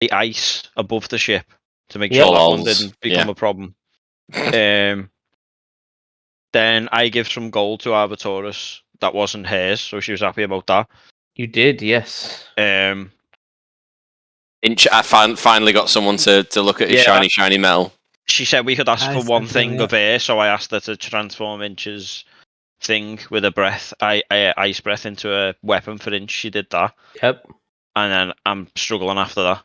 the ice above the ship to make sure that one didn't become a problem. Then I give some gold to Arbitorus that wasn't hers, so she was happy about that. You did, yes. I finally got someone to look at his shiny metal. She said we could ask for one thing of her, so I asked her to transform Inch's thing with a breath, ice breath, into a weapon for Inch. She did that. Yep. And then I'm struggling after that.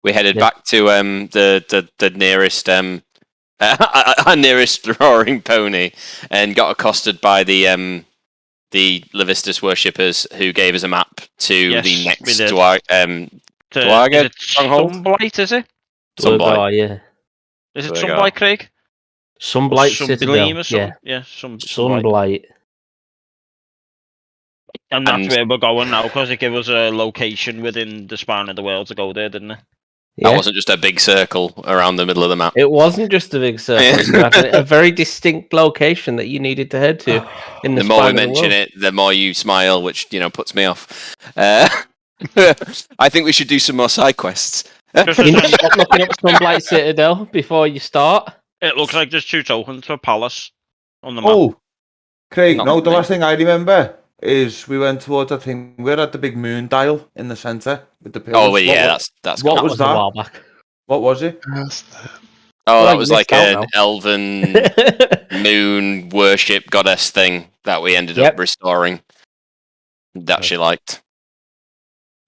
We headed back to the nearest our nearest roaring pony and got accosted by the Levistus worshippers who gave us a map to the next Dwarga stronghold. Sunblight, is it? Sunblight, yeah. Is it Sunblight, Craig? Sunblight Citadel, Sunblight. And that's where we're going now, because it gave us a location within the span of the world to go there, didn't it? Yeah. That wasn't just a big circle around the middle of the map. It wasn't just a big circle. You had a very distinct location that you needed to head to. The more we mention it, the more you smile, which puts me off. I think we should do some more side quests. You need to stop looking up Sunblight Citadel before you start. It looks like there's 2 tokens for Palace on the map. Oh, Craig, the last thing I remember is we went towards that thing. We're at the big moon dial in the centre with the pillars. Oh, yeah, that's what was that? A while back. What was it? That was like an elven moon worship goddess thing that we ended up restoring. That she liked.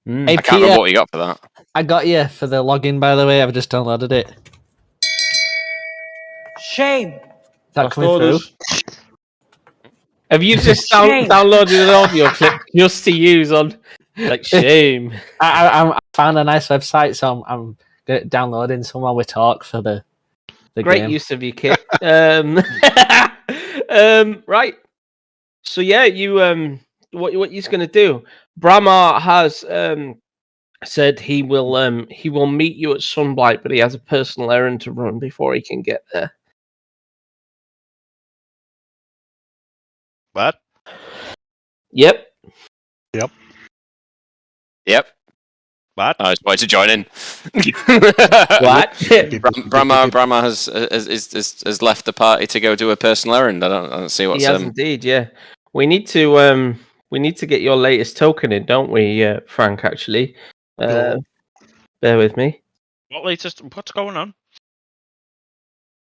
Hey, I can't remember what you got for that. I got you for the login, by the way. I've just downloaded it. Shame. Is that coming through? Have you just downloaded an audio clip just to use on? Shame. I found a nice website, so I'm downloading some while we talk for the great game. Use of your kit. Right. So you what he's going to do? Bramar has said he will meet you at Sunblight, but he has a personal errand to run before he can get there. What? Yep. What? I was about to join in. What? Brahma has left the party to go do a personal errand. I don't see what's. He has indeed. Yeah, we need to get your latest token in, don't we, Frank? Actually, bear with me. What's going on?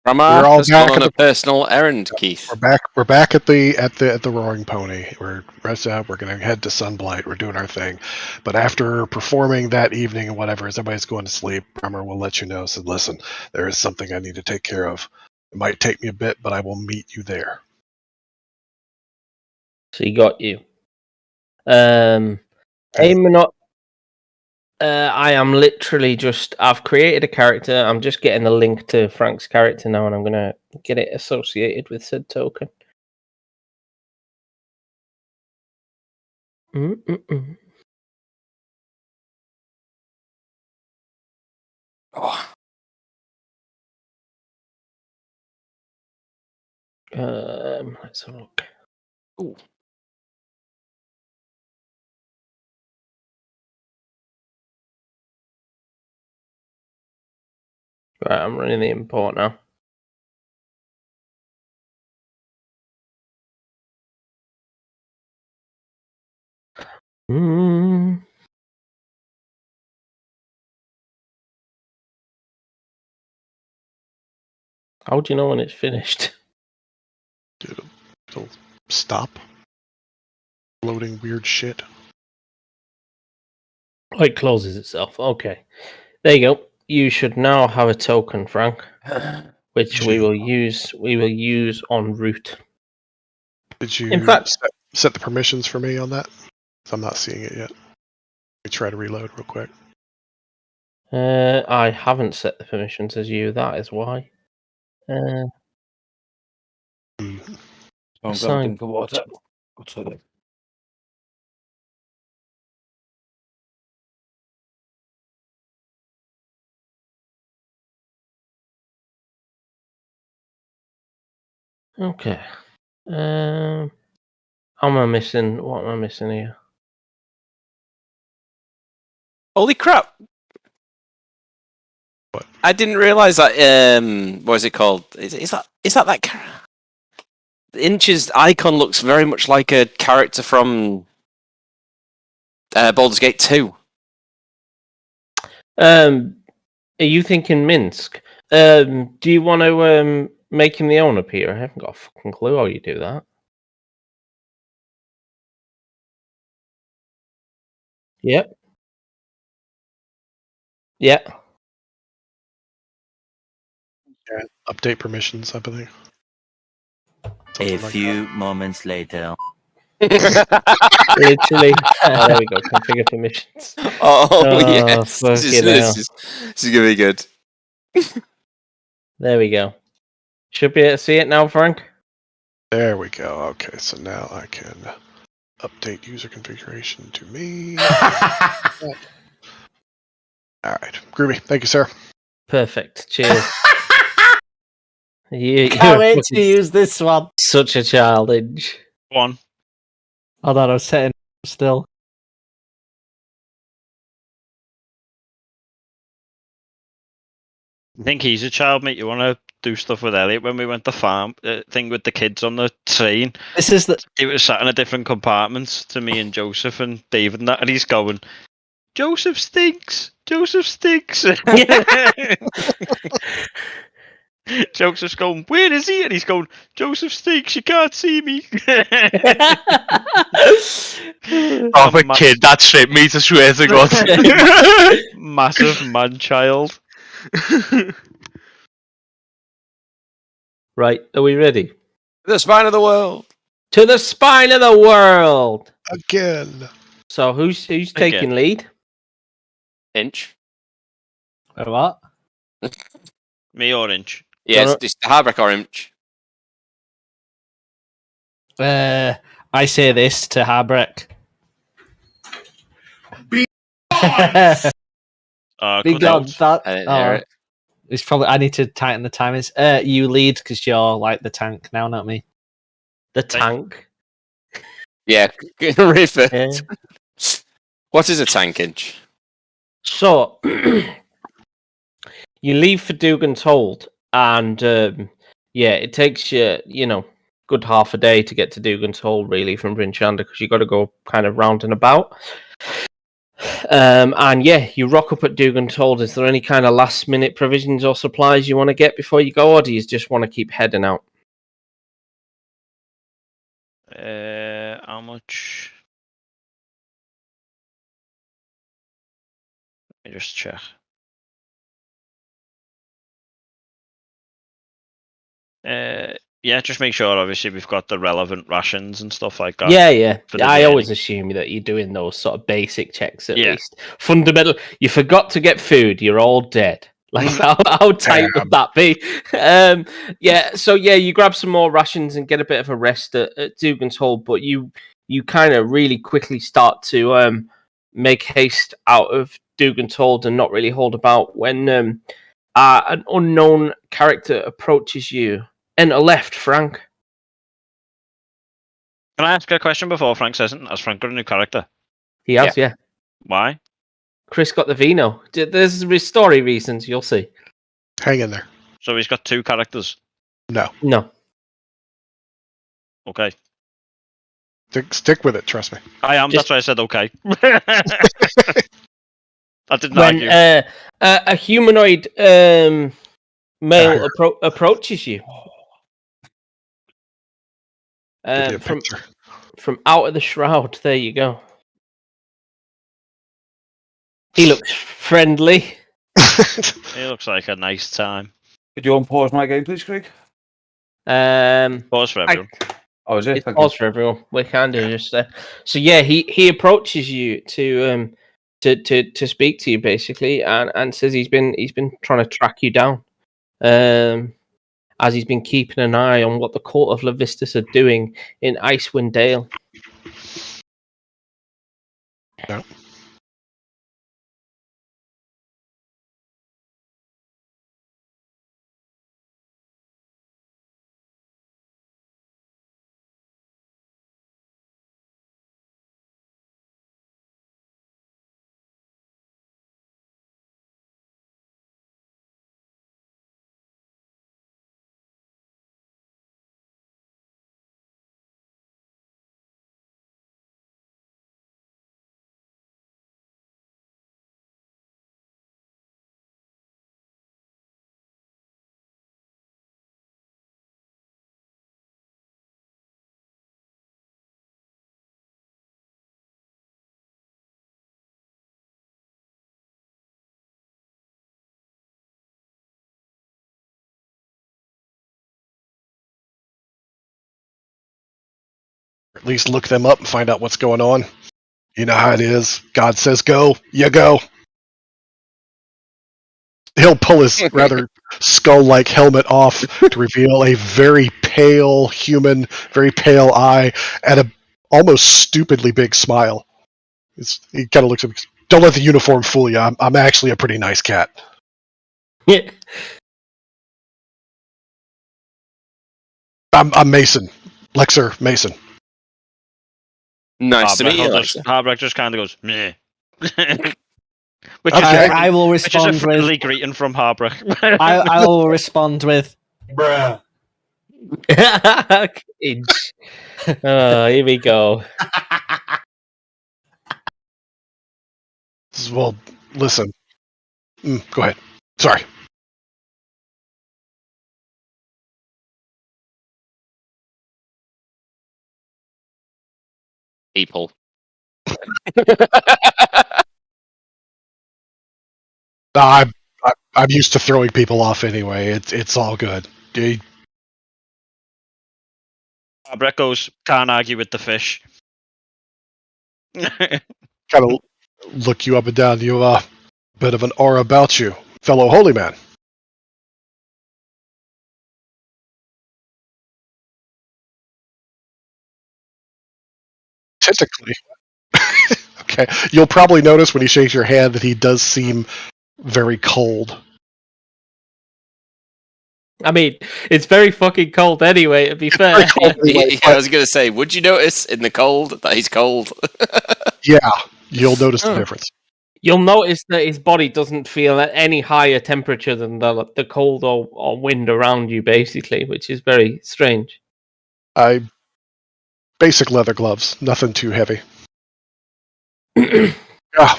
Brahma has gone on a personal errand, Keith. We're back at the Roaring Pony. We're rested up. We're going to head to Sunblight. We're doing our thing. But after performing that evening and whatever, as everybody's going to sleep, Brahma will let you know. Said, listen, there is something I need to take care of. It might take me a bit, but I will meet you there. So he got you. I am literally I've created a character. I'm just getting the link to Frank's character now, and I'm going to get it associated with said token. Oh. Let's have a look. Ooh. Right, I'm running the import now. How do you know when it's finished? It'll stop loading weird shit. Oh, it closes itself. Okay. There you go. You should now have a token, Frank, which we will use en route. Did you in fact, set the permissions for me on that? I'm not seeing it yet. Let me try to reload real quick. I haven't set the permissions as you. That is why. I'm going to drink of water. Okay. What am I missing here? Holy crap! I didn't realise that. What is it called? Is that Inch's icon looks very much like a character from Baldur's Gate 2. Are you thinking Minsk? Do you want to make him the owner, Peter? I haven't got a fucking clue how you do that. Yep. Yeah. Update permissions, I believe. A few moments later. Literally. Oh, there we go. Configure permissions. Oh yes, this fucking is gonna be good. There we go. Should be able to see it now, Frank. There we go. Okay, so now I can update user configuration to me. All right, groovy. Thank you, sir. Perfect. Cheers. Can't wait to use this one. Such a challenge. One. Hold on, I was setting still. I think he's a child, mate. You want to do stuff with Elliot when we went to farm thing with the kids on the train. This is the. He was sat in a different compartment to me and Joseph and David and that, and he's going, "Joseph stinks. Joseph stinks." Joseph's going, "Where is he?" And he's going, "Joseph stinks. You can't see me." Proper kid, that shit, mate. I swear to God. Massive man child. Right, are we ready? The spine of the world. To the spine of the world. Again. So who's taking lead? Inch. What? Me or Inch? Yeah, it's the Hardback or Inch. I say this to Harbrek. Be Big God, that. I didn't hear it. It's probably. I need to tighten the timings. You lead because you're like the tank now, not me. The tank. Yeah, refer. Yeah. What is a tank, Inch? So you leave for Dugan's Hold, and it takes you good half a day to get to Dugan's Hold, really, from Bryn Shander, because you got to go kind of round and about. And you rock up at Dugan's Hold. Is there any kind of last minute provisions or supplies you want to get before you go, or do you just want to keep heading out? How much? Let me just check. Just make sure, obviously, we've got the relevant rations and stuff like that. Yeah. for the I journey. always assume that you're doing those sort of basic checks at least. Fundamental. You forgot to get food. You're all dead. Like how tight would that be? So you grab some more rations and get a bit of a rest at Dugan's Hold, but you kind of really quickly start to make haste out of Dugan's Hold and not really hold about when an unknown character approaches you. Enter left, Frank. Can I ask a question before Frank says it? Has Frank got a new character? He has, yeah. Why? Chris got the vino. There's story reasons, you'll see. Hang in there. So he's got two characters. No. Okay. Stick with it, trust me. I am, that's why I said okay. I didn't argue. When a humanoid male approaches you from out of the shroud, there you go. He looks friendly. He looks like a nice time. Could you unpause my game, please, Craig? Pause for everyone. Oh, is it? It's pause for everyone. We can do just there. So he approaches you to speak to you basically, and says he's been trying to track you down, as he's been keeping an eye on what the Court of Levistus are doing in Icewind Dale. No. at least look them up and find out what's going on. You know how it is. God says go, you go. He'll pull his rather skull-like helmet off to reveal a very pale human, very pale eye, and a almost stupidly big smile. He kind of looks at me. Don't let the uniform fool you. I'm actually a pretty nice cat. Yeah. I'm Mason. Lexer Mason. Nice to meet you, Alexa. Harbreck just kind of goes, meh. Which I will respond is a friendly with. greeting from Harbreck. I will respond with. Bruh. Cringe. Here we go. Well, listen. Go ahead. Sorry. People. I'm used to throwing people off anyway. It's all good. Harbreck goes, can't argue with the fish. Kind of look you up and down. You have a bit of an aura about you, fellow holy man. Typically. Okay. You'll probably notice when he shakes your hand that he does seem very cold. I mean, it's very fucking cold anyway, to be fair. Very cold anyway, I was going to say, would you notice in the cold that he's cold? Yeah, you'll notice the difference. You'll notice that his body doesn't feel at any higher temperature than the cold or wind around you, basically, which is very strange. Basic leather gloves, nothing too heavy.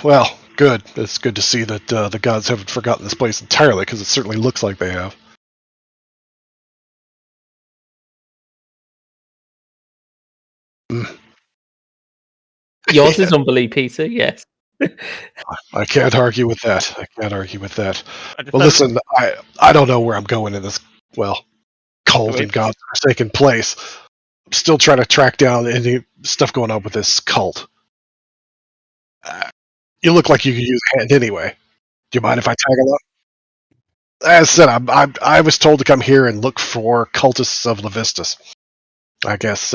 Well, good. It's good to see that the gods haven't forgotten this place entirely, because it certainly looks like they have. Yours is humbly, Peter, yes. I can't argue with that. Well, listen, I don't know where I'm going in this, cold and godforsaken place. I'm still trying to track down any stuff going on with this cult. You look like you could use a hand anyway. Do you mind if I tag along? As I said, I was told to come here and look for cultists of Levistus. I guess,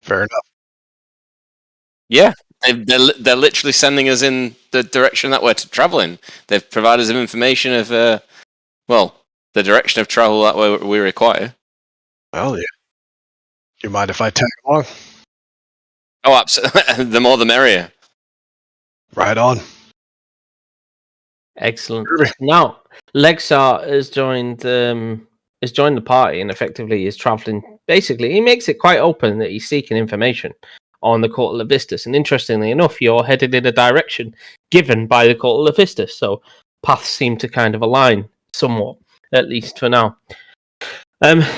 fair enough. Yeah, they're literally sending us in the direction that we're traveling. They've provided us with information of, the direction of travel that we require. Well, yeah. Do you mind if I tag along? Oh, absolutely. The more the merrier. Right on. Excellent. Now, Lexar has joined the party and effectively is traveling. Basically, he makes it quite open that he's seeking information on the Court of Levistus. And interestingly enough, you're headed in a direction given by the Court of Levistus. So paths seem to kind of align somewhat, at least for now.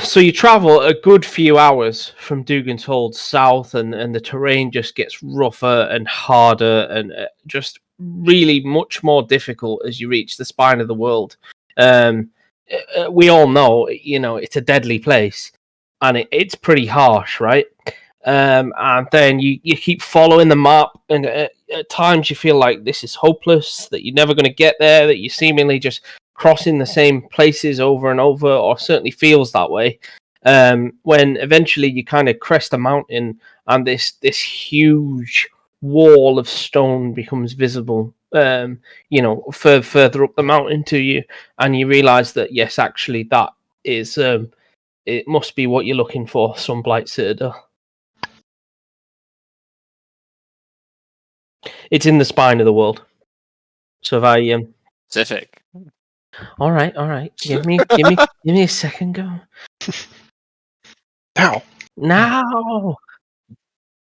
So you travel a good few hours from Dugan's Hold south, and the terrain just gets rougher and harder and just really much more difficult as you reach the spine of the world. We all know, it's a deadly place, and it's pretty harsh, right? And then you keep following the map, and at times you feel like this is hopeless, that you're never going to get there, that you're seemingly just crossing the same places over and over, or certainly feels that way. When eventually you kind of crest a mountain, and this huge wall of stone becomes visible, further up the mountain to you, and you realize that yes, actually that is it must be what you're looking for, Sunblight Citadel. It's in the spine of the world. So if I Specific. All right. Give me a second, go. Now.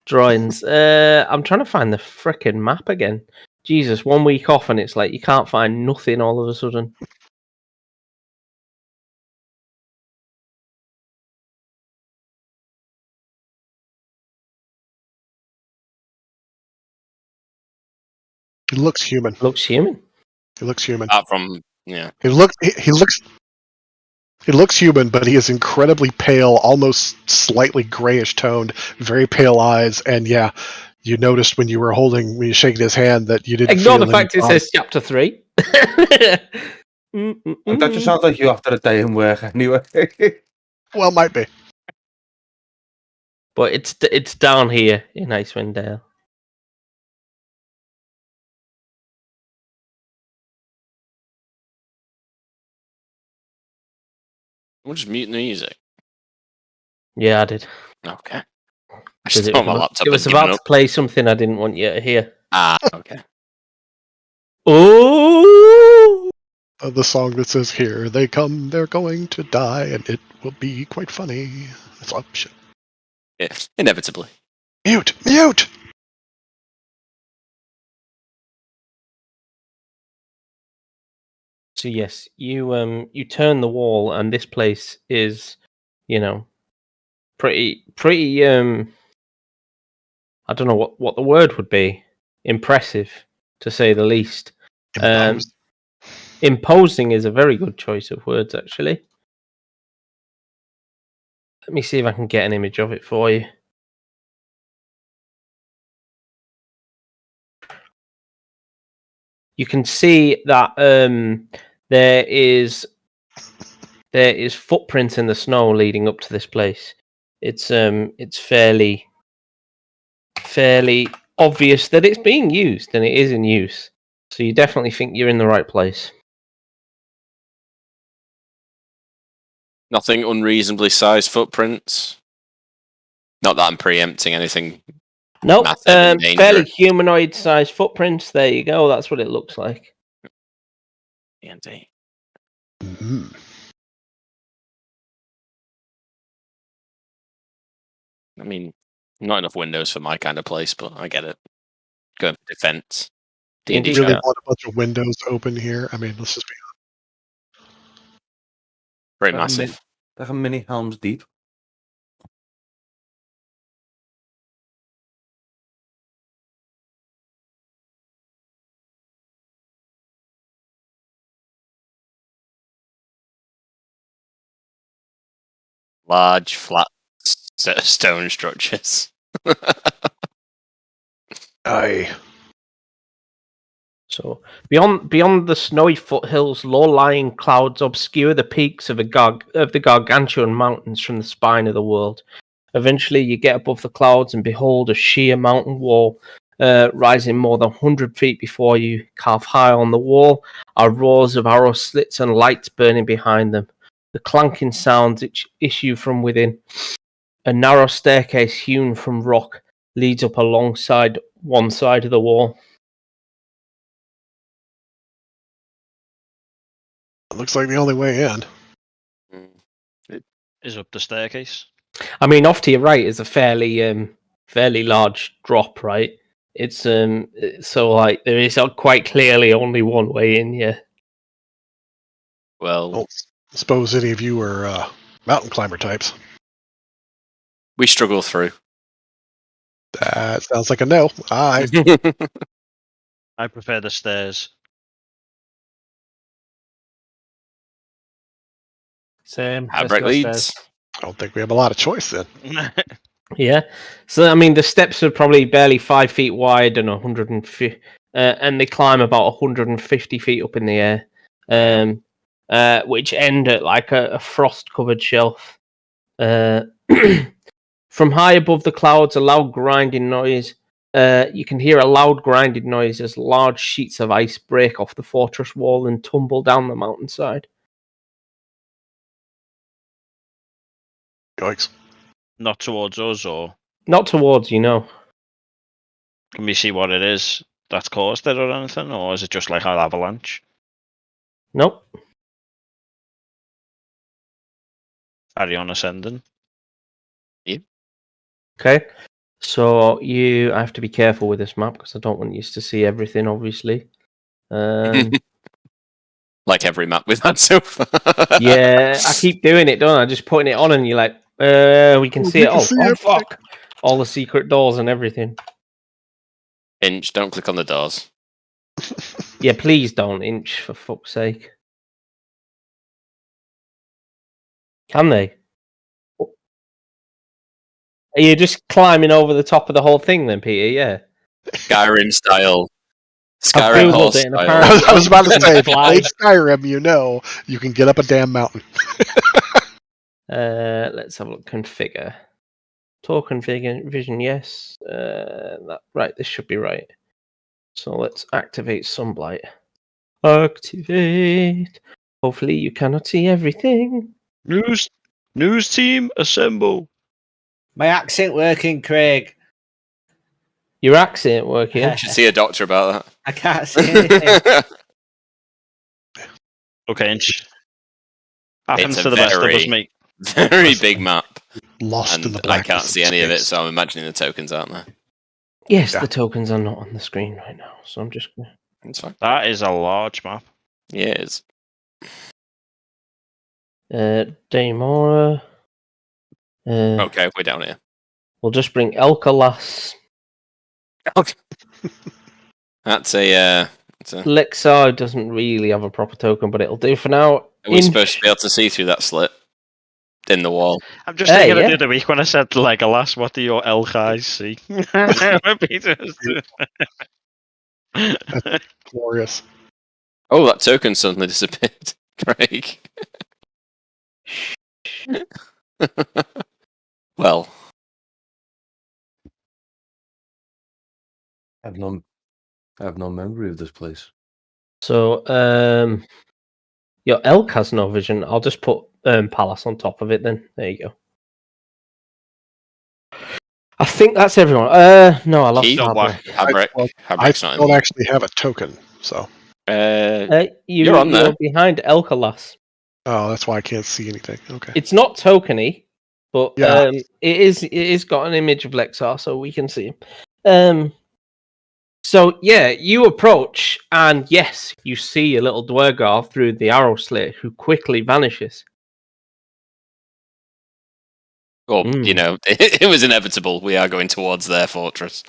Drawings. I'm trying to find the frickin' map again. Jesus, 1 week off and it's like you can't find nothing all of a sudden. He looks human. Looks human. He looks human. Apart from, yeah. He looks He looks human, but he is incredibly pale, almost slightly grayish toned, very pale eyes, and yeah, you noticed when you shaking his hand that you didn't Ignore feel the fact it any says chapter 3. That just sounds like you after a day in work anyway. well, might be. But it's down here in Icewind Dale. We'll just mute the music. Yeah, I did. Okay. I Because just thought my laptop it had was given about up. to play something I didn't want you to hear. Ah, okay. Oh! The song that says, "Here they come, they're going to die, and it will be quite funny." It's like, shit. Yeah, inevitably. Mute! Mute! So yes, you turn the wall, and this place is, pretty I don't know what the word would be. Impressive, to say the least. Imposing is a very good choice of words, actually. Let me see if I can get an image of it for you. You can see that there is footprints in the snow leading up to this place. It's fairly obvious that it's being used, and it is in use. So you definitely think you're in the right place. Nothing unreasonably sized footprints. Not that I'm preempting anything. Nope, Massive and dangerous. fairly humanoid-sized footprints. There you go. That's what it looks like. D&D. Mm-hmm. I mean, not enough windows for my kind of place, but I get it. Going for defense. Do you Indeed. really want a bunch of windows open here? I mean, let's just be Very massive. Like a mini Helm's Deep. Large, flat set of stone structures. Aye. So beyond the snowy foothills, low-lying clouds obscure the peaks of the gargantuan mountains from the spine of the world. Eventually, you get above the clouds and behold a sheer mountain wall rising more than 100 feet before you. Carved high on the wall are rows of arrow slits and lights burning behind them. The clanking sounds issue from within. A narrow staircase hewn from rock leads up alongside one side of the wall. It looks like the only way in. It is up the staircase. I mean, off to your right is a fairly large drop, right? It's so like there is quite clearly only one way in here. Well, Don't suppose any of you are mountain climber types. we struggle through. That sounds like a no. Aye. I prefer the stairs. Same. Outbreak Let's go leads. upstairs. I don't think we have a lot of choice then. Yeah. So I mean, the steps are probably barely 5 feet wide and 150, and they climb about 150 feet up in the air, which end at like a frost-covered shelf. From high above the clouds, a loud grinding noise. You can hear a loud grinding noise as large sheets of ice break off the fortress wall and tumble down the mountainside. Yikes. Not towards us, or Not towards you, no. can we see what it is that's caused it or anything, or is it just like an avalanche? Nope. Carry on ascending. Okay. So I have to be careful with this map because I don't want you to see everything, obviously. Like every map we've had so far. Yeah, I keep doing it, don't I? Just putting it on and you're like, we can see we it. can see Oh, everything. fuck. All the secret doors and everything. Inch, don't click on the doors. Yeah, please don't, Inch, for fuck's sake. Can they? Are you just climbing over the top of the whole thing then, Peter? Yeah. Skyrim style. I've Skyrim Googled horse it and style. apparently- I was about to say, if you Fly. played Skyrim, you know you can get up a damn mountain. Let's have a look. Configure. Token vision, yes. Right, this should be right. So let's activate Sunblight. Activate. Hopefully you cannot see everything. News team, assemble. My axe ain't working, Craig. Your axe ain't working. You should see a doctor about I can't see anything. that. Okay, happens It's to a the best of us, very- mate. Very big map. Lost in And the I blackness. can't see any of it, so I'm imagining the tokens aren't there. Yes, Yeah. the tokens are not on the screen right now, so I'm just gonna... It's fine. That is a large map. Yeah, it is. Daemora. Okay, we're down here. We'll just bring Elkalas. That's a. Lexar doesn't really have a proper token, but it'll do for now. Are we supposed to be able to see through that slit in the wall? I'm just thinking of yeah. the other week when I said, like, alas, what do your elk eyes see? Peter was- Glorious. Oh, that token suddenly disappeared. Craig. Well, I have no memory of this place. So, your elk has no vision. I'll just put Palace on top of it then. There you go. I think that's everyone. No, I lost Keith? Fabric. Fabric. I Fabric's not in don't there. actually have a token, so You're on there. You're behind Elkalas. that's why I can't see anything. Okay. It's not tokeny, but Yeah. it is got an image of Lexar, so we can see him. So yeah, you approach, and yes, you see a little Dwergar through the arrow slit, who quickly vanishes. Well, you know, it was inevitable. We are going towards their fortress.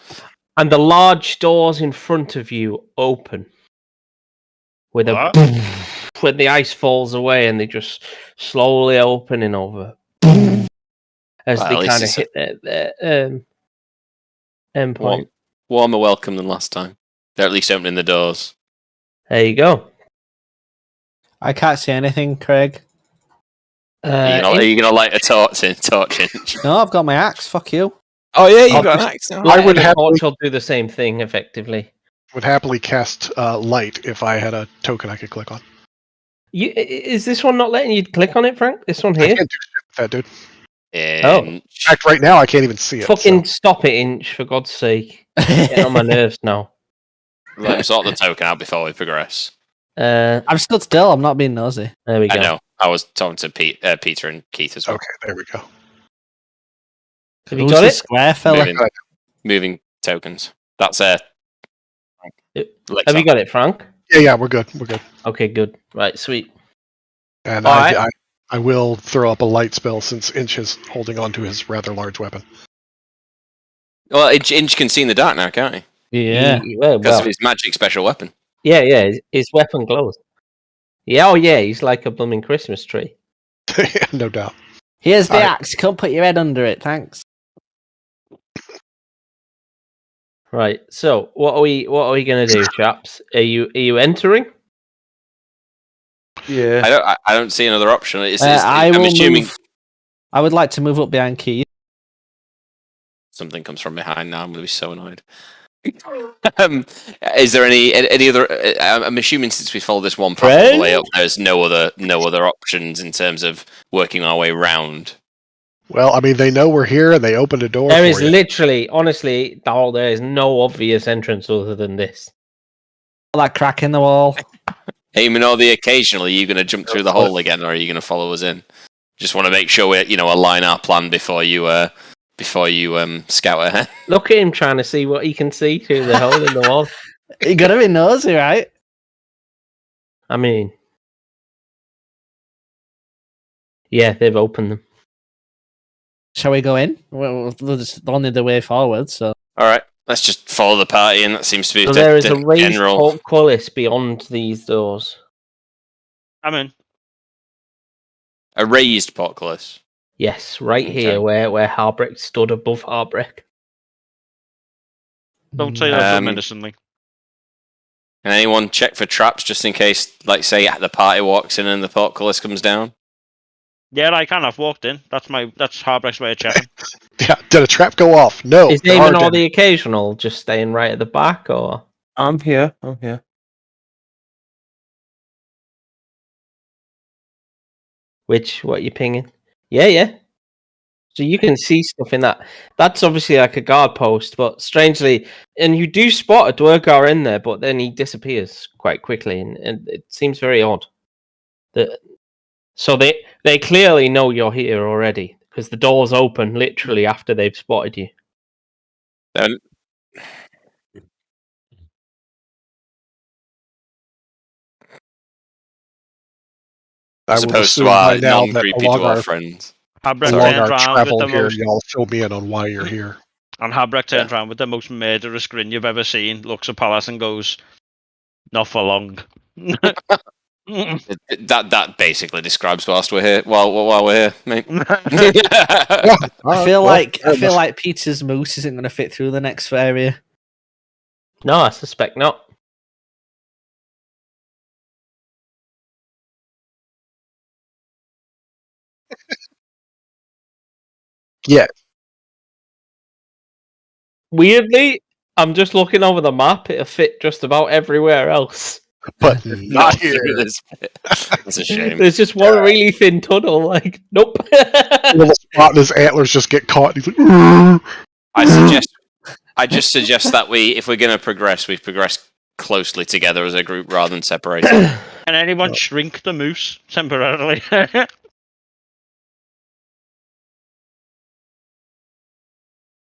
And the large doors in front of you open with a when the ice falls away, and they just slowly opening over as Well, they at least kind of it's hit their endpoint. Warmer welcome than last time. They're at least opening the doors. There you go. I can't see anything, Craig. Are you gonna light a torch in? No, I've got my axe. Fuck you. Oh yeah, you've I'll got an just- axe now. I would Lighting a happily- torch will do the same thing effectively. Would happily cast light if I had a token I could click on. Is this one not letting you click on it, Frank? This one I here? can't do shit with that, dude. In- In fact, right now I can't even see it. Fucking so. stop it, Inch, for God's sake. Get on my nerves now. Let me sort the token out before we progress. I'm stood still. I'm not being nosy. There we go. I know. I was talking to Peter and Keith as well. Okay, there we go. Have you Who's got the it? square fella? Moving tokens. That's Have Lexar. you got it, Frank? Yeah, we're good. We're good. Okay, good. Right, sweet. And All I will throw up a light spell since Inch is holding on to his rather large weapon. Well, Inch can see in the dark now, can't he? Yeah. Because of his magic special weapon. Yeah, his weapon glows. Yeah, oh yeah, he's like a blooming Christmas tree. No doubt. Here's the Alright. axe. Come put your head under it. Thanks. Right. So, what are we going to do, chaps? Are you entering? Yeah. I don't see another option. I I'm will assuming move. I would like to move up behind Keith. something comes from behind now. I'm going to be so annoyed. Is there any other? I'm assuming since we followed this one path all the way up, there's no other options in terms of working our way round. Well, I mean, they know we're here, and they opened a door. There for is you. literally, Darrell, there is no obvious entrance other than this. All that crack in the wall. Hey, Minor, occasionally, are you going to jump through the hole again, or are you going to follow us in? Just want to make sure we, align our plan before you scout ahead. Look at him trying to see what he can see through the hole in the wall. You gotta be nosy, right? I mean, yeah, they've opened them. Shall we go in? Well, there's only the way forward, so. All right, let's just follow the party, and that seems to be So the, there is the a raised general. portcullis beyond these doors. I'm in. A raised portcullis. Yes, right Okay. here where Harbreck stood above Harbreck. Don't say that so menacingly. Can anyone check for traps just in case, like, say, the party walks in and the portcullis comes down? Yeah, I can. I've walked in. That's Harbreck's way of checking. Yeah, did a trap go off? No. Is Eamon or the occasional just staying right at the back, or? I'm here. What are you pinging? Yeah. So you can see stuff in that. That's obviously like a guard post, but strangely, and you do spot a Dwergar in there, but then he disappears quite quickly, and it seems very odd. So they clearly know you're here already, because the doors open literally after they've spotted you. As opposed to our non-creepy dwarf friends. Harbreck turned around with the most... Y'all fill me in on why you're here. And Harbreck turns around with the most murderous grin you've ever seen, looks at Palace and goes, "Not for long." That basically describes whilst we're here. While we're here, mate. I feel like Peter's moose isn't going to fit through the next area. No, I suspect not. Yeah. Weirdly, I'm just looking over the map. It'll fit just about everywhere else. But not here. That's a shame. There's just one really thin tunnel. Like, nope. Little spot and his antlers just get caught. And he's like, I just suggest that if we're going to progress, we progress closely together as a group rather than separated. Can anyone shrink the moose temporarily?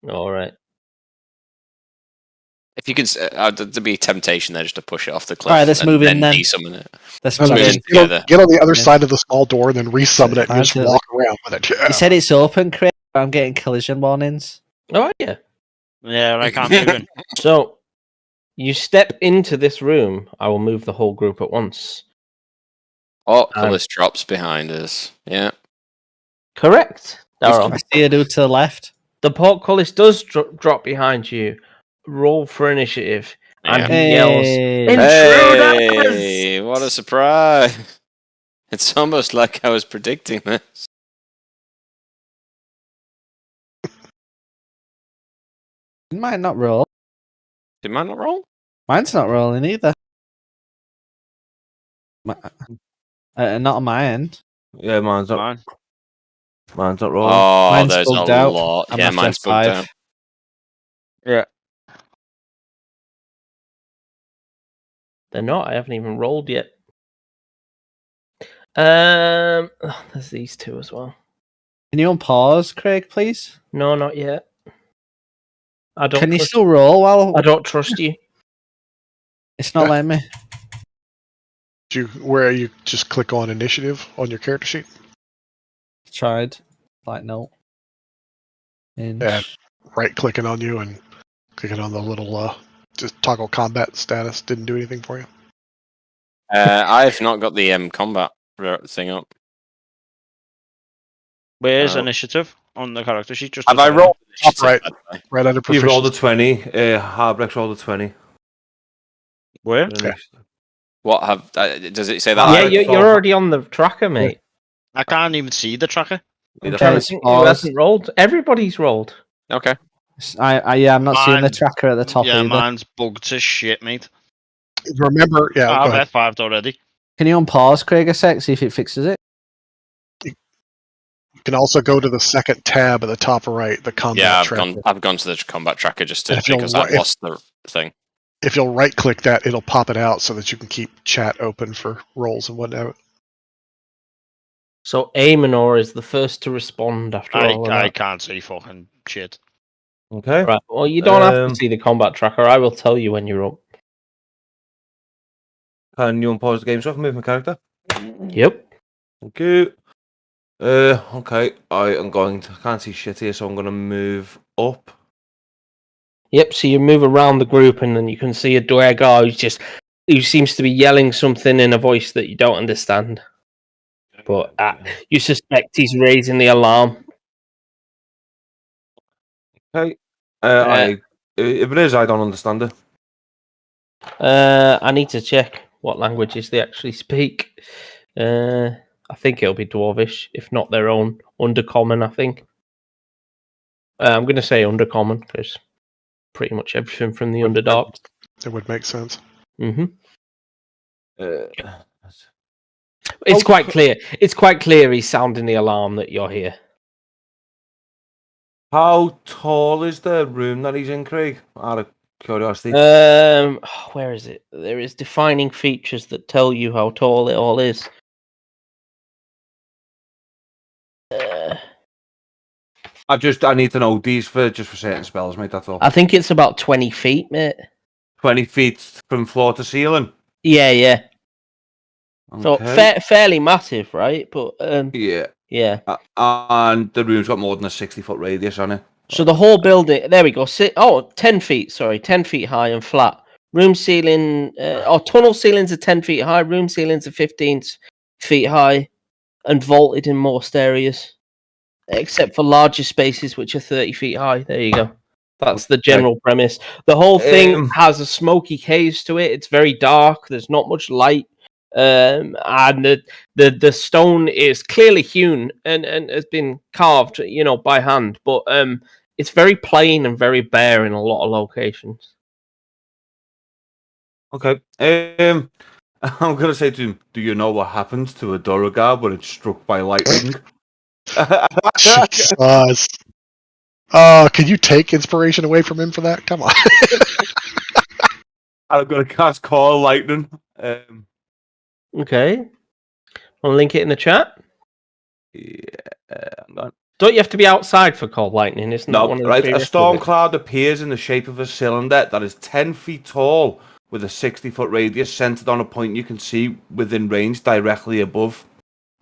All right. If you can, there'd be a temptation there just to push it off the cliff. All right, let's move in then. Desummon it. Let's move in together. Get on the other side of the small door, and then resummon it, and just walk around with it. Yeah. You said it's open, Craig. I'm getting collision warnings. Oh yeah. Yeah, I can't move in. So you step into this room. I will move the whole group at once. Portcullis drops behind us. Yeah. Correct. I see a dude to the left. The portcullis does drop behind you. Roll for initiative. And he yells, "Intruders!" Hey, what a surprise. It's almost like I was predicting this. Did mine not roll? Did mine not roll? Mine's not rolling either. Not on my end. Yeah, mine's not. Mine's not rolling. Oh, mine's there's a lot. Yeah, mine's bugged out. Yeah. They're not. I haven't even rolled yet. There's these two as well. Can you unpause, Craig, please? No, not yet. I don't. Can you still roll while? I don't trust you. It's not letting me. Where you just click on initiative on your character sheet? Tried. Like, no. Yeah, right clicking on you and clicking on the little just toggle combat status didn't do anything for you. I've not got the combat thing up. Where's initiative on the character sheet? Just have I rolled right under proficiency? You rolled a 20. Harbreck's rolled a 20. Where? Yeah. What have? Does it say that? Yeah, you're already on the tracker, mate. I can't even see the tracker. I'm trying to think who hasn't rolled. Everybody's rolled. Okay. I'm not seeing the tracker at the top either. Mine's bugged to shit, mate. Remember, I've F5'd already. Can you unpause, Craig, a sec, see if it fixes it? You can also go to the second tab at the top right, the combat tracker. I've gone to the combat tracker just because I've lost the thing. If you'll right-click that, it'll pop it out so that you can keep chat open for rolls and whatnot. So Aemonor is the first to respond after all. I can't see fucking shit. Okay. Right. Well, you don't have to see the combat tracker. I will tell you when you're up. Can you unpause the game so I can move my character? Yep. Thank you. Okay. I can't see shit here, so I'm going to move up. Yep, so you move around the group and then you can see a Dwergar who seems to be yelling something in a voice that you don't understand. but you suspect he's raising the alarm. Okay. If it is, I don't understand it. I need to check what languages they actually speak. I think it'll be Dwarvish, if not their own Undercommon. I think. I'm going to say Undercommon because pretty much everything from the Underdark. It would make sense. Mm-hmm. Uh, It's quite clear. It's quite clear he's sounding the alarm that you're here. How tall is the room that he's in, Craig? Out of curiosity. Where is it? There is defining features that tell you how tall it all is. I need to know these for certain spells, mate. That's all. I think it's about 20 feet, mate. 20 feet from floor to ceiling. Yeah. So Okay. fairly massive, right? But yeah. And the room's got more than a 60-foot radius on it. So the whole building, there we go. 10 feet, sorry, 10 feet high and flat. Room ceiling, tunnel ceilings are 10 feet high. Room ceilings are 15 feet high and vaulted in most areas, except for larger spaces, which are 30 feet high. There you go. That's the general premise. The whole thing has a smoky haze to it. It's very dark. There's not much light. And the stone is clearly hewn and has been carved, by hand. But it's very plain and very bare in a lot of locations. Okay. I'm gonna say to him, do you know what happens to a Duragar when it's struck by lightning? Jesus. Can you take inspiration away from him for that? Come on. I'm gonna cast Call Lightning. Okay. I'll link it in the chat. Yeah. Don't you have to be outside for cold lightning? Isn't that one of the right. A storm prerequisites? cloud appears in the shape of a cylinder that is 10 feet tall with a 60-foot radius centered on a point you can see within range directly above.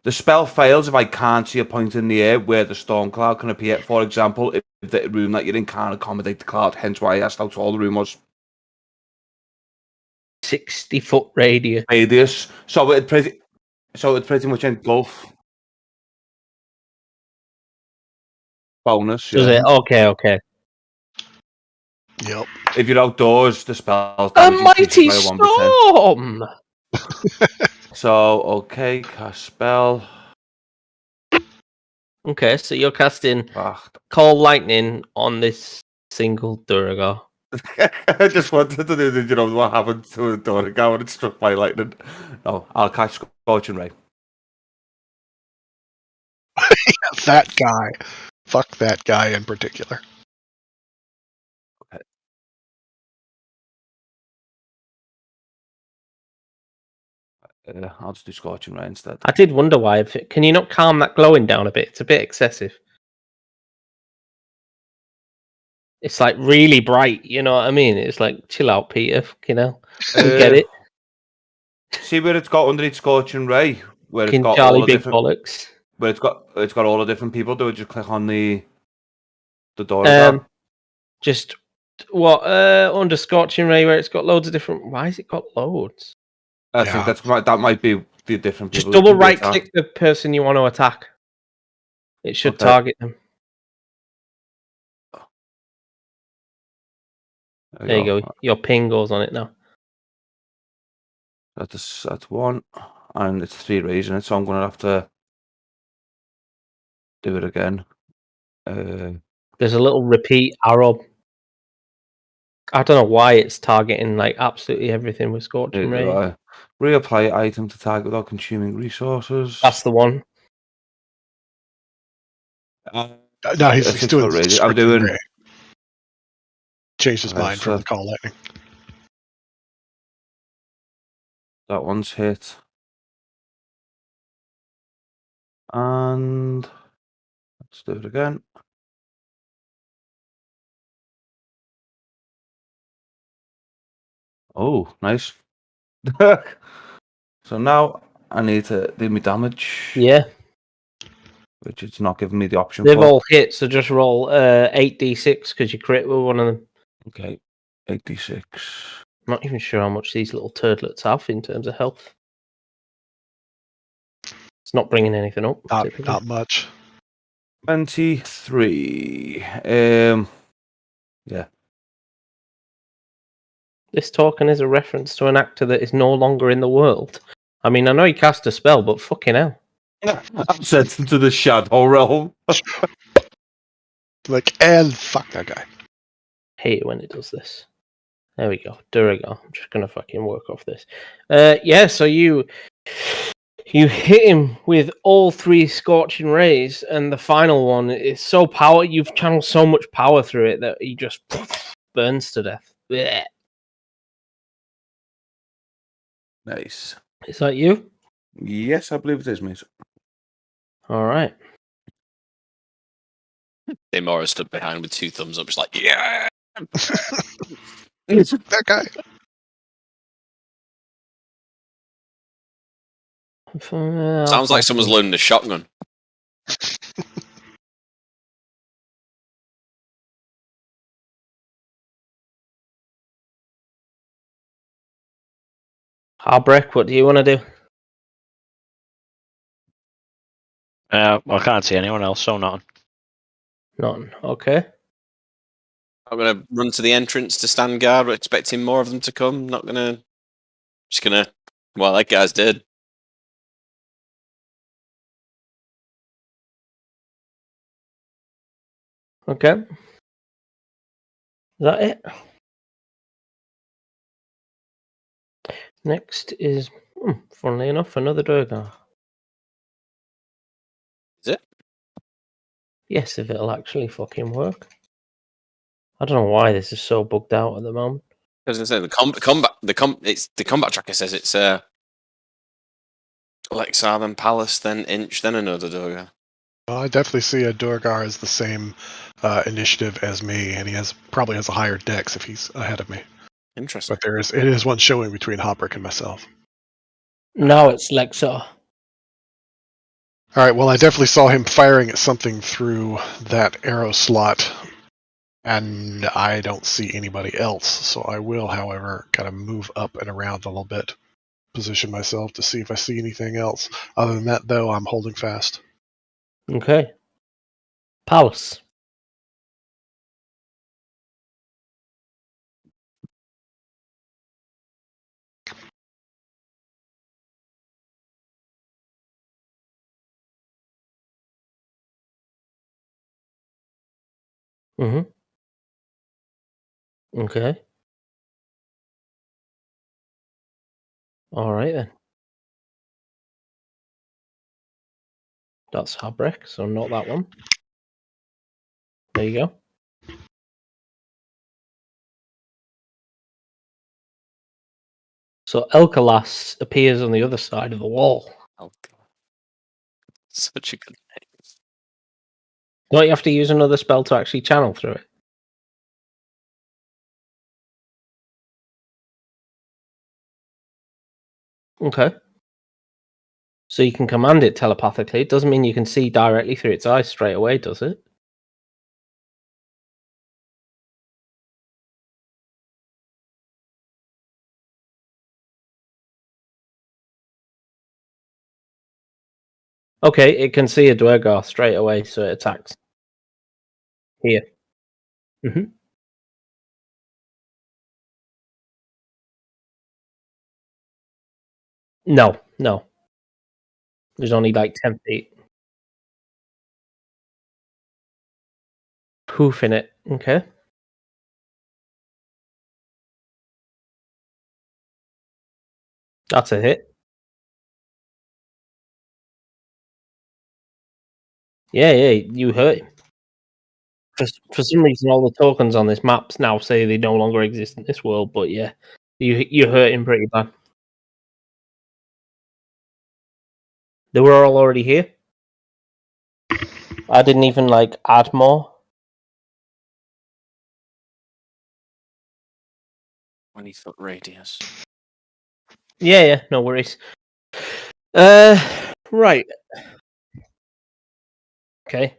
The spell fails if I can't see a point in the air where the storm cloud can appear. For example, if the room that you're in can't accommodate the cloud, hence why I asked how tall the room was. 60-foot radius. So it pretty much engulf. Bonus, Does it? Okay. Yep. If you're outdoors, the spell's A damage mighty increases by 1d10. storm! So, okay, cast spell. Okay, so you're casting Ah. cold lightning on this single Duragar. I just wanted to do what happened to a Duragar when it's struck by lightning. No, I'll cast Scorching Ray. That guy. Fuck that guy in particular. Okay. I'll just do Scorching Ray instead. I did wonder why. Can you not calm that glowing down a bit? It's a bit excessive. It's like really bright, you know what I mean? It's like, chill out, Peter. We get it. See where it's got underneath Scorching Ray, where it's got Charlie all the Big different Bollocks. where it's got all the different people. Do it. Just click on the door. Just what under Scorching Ray, where it's got loads of different. Why has it got loads? I think that might be the different people. Just double right click the person you want to attack. It should target them. There you go. Your ping goes on it now. That's one, and it's 3 rays in it, so I'm gonna have to do it again. There's a little repeat arrow. I don't know why it's targeting like absolutely everything with Scorching Ray. Reapply item to target without consuming resources. That's the one. No, he's doing. I'm doing. Ray. Changed his mind from the Call Lightning. That one's hit. And let's do it again. Oh, nice. So now I need to do my damage. Yeah. Which it's not giving me the option They've for. all hit, so just roll 8d6 because you crit with one of them. Okay, 8d6. I'm not even sure how much these little turdlets have in terms of health. It's not bringing anything up. Not much. 23. Yeah. This token is a reference to an actor that is no longer in the world. I mean, I know he cast a spell, but fucking hell. I'm sent into the shadow realm. And fuck that guy. Hate it when it does this. There we go. Durigo. I'm just gonna fucking work off this. Yeah, so you hit him with all 3 scorching rays, and the final one is so power. You've channeled so much power through it that he just burns to death. Blech. Nice. Is that you? Yes, I believe it is, mate. All right. Demora stood behind with 2 thumbs up, just like, yeah! That guy. Sounds like someone's loading a shotgun. Harbrek, what do you want to do? I can't see anyone else, so nothing. None. Okay. I'm gonna run to the entrance to stand guard. We're expecting more of them to come. Just gonna. Well, that guy's dead. Okay. Is that it? Next is, funnily enough, another Durgar. Is it? Yes, if it'll actually fucking work. I don't know why this is so bugged out at the moment. I was gonna say the combat tracker says it's Lexar, then Palace, then Inch, then another Durgar. Well, I definitely see a Durgar as the same initiative as me, and he probably has a higher dex if he's ahead of me. Interesting. But it is one showing between Hopbrick and myself. No, it's Lexar. All right, well, I definitely saw him firing at something through that arrow slot, and I don't see anybody else. So I will, however, kind of move up and around a little bit, position myself to see if I see anything else. Other than that, though, I'm holding fast. Okay. Palace. Mm-hmm. Okay. All right then. That's Harbrek, so not that one. There you go. So Elkalas appears on the other side of the wall. Oh god. Such a good name. Don't you have to use another spell to actually channel through it? Okay. So you can command it telepathically. It doesn't mean you can see directly through its eyes straight away, does it? Okay, it can see a Dwergar straight away, so it attacks. Here. Mm-hmm. No. There's only like 10 feet. Poof in it. Okay. That's a hit. Yeah, you hurt him. For some reason, all the tokens on this map now say they no longer exist in this world, but yeah, you hurt him pretty bad. They were all already here. I didn't even add more. 20-foot radius. Yeah, no worries. Right. Okay.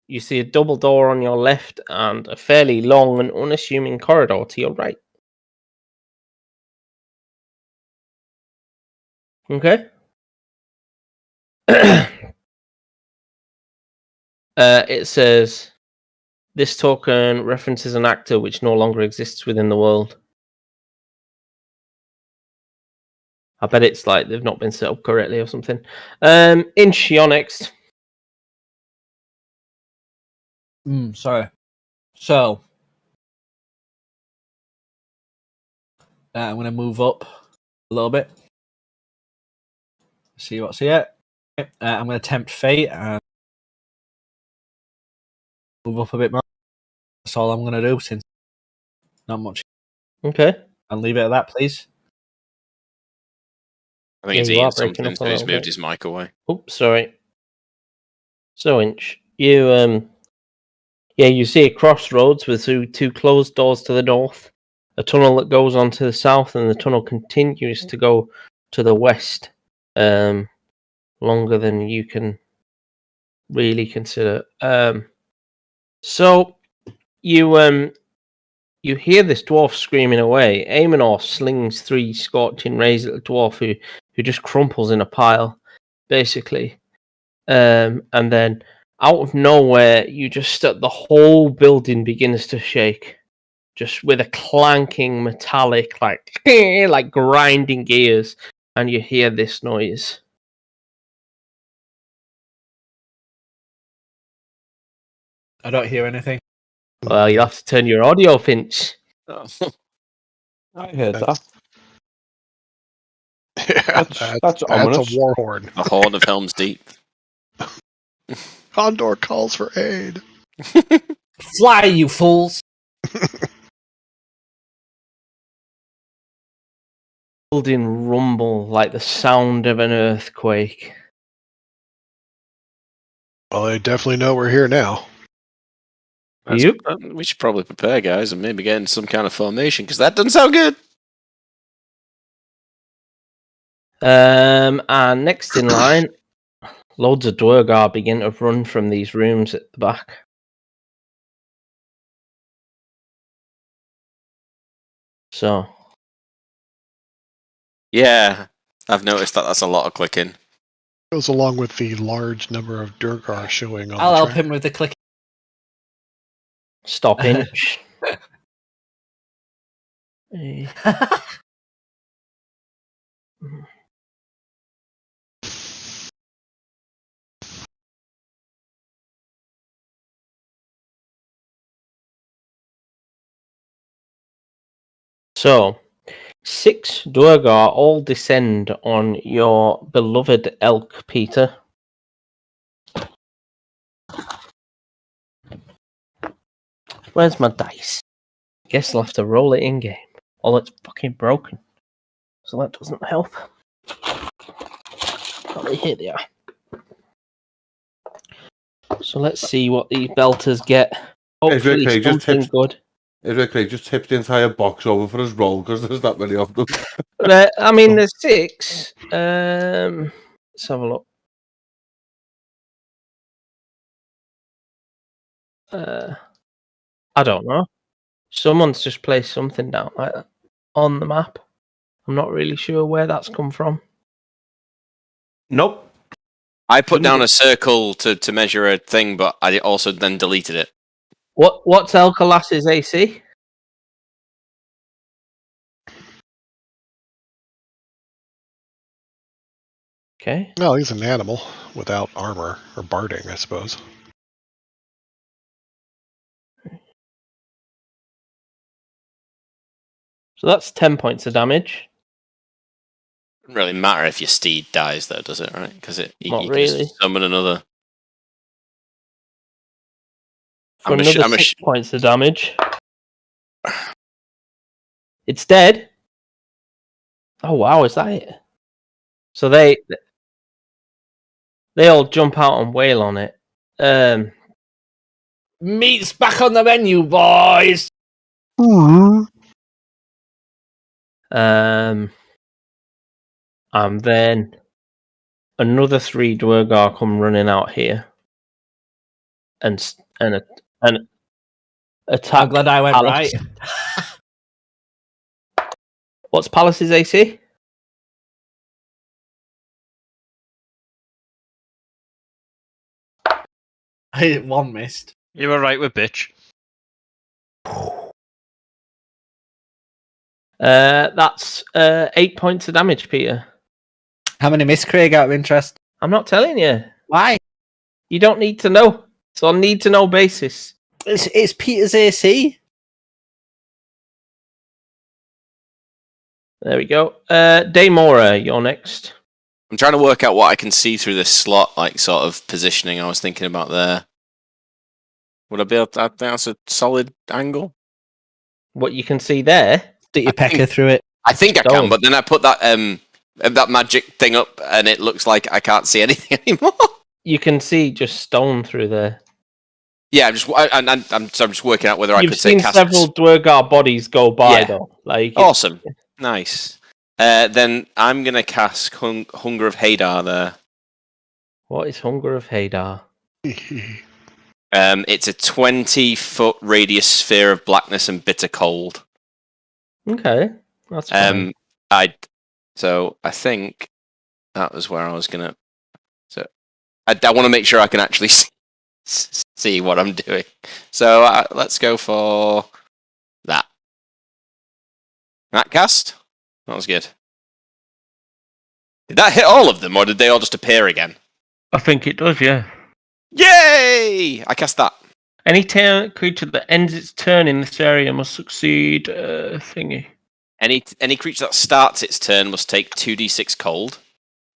You see a double door on your left and a fairly long and unassuming corridor to your right. Okay. It says this token references an actor which no longer exists within the world. I bet it's like they've not been set up correctly or something. Inch, you're next. Sorry. So, I'm going to move up a little bit. See what's here. I'm going to tempt fate and move up a bit more. That's all I'm going to do since not much. Okay. I'll leave it at that, please. I think it's eating something, so he's moved his mic away. Oops, sorry. So, Inch, you you see a crossroads with two closed doors to the north, a tunnel that goes on to the south, and the tunnel continues to go to the west, longer than you can really consider. So you hear this dwarf screaming away. Aemonor slings 3 scorching rays at the dwarf who just crumples in a pile, basically. And then out of nowhere, the whole building begins to shake, just with a clanking metallic, like grinding gears, and you hear this noise. I don't hear anything. Well, you have to turn your audio, Finch. I heard That's- that. Yeah, That's a ominous. war horn. The Horn of Helm's Deep. Condor calls for aid. Fly, you fools! Building rumble like the sound of an earthquake. Well, they definitely know we're here now. Yep. We should probably prepare, guys, and maybe get in some kind of formation, because that doesn't sound good. And next in line, loads of Dwergar begin to run from these rooms at the back. So, Yeah, I've noticed that's a lot of clicking. Goes along with the large number of Durgar showing on I'll the help track. him with the click. stop, Inch. So, 6 Dwergar all descend on your beloved elk, Peter. Where's my dice? Guess I'll have to roll it in game. Oh, it's fucking broken. So that doesn't help. Oh, here they are. So let's see what these belters get. Hopefully something good. Rick just tipped the entire box over for his roll because there's that many of them. I mean, there's 6. Let's have a look. I don't know. Someone's just placed something down like that on the map. I'm not really sure where that's come from. Nope. I put down a circle to measure a thing, but I also then deleted it. What's Elkalas's AC? Okay. Well, he's an animal without armor or barding, I suppose. So that's 10 points of damage. Doesn't really matter if your steed dies, though, does it? Right? Because you Not can really. just summon another. For another 6 points of damage. It's dead. Oh wow, is that it? So they all jump out and wail on it. Meat's back on the menu, boys. And then another 3 Dwergar come running out here, and attack. I'm glad I went Palace. right. What's Palace's AC? One missed. You were right with bitch. That's 8 points of damage, Peter. How many missed, Craig, out of interest? I'm not telling you. Why? You don't need to know. It's on need-to-know basis. It's Peter's AC. There we go. Daymora, you're next. I'm trying to work out what I can see through this slot, like sort of positioning I was thinking about there. Would I be able to, I think that's a solid angle? What you can see there? Stick your pecker through it. I think I can, but then I put that magic thing up and it looks like I can't see anything anymore. You can see just stone through there. Yeah, I'm just working out whether I You've could say seen cast several Dwergar bodies go by, though. Like awesome. Nice. Then I'm going to cast Hunger of Hadar there. What is Hunger of Hadar? It's a 20-foot radius sphere of blackness and bitter cold. Okay, that's fine. I think that was where I was going to... So I want to make sure I can actually see what I'm doing. So let's go for that. That cast? That was good. Did that hit all of them, or did they all just appear again? I think it does, yeah. Yay! I cast that. Any creature that ends its turn in this area must succeed thingy. Any creature that starts its turn must take 2d6 cold,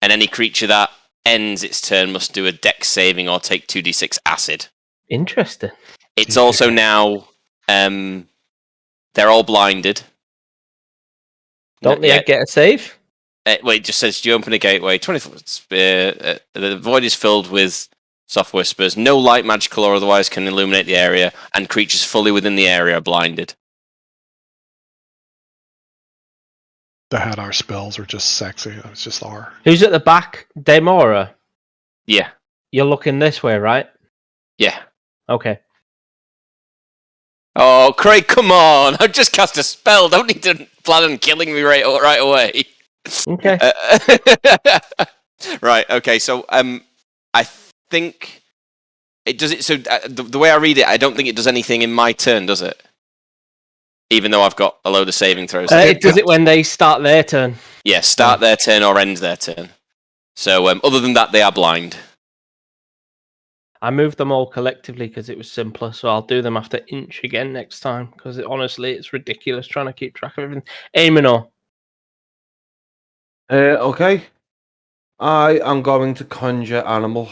and any creature that ends its turn must do a dex saving or take 2d6 acid. Interesting. It's also now they're all blinded. Don't they get a save? Wait, it just says you open a gateway. 20 foot. The void is filled with soft whispers. No light, magical, or otherwise can illuminate the area, and creatures fully within the area are blinded. The Hadar spells are just sexy. It's just R. Who's at the back? Daymora? Yeah. You're looking this way, right? Yeah. Okay. Oh, Craig, come on! I've just cast a spell. Don't need to plan on killing me right away. Okay. Right. Okay. So, I think it does it. So, the way I read it, I don't think it does anything in my turn, does it? Even though I've got a load of saving throws. It does it when they start their turn. Yeah, start their turn or end their turn. So, other than that, they are blind. I moved them all collectively because it was simpler, so I'll do them after inch again next time, because honestly, it's ridiculous trying to keep track of everything. Aeminor. Okay. I am going to conjure animal.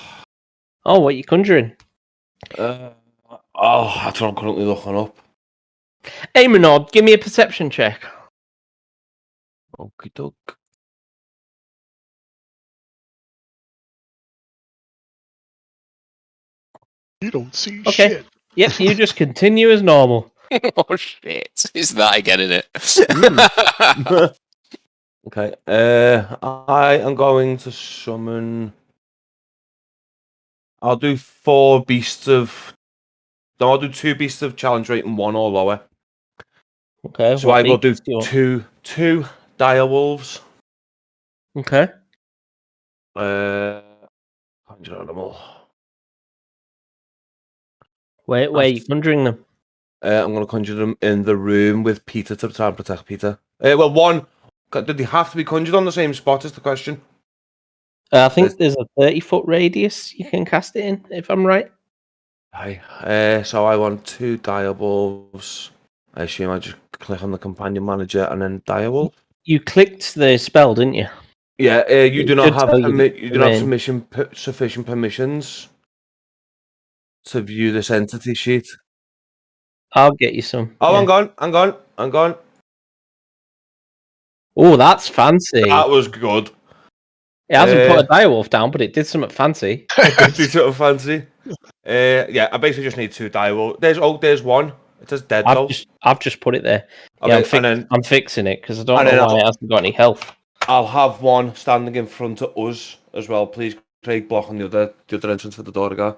Oh, what are you conjuring? That's what I'm currently looking up. Aeminor, give me a perception check. Okie doke. You don't see Okay. shit. Yep, you just continue as normal. Oh shit! Is that again in it? Okay. I am going to summon. I'll do 4 beasts of. No, I'll do 2 beasts of challenge rate and 1 or lower. Okay. So I will do 2 dire wolves. Okay. Conjure animal. Where are you conjuring them? I'm going to conjure them in the room with Peter to try and protect Peter. Well, one. Did they have to be conjured on the same spot? Is the question. I think there's a 30-foot radius you can cast it in, if I'm right. Hi. So I want 2 dire wolves. I assume I just click on the companion manager and then dire wolf. You clicked the spell, didn't you? Yeah. You do not have you do not have sufficient permissions to view this entity sheet. I'll get you some. Oh, yeah. I'm gone. Oh, that's fancy. That was good. It hasn't put a direwolf down, but it did something fancy. It did something fancy. Yeah, I basically just need 2 direwolves. There's one. It says dead though. I've just put it there. Okay, yeah, I'm fixing it because I don't know why it hasn't got any health. I'll have one standing in front of us as well, please. Craig, blocking the other entrance for the door again.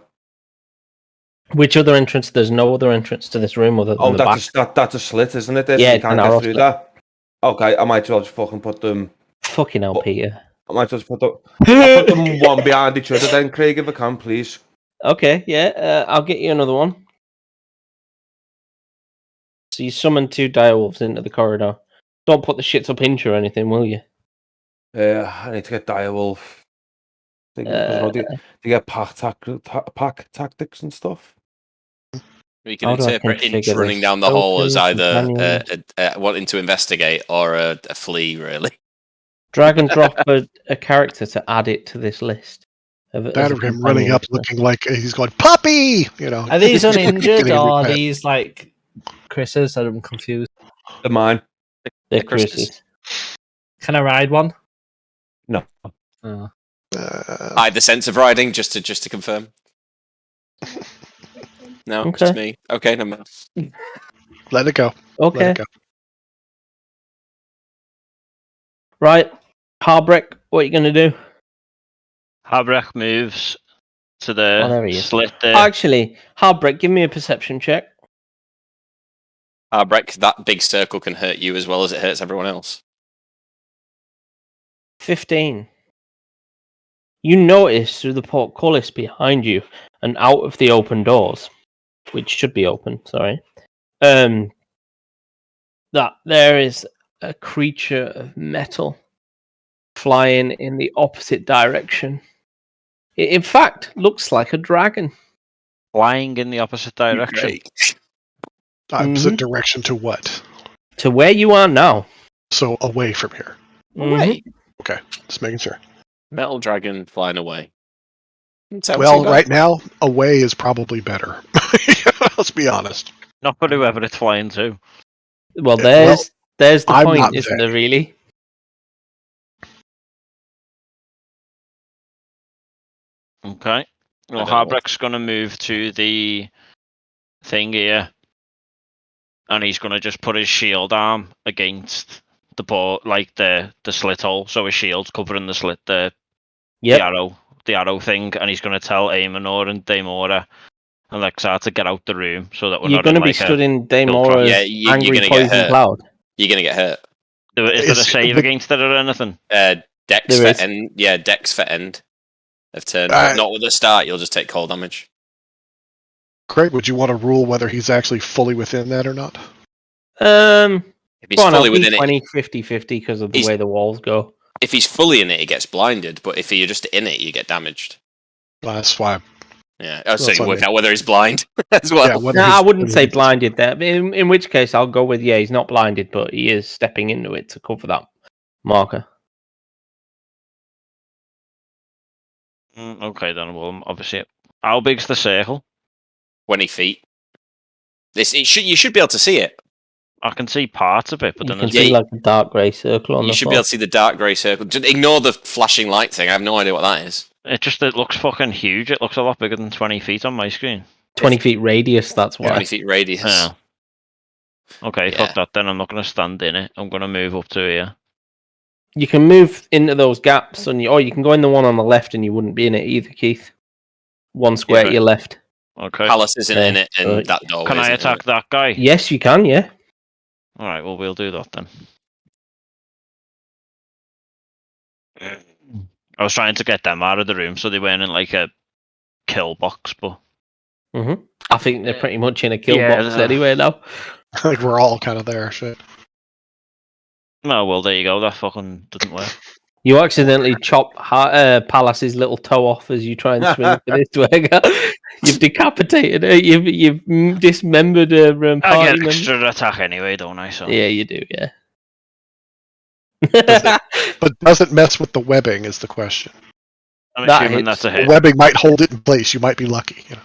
Which other entrance? There's no other entrance to this room other than the back. That's a slit, isn't it? Yeah, you can't get through that. Okay, I might as well just fucking put them. Fucking hell, Peter. I might just put them one behind each other then, Craig, if I can, please. Okay, yeah, I'll get you another one. So you summon 2 direwolves into the corridor. Don't put the shits up inch or anything, will you? I need to get direwolf. Because they get pack tactics and stuff. You can How do I interpret inch configure running this? down the hall as Tokens, either companions. wanting to investigate or a flea, really. Drag and drop a character to add it to this list. That or him running up looking like he's going, puppy! You know. Are these uninjured Getting or are mad. these like Chris's? I'm confused. They're mine. They're Chris's. Chris's. Can I ride one? No. Oh. I had the sense of riding just to confirm. No, Okay. just me. Okay, no matter. Let it go. Okay. Let it go. Right. Harbrick, what are you going to do? Habrek moves to Oh, there the he is. slit there. Actually, Harbrick, give me a perception check. Breck, that big circle can hurt you as well as it hurts everyone else. 15. You notice through the portcullis behind you and out of the open doors, which should be open, sorry, that there is a creature of metal flying in the opposite direction. It, in fact, looks like a dragon. Flying in the opposite direction. Great. Opposite direction to what? To where you are now. So away from here. Away. Okay, just making sure. Metal dragon flying away. Sounds Well, too bad. right now, away is probably better. Let's be honest. Not for whoever it's flying to. Well, there's the I'm point, not isn't there. there, really? Okay. Well, I don't know what- Harbreck's going to move to the thing here. And he's going to just put his shield arm against the board, like the slit hole. So his shield's covering the slit, the arrow thing. And he's going to tell Aemonor and Daemora and Lexar to get out the room so that we're You're not going to in, be like, stood a... in Daemora's Yeah, you're angry gonna get poison hurt. cloud. You're going to get hurt. Is there a Is- save but- against it or anything? Dex There for is. end. Yeah, Dex for end of turn. Uh, Not with the start, you'll just take cold damage. Craig, would you want to rule whether he's actually fully within that or not? If he's Go on, fully I'll within do it, 20-50-50 because of the He's- way the walls go. if he's fully in it, he gets blinded. But if you're just in it, you get damaged. Well, that's why. Yeah. Oh, so That's you what I work mean. out whether he's blind as well. Yeah, whether No, he's- I wouldn't say blinded there. In which case, I'll go with, he's not blinded, but he is stepping into it to cover that marker. Okay, then. Well, obviously... How big's the circle? 20 feet. You should be able to see it. I can see parts of it, but You then can there's... see like a dark grey circle on You the should floor. be able to see the dark grey circle. Just ignore the flashing light thing. I have no idea what that is. It looks fucking huge. It looks a lot bigger than 20 feet on my screen. 20 feet radius, that's why. 20 feet radius. Yeah. Okay, Yeah. fuck that then. I'm not going to stand in it. I'm going to move up to here. You can move into those gaps, or you can go in the one on the left and you wouldn't be in it either, Keith. One square to your left. Okay. Palace isn't in it, and so that doorway Can I isn't in attack it. that guy? Yes, you can, yeah. Alright, well, we'll do that then. I was trying to get them out of the room so they weren't in like a kill box, but... I think they're pretty much in a kill Yeah, box anyway now. Like we're all kind of there. Shit. No, well, there you go. That fucking didn't work. You accidentally chop Palace's little toe off as you try and swing for this dagger. You've decapitated her. You've dismembered her I party get member. extra attack anyway, don't I? So Yeah, you do, yeah. But does it mess with the webbing is the question. I'm that assuming hits. that's a The hit. webbing might hold it in place. You might be lucky. You know?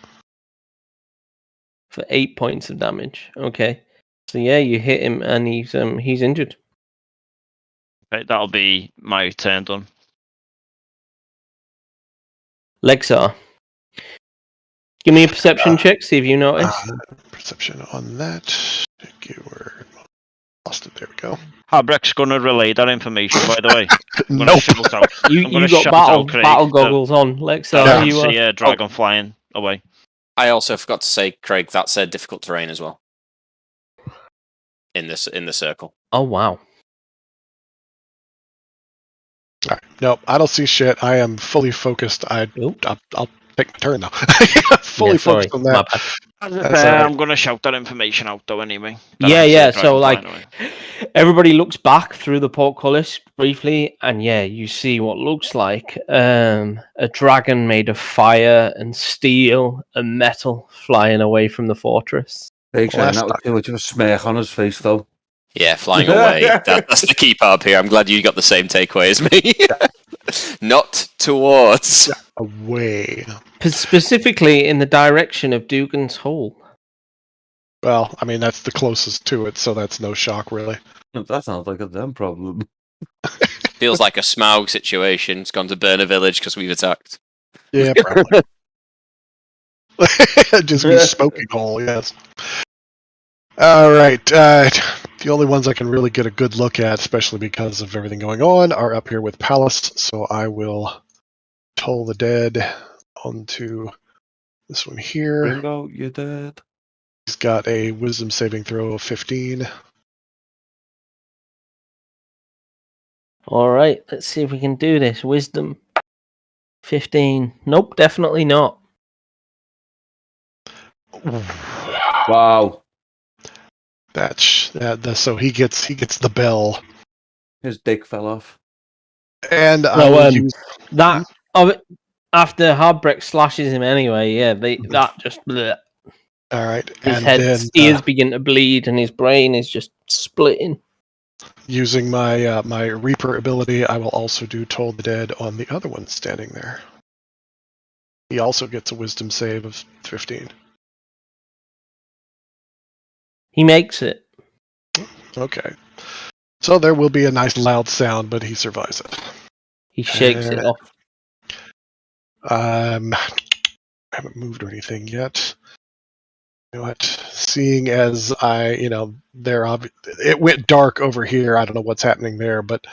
For 8 points of damage. Okay. So yeah, you hit him and he's injured. Right, that'll be my turn done. Lexar. Give me a perception check, see if you notice. Perception on that. Keyword. Lost it. There we go. Harbreck's gonna relay that information, by the way. I'm gonna Nope. shout out. I'm You gonna got shout battle out, Craig, battle that goggles on, Lexar. I can You see are. a dragon flying away. I also forgot to say, Craig, that's difficult terrain as well. In the circle. Oh wow. All right. Nope. I don't see shit. I am fully focused. Nope. I'll take my turn now. Fully focused on that. I'm going to shout that information out though anyway. So like, everybody looks back through the portcullis briefly, and you see what looks like a dragon made of fire and steel and metal flying away from the fortress. Big saying that was too much of a smirk on his face though. Yeah, flying away. That's the key part here. I'm glad you got the same takeaway as me. Not towards. Away. Specifically in the direction of Dugan's hole. Well, I mean, that's the closest to it, so that's no shock, really. That sounds like a them problem. Feels like a Smaug situation. It's gone to burn a village because we've attacked. Yeah, probably. Just be smoking hole, yes. All right. The only ones I can really get a good look at, especially because of everything going on, are up here with Palace. So I will toll the dead onto this one here. Bingo, you're dead. He's got a wisdom saving throw of 15. All right, let's see if we can do this. Wisdom 15. Nope, definitely not. Wow. So he gets the bell. His dick fell off. And that after Hardbreak slashes him anyway. That just. Bleh. All right, his head's ears begin to bleed, and his brain is just splitting. Using my my Reaper ability, I will also do Toll the Dead on the other one standing there. He also gets a Wisdom save of 15. He makes it. Okay. So there will be a nice loud sound, but he survives it. He shakes it off. I haven't moved or anything yet. You know what? Seeing as it went dark over here. I don't know what's happening there, but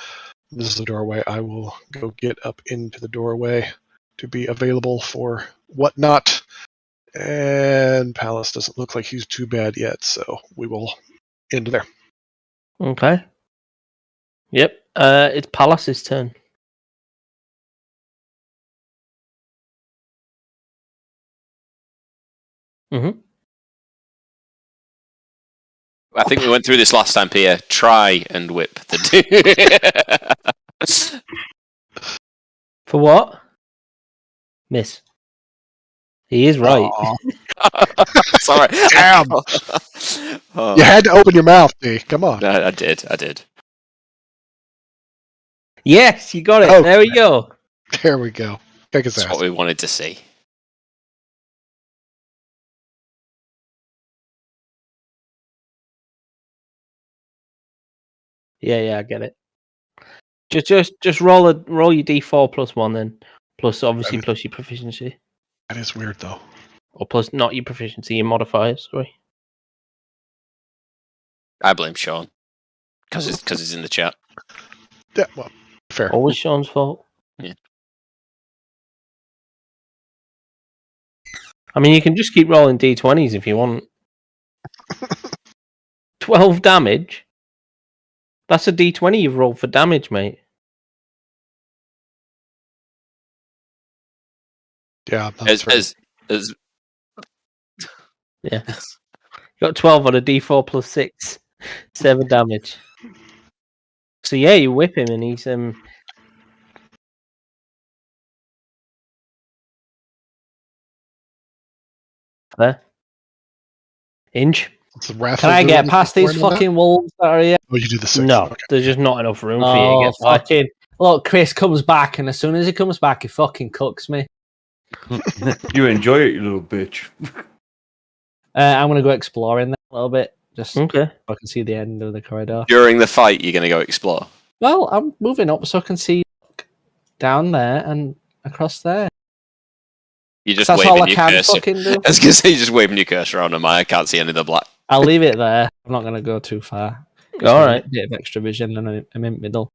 this is the doorway. I will go get up into the doorway to be available for whatnot. And Palace doesn't look like he's too bad yet, so we will end there. Okay. Yep. It's Palace's turn. Mm-hmm. I think we went through this last time, Pierre. Try and whip the dude. For what? Miss. He is right. Sorry. Damn. Oh. You had to open your mouth, D. Come on. I did. Yes, you got it. Oh, there we go. There we go. Take his That's ass. what we wanted to see. Yeah, I get it. Just roll your D4 plus 1 then. Plus obviously plus your proficiency. That is weird though. Or plus not your proficiency, your modifiers, sorry. I blame Sean. Because he's in the chat. Yeah, well, fair. Always Sean's fault. Yeah. I mean, you can just keep rolling D20s if you want. 12 damage? That's a D20 you've rolled for damage, mate. Yeah, yeah. You got 12 on a D4 plus 6. 7 damage. So yeah, you whip him and he's there. Inch. Can I get past these fucking wolves that are here? Oh, you do the 6. No, Okay. there's just not enough room for you to get by. Fucking look, Chris comes back, and as soon as he comes back, he fucking cooks me. You enjoy it, you little bitch. I'm gonna go exploring there a little bit, just Okay. so I can see the end of the corridor. During the fight, you're going to go explore. Well, I'm moving up so I can see down there and across there. You're just That's all waving I your can cursor. fucking do. I was going to say, you're just waving your cursor around on I can't see any of the black. I'll leave it there. I'm not gonna go too far. All right. A bit of extra vision, and I'm in middle.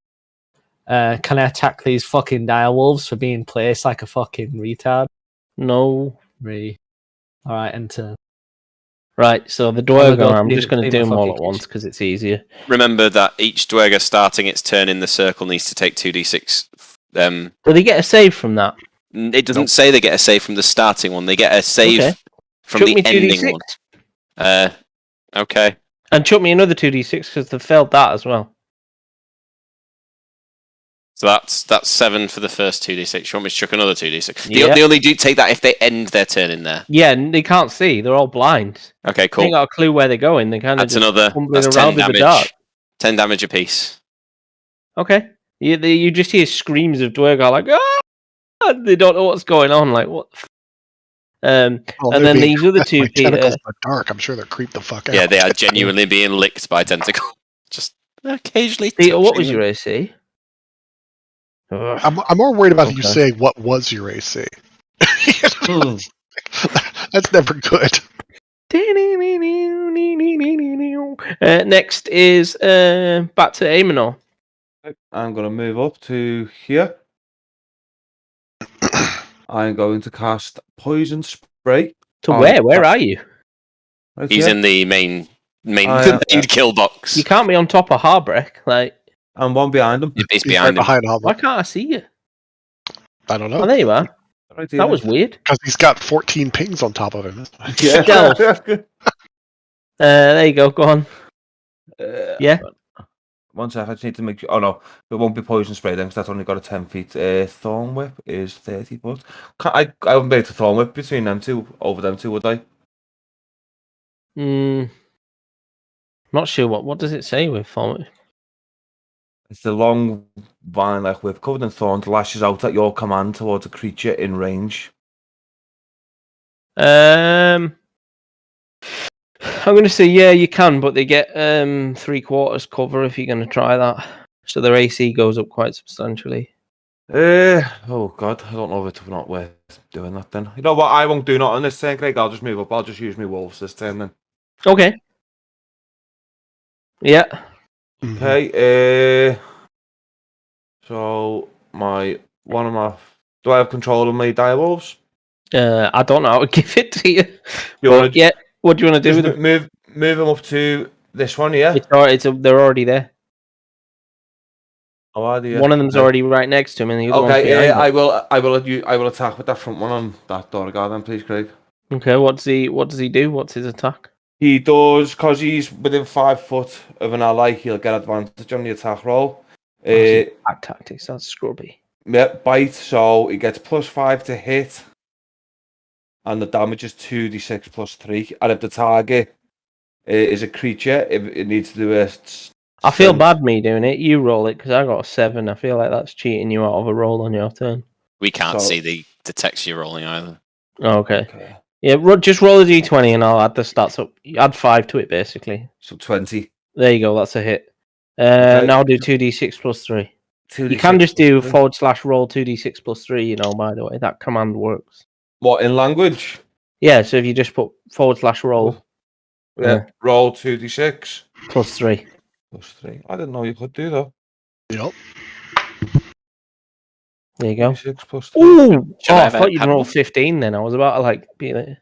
Can I attack these fucking dire wolves for being placed like a fucking retard? No. All right, enter. Right, so the Dwerger, I'm just going to do them all at once because it's easier. Remember that each Dwerger starting its turn in the circle needs to take 2d6. Do they get a save from that? It doesn't say they get a save from the starting one. They get a save from Chuck the me ending 2d6. one. Okay. And chuck me another 2d6 because they failed that as well. So that's 7 for the first 2d6. You want me to chuck another 2d6? Yeah. They only do take that if they end their turn in there. Yeah, and they can't see. They're all blind. Okay, They cool. ain't got a clue where they're going. They kind of That's just another. fumbling That's around 10 in the dark. damage. 10 damage apiece. Okay. You just hear screams of Dwergar like, ah! They don't know what's going on. Like, what? And then these other two, Peter. Tentacles in the dark. I'm sure they're creeped the fuck out. Yeah, they are genuinely being licked by tentacles. Just occasionally. Peter, what was your AC? I'm more worried about you saying what was your AC. That's never good. Next is back to Aemonor. I'm going to move up to here. I'm going to cast Poison Spray. To where? Where are you? Right He's here. in the main kill box. You can't be on top of Harbrek. Like, I'm one behind him. He's behind him. Why can't I see you? I don't know. Oh, there you are. Right here. That was weird. Because he's got 14 pings on top of him. Yeah. Stealth. There you go. Go on. Yeah. 1 sec, I just need to make sure. Oh no, it won't be Poison Spray then, because that's only got a 10 feet. Thorn Whip is 30 foot. I wouldn't be able to Thorn Whip between them two, over them two, would I? Not sure what does it say with Thorn Whip? It's the long vine-like whip covered in thorns, lashes out at your command towards a creature in range. I'm going to say yeah, you can, but they get 3/4 cover if you're going to try that. So their AC goes up quite substantially. Oh god, I don't know if it's not worth doing that then. You know what? I won't do nothing this turn, Craig. I'll just move up. I'll just use my wolves this turn then. Okay. Yeah. Okay. So do I have control of my direwolves? I don't know how to give it to you. Yeah. What do you want to do with them? Move them up to this one, yeah. They're already there. Oh, are they? One of them's already right next to him, and the other one's behind him. I will attack with that front one on that Dwargar then, please, Craig. Okay, what does he do? What's his attack? He does, because he's within 5 foot of an ally, he'll get advantage on the attack roll. Attack tactics, that's scrubby. Yeah, bite, so he gets +5 to hit. And the damage is 2d6 +3. And if the target is a creature, it needs to do a... I feel bad me doing it. You roll it, because I got a 7. I feel like that's cheating you out of a roll on your turn. We can't see the text you're rolling either. Oh, okay. Yeah, just roll a d20 and I'll add the stats up. You add 5 to it, basically. So 20. There you go, that's a hit. Now do 2d6 +3. You can just do / roll 2d6 +3, you know, by the way. That command works. What, in language? Yeah, so if you just put / roll. Yeah, roll 2d6. +3. +3. I didn't know you could do that. Yep. There you go. 6 +3. Ooh! I thought you'd roll 15 then. I was about to be like,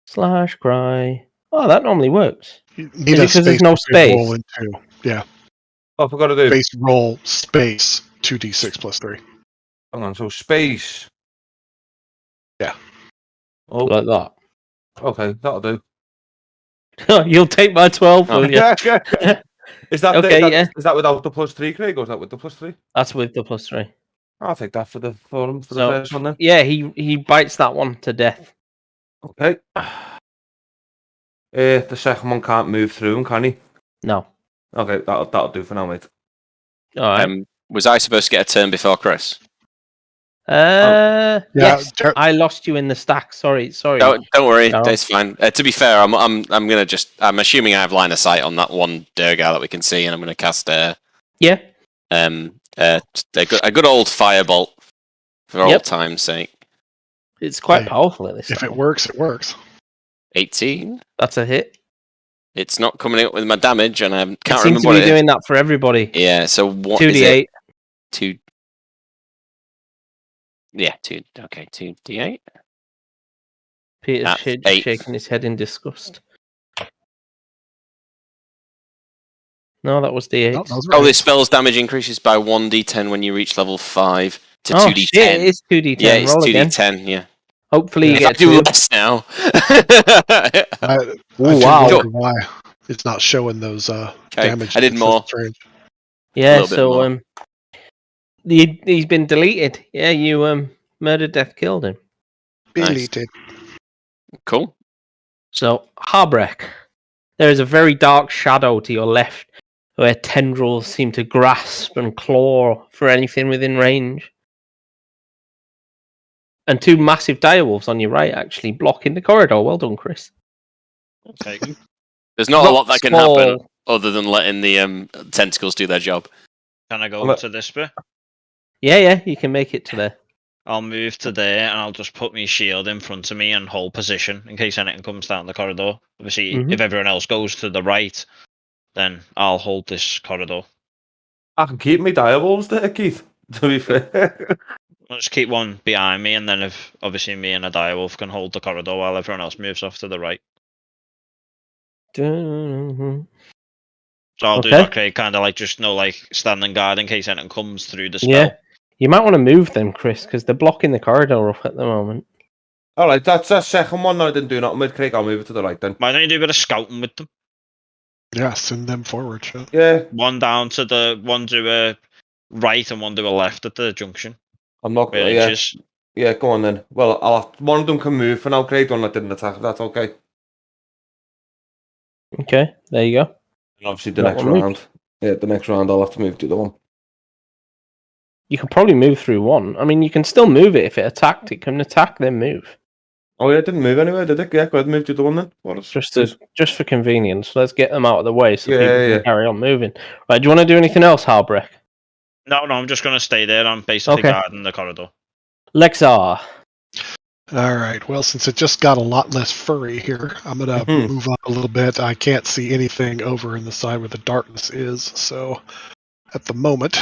/cry. Oh, that normally works. You need Is it because there's no space? Roll into, yeah. Oh, I forgot to do. Space roll space 2d6 +3. Hang on, so space. Yeah. Oh, Like that. okay, that'll do. You'll take my 12, will you? Is that Okay, is that without the +3, Craig, or is that with the +3? That's with the +3. I'll take that for the the So, first one then. yeah, he bites that one to death. Okay. The second one can't move through him, can he? No. Okay, that'll do for now, mate. All right. Was I supposed to get a turn before Chris? Yes. I lost you in the stack. Sorry. Don't worry, No. that's fine. To be fair, I'm assuming I have line of sight on that one Durgar that we can see, and I'm gonna cast a good old firebolt for old time's sake. It's quite powerful at this. If it works, it works. 18. That's a hit. It's not coming up with my damage, and I can't It seems remember to be what it doing that for everybody. Yeah. So what? 2d8. 2. Yeah, 2. Okay, 2d8. Peter's That's 8. shaking his head in disgust. No, that was d8. Oh, this spell's damage increases by 1d10 when you reach level 5. to Oh 2d10. shit! It is 2d10. Yeah, it's Roll again. 2d10. Yeah. Hopefully you If I get do 2. less now. I Ooh, do wow. wonder why it's not showing those damage. I did more. Strange. Yeah. little bit So more. he's been deleted. Yeah, you murder, death, killed him. Nice. Deleted. Cool. So Harbrek, there is a very dark shadow to your left, where tendrils seem to grasp and claw for anything within range. And 2 massive direwolves on your right, actually, blocking the corridor. Well done, Chris. Okay. There's not a lot that can Small. happen other than letting the tentacles do their job. Can I go to this bit? Yeah, you can make it to there. I'll move to there and I'll just put my shield in front of me and hold position in case anything comes down the corridor. Obviously, if everyone else goes to the right, then I'll hold this corridor. I can keep my direwolves there, Keith. To be fair. I'll just keep one behind me, and then if obviously me and a direwolf can hold the corridor while everyone else moves off to the right. Mhm. So I'll do Okay. that, Craig, kind of like just standing guard in case anything comes through the spell. Yeah. You might want to move them, Chris, because they're blocking the corridor up at the moment. Alright, that's that second one that I didn't do nothing with, Craig. I'll move it to the right then. Why don't you do a bit of scouting with them? Yeah, send them forward. Shit. Yeah. One down to the one to a right and one to a left at the junction. I'm not Where inches. Yeah, go on then. Well, one of them can move for now, Craig. One that didn't attack. That's okay. Okay, there you go. And obviously the That next one round. moved. Yeah, the next round I'll have to move to the one. You can probably move through one. I mean, you can still move it if it attacked. It can attack, then move. Oh yeah, it didn't move anywhere, did it? Yeah, go ahead and move to the one then. Just for convenience. Let's get them out of the way so people Yeah. can carry on moving. Right, do you want to do anything else, Harbrek? No, I'm just going to stay there. I'm basically Okay. guarding the corridor. Lexar. All right. Well, since it just got a lot less furry here, I'm gonna move up a little bit. I can't see anything over in the side where the darkness is, so at the moment,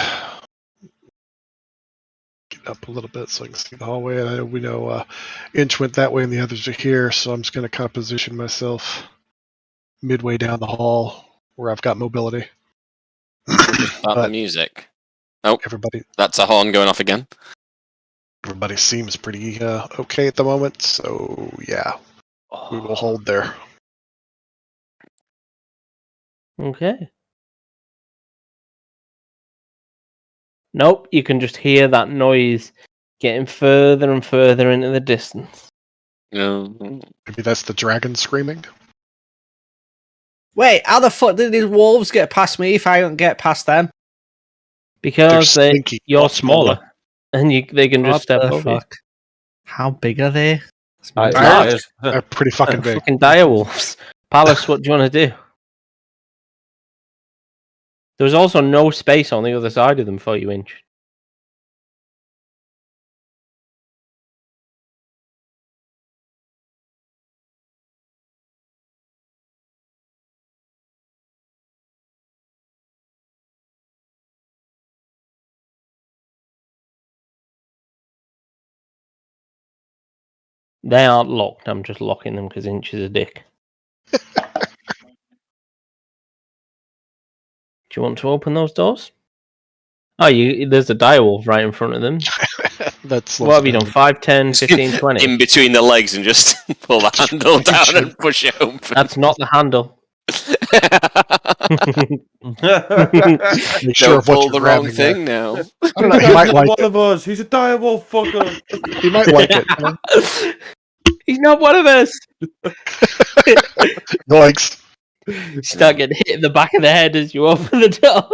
get up a little bit so I can see the hallway. And I know we know Inch went that way and the others are here, so I'm just gonna kind of position myself midway down the hall where I've got mobility. Start the music. Oh, everybody. That's a horn going off again. Everybody seems pretty okay at the moment, so yeah, we will hold there. Okay. Nope, you can just hear that noise getting further and further into the distance. No. Maybe that's the dragon screaming. Wait, how the fuck did these wolves get past me if I don't get past them? Because They're slinky. you're smaller. And they can just What step the over you. fuck? How big are they? They're pretty fucking big. Fucking direwolves. Palace, what do you want to do? There was also no space on the other side of them for you, Inch. They aren't locked. I'm just locking them because Inch is a dick. Do you want to open those doors? Oh, there's a direwolf right in front of them. That's what have you done? 5, 10, 15, 20? In between the legs and just pull the handle down and push it open. That's not the handle. Don't pull the wrong thing now. I don't know. He might like one of us. He's a direwolf fucker. He might like it. He's not one of us. Yikes. You start getting hit in the back of the head as you open the door.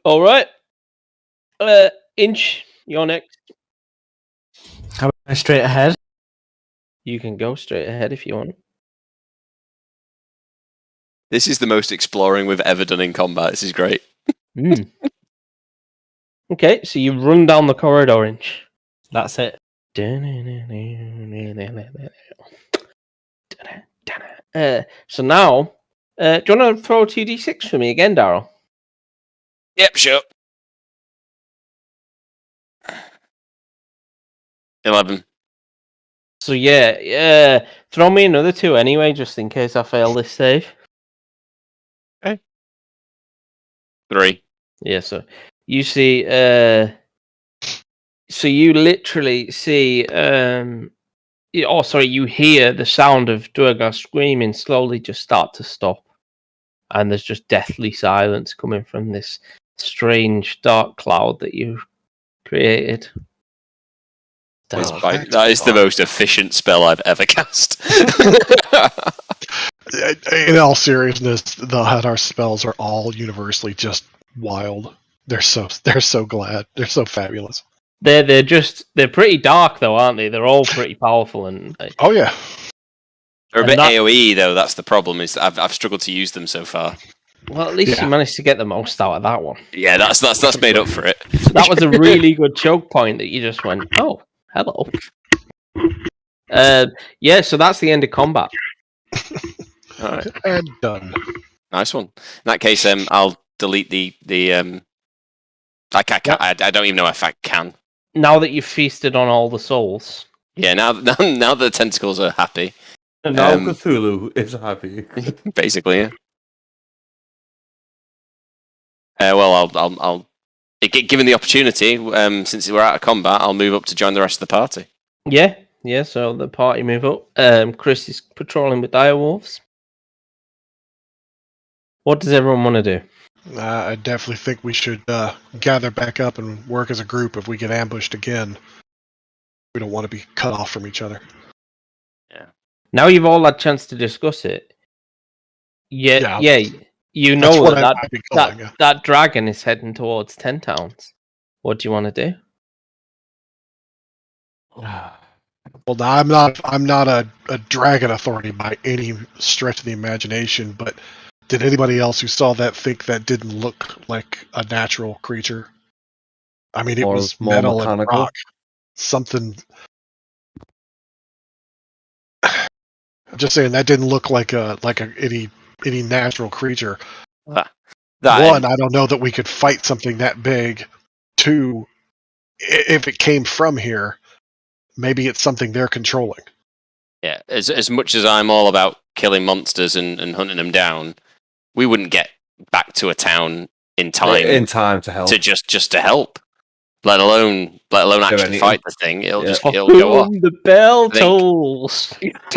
All right. Inch, you're next. How about straight ahead? You can go straight ahead if you want. This is the most exploring we've ever done in combat. This is great. Okay, so you run down the corridor, Inch. That's it. So now, do you want to throw 2d6 for me again, Daryl? Yep, sure. 11. So yeah, throw me another 2 anyway, just in case I fail this save. 3. Yeah, so you see, so you literally see, you hear the sound of Durga screaming slowly just start to stop. And there's just deathly silence coming from this strange dark cloud that you created. That is the most efficient spell I've ever cast. In all seriousness, the Hadar spells are all universally just wild. They're so glad. They're so fabulous. They're pretty dark though, aren't they? They're all pretty powerful and oh yeah. They're a bit AoE though. That's the problem. Is I've struggled to use them so far. Well, at least you managed to get the most out of that one. Yeah, that's made up for it. That was a really good choke point that you just went, oh, hello. Yeah, so that's the end of combat. All right. And done. Nice one. In that case, I'll delete the. I don't even know if I can. Now that you've feasted on all the souls. Yeah, now the tentacles are happy. And now Cthulhu is happy. Basically, yeah. Well, I'll given the opportunity, since we're out of combat, I'll move up to join the rest of the party. Yeah. So the party move up. Chris is patrolling with direwolves. What does everyone want to do? I definitely think we should gather back up and work as a group if we get ambushed again. We don't want to be cut off from each other. Yeah. Now you've all had a chance to discuss it. Yeah. You know that dragon is heading towards 10 Towns. What do you want to do? Well, I'm not a dragon authority by any stretch of the imagination, but did anybody else who saw that think that didn't look like a natural creature? I mean, it was metal and rock. Something. I'm just saying that didn't look like any natural creature. One, I don't know that we could fight something that big. Two, if it came from here, maybe it's something they're controlling. Yeah, as much as I'm all about killing monsters and hunting them down, we wouldn't get back to a town in time. In time to help. Just to help. Let alone actually fight the thing. It'll go off. The bell tolls.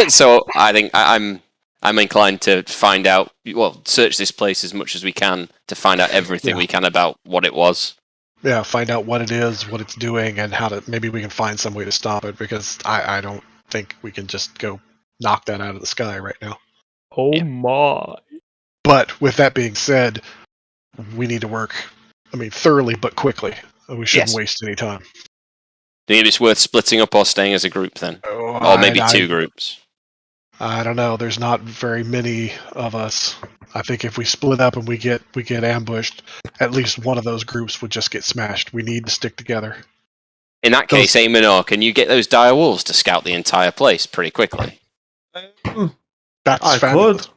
So I think I'm inclined to find out. Well, search this place as much as we can to find out everything we can about what it was. Yeah, find out what it is, what it's doing, and how to. Maybe we can find some way to stop it. Because I don't think we can just go knock that out of the sky right now. Oh my! But with that being said, we need to work. I mean, thoroughly but quickly. We shouldn't waste any time. Do you think it's worth splitting up or staying as a group then? Or maybe two groups? I don't know. There's not very many of us. I think if we split up and we get ambushed, at least one of those groups would just get smashed. We need to stick together. In that case, Aemonor, can you get those dire wolves to scout the entire place pretty quickly? That's fabulous.